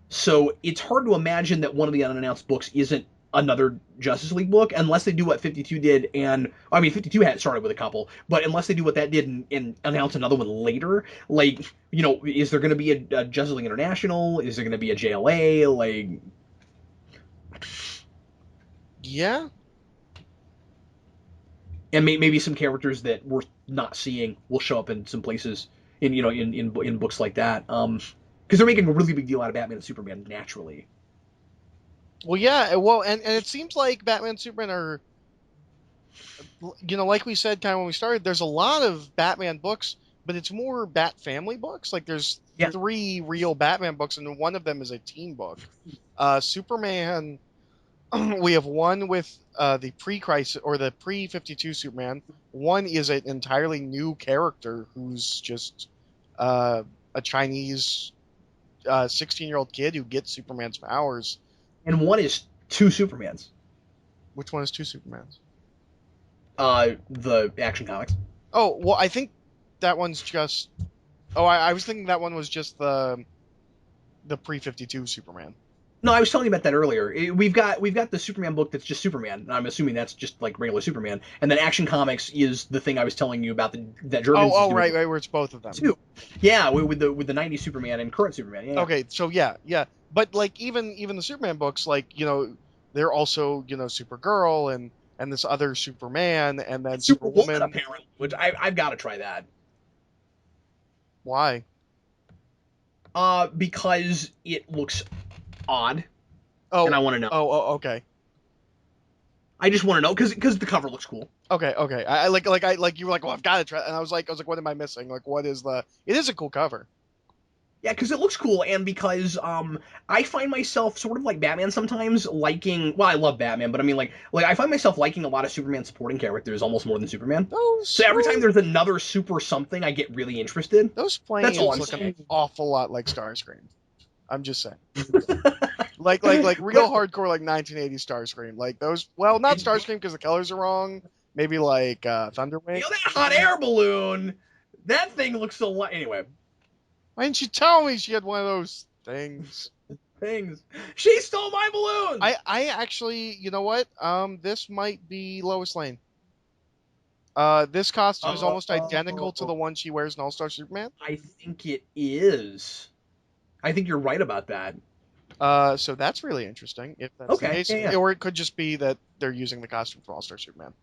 So it's hard to imagine that one of the unannounced books isn't another Justice League book, unless they do what 52 did, and I mean 52 had started with a couple, but unless they do what that did and announce another one later, like is there going to be a Justice League International? Is there going to be a JLA? Like, yeah. And maybe some characters that we're not seeing will show up in some places in books like that. Because they're making a really big deal out of Batman and Superman naturally. Well, yeah. Well, and it seems like Batman and Superman are, like we said kind of when we started, there's a lot of Batman books, but it's more Bat family books. Like there's 3 real Batman books, and one of them is a teen book. Superman, we have one with the pre-crisis or the pre-52 Superman. One is an entirely new character who's just a Chinese 16-year-old kid who gets Superman's powers. And one is 2 Supermans. Which one is 2 Supermans? The Action Comics. Oh, well, I think that one's just... Oh, I was thinking that one was just the pre-52 Superman. No, I was telling you about that earlier. We've got the Superman book that's just Superman, and I'm assuming that's just like regular Superman. And then Action Comics is the thing I was telling you about that German. Oh, right, where it's both of them. Too. Yeah, with the 90s Superman and current Superman. Yeah. Okay, so yeah, but like even the Superman books, like they're also Supergirl and this other Superman and then Superwoman apparently, which I've got to try that. Why? Because it looks odd. Oh, and I want to know. Oh, okay. I just want to know because the cover looks cool. Okay. I like you were like, well, I've got to try, and I was like, what am I missing? Like, what is the? It is a cool cover. Yeah, because it looks cool, and because I find myself sort of like Batman sometimes liking. Well, I love Batman, but I mean, like I find myself liking a lot of Superman supporting characters almost more than Superman. So every time there's another super something, I get really interested. Those planes look an awful lot like Starscream. I'm just saying. like real hardcore like 1980s Starscream. Like those. Well, not Starscream because the colors are wrong. Maybe like Thunderwing. That hot air balloon. That thing looks so. Anyway. Why didn't you tell me she had one of those things? She stole my balloon! I actually, you know what? This might be Lois Lane. This costume is almost identical to the one she wears in All-Star Superman. I think it is. I think you're right about that. So that's really interesting. If that's the case. Yeah. Or it could just be that they're using the costume from All-Star Superman.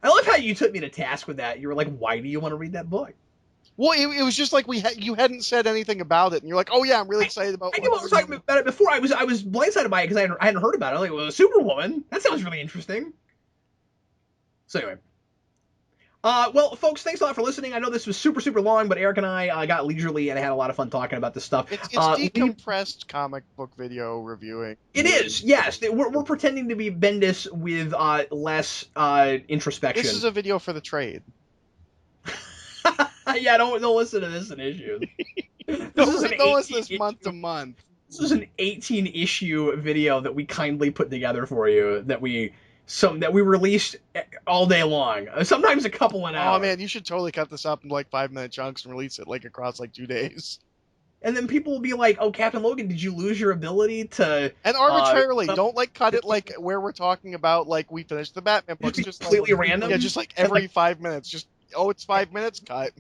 I love how you took me to task with that. You were like, why do you want to read that book? Well, it was just like you hadn't said anything about it, and you're like, "Oh yeah, I'm really excited about." I knew I was talking about it before. I was blindsided by it because I hadn't heard about it. I was like, well, Superwoman. That sounds really interesting. So anyway. Well, folks, thanks a lot for listening. I know this was super, super long, but Eric and I got leisurely and had a lot of fun talking about this stuff. It's decompressed comic book video reviewing. It is, yes. We're pretending to be Bendis with less introspection. This is a video for the trade. Yeah, don't listen to this in issues. Don't listen to this month to month. This is an 18-issue video that we kindly put together for you that we released all day long. Sometimes a couple an hour. Oh man, you should totally cut this up in like 5-minute chunks and release it like across like 2 days. And then people will be like, "Oh, Captain Logan, did you lose your ability to?" And arbitrarily, don't like cut it like where we're talking about like we finished the Batman books, just completely like, random. Yeah, just like every 5 minutes. Just it's 5 minutes, cut.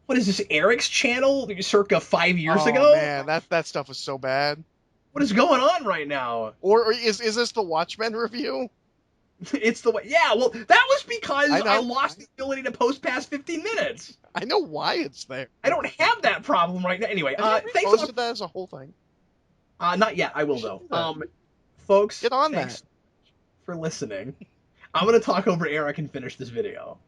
What is this, Eric's channel, circa 5 years ago? Oh man, that stuff was so bad. What is going on right now? Or is this the Watchmen review? It's the way. Yeah, well, that was because I lost the ability to post past 15 minutes. I know why it's there. I don't have that problem right now. Anyway, thanks posted that as a whole thing. Not yet. I will though. Folks, get on thanks that for listening. I'm gonna talk over Eric and finish this video.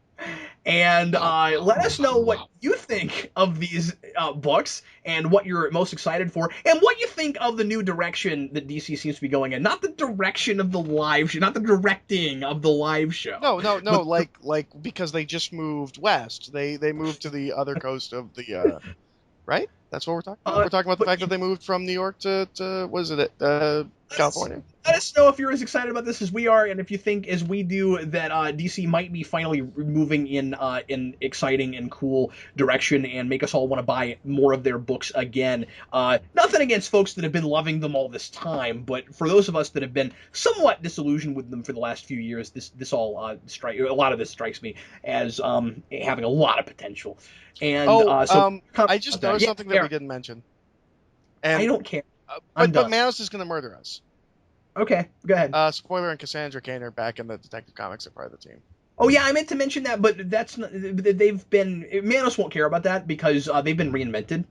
And let us know what you think of these books and what you're most excited for, and what you think of the new direction that DC seems to be going in. Not the direction of the live show, not the directing of the live show. No, like because they just moved west. They moved to the other coast of the right? That's what we're talking about. We're talking about the fact that they moved from New York to what is it? California. Let us know if you're as excited about this as we are, and if you think, as we do, that DC might be finally moving in an exciting and cool direction and make us all want to buy more of their books again. Nothing against folks that have been loving them all this time, but for those of us that have been somewhat disillusioned with them for the last few years, a lot of this strikes me as having a lot of potential. And I just noticed something that we didn't mention. And I don't care. But Manos is going to murder us. Okay, go ahead. Spoiler: and Cassandra Cain are back in the Detective Comics are part of the team. Oh yeah, I meant to mention that, but that's not, they've been Manos won't care about that because they've been reinvented.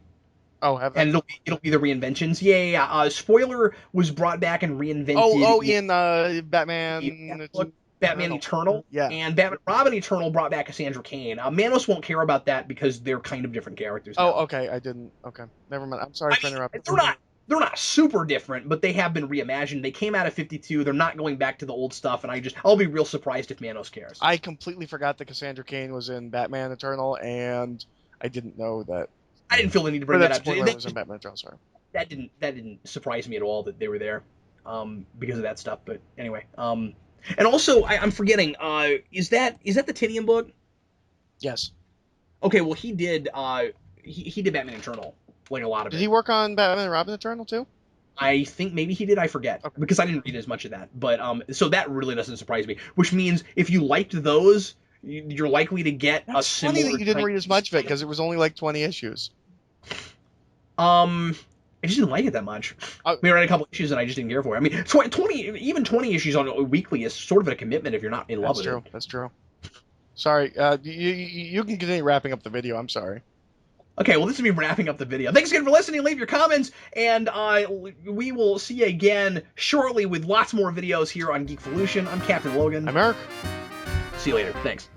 Oh, have they? And it'll be the reinventions. Yeah. Spoiler was brought back and reinvented. In Batman. Batman Eternal. Yeah. And Batman Robin Eternal brought back Cassandra Cain. Manos won't care about that because they're kind of different characters now. Oh, okay. I didn't. Okay. Never mind. I'm sorry for interrupting. They're not super different, but they have been reimagined. They came out of 52. They're not going back to the old stuff, and I'll be real surprised if Manos cares. I completely forgot that Cassandra Cain was in Batman Eternal, and I didn't know that. I didn't feel the need to bring that up. Was in Batman Eternal, sorry. That didn't surprise me at all that they were there, because of that stuff. But anyway, and also I'm forgetting. Is that the Tinian book? Yes. Okay. Well, he did. He did Batman Eternal. Like a lot of it. Did he work on Batman and Robin Eternal too? I think maybe he did. I forget because I didn't read as much of that. But so that really doesn't surprise me. Which means if you liked those, you're likely to get a similar. Funny that you didn't read as much of it because it was only like 20 issues. I just didn't like it that much. We read a couple issues and I just didn't care for it. I mean, 20 issues on a weekly is sort of a commitment if you're not in love with it. That's true. Sorry. You can continue wrapping up the video. I'm sorry. Okay, well, this will be wrapping up the video. Thanks again for listening. Leave your comments, and we will see you again shortly with lots more videos here on Geekvolution. I'm Captain Logan. I'm Eric. See you later. Thanks.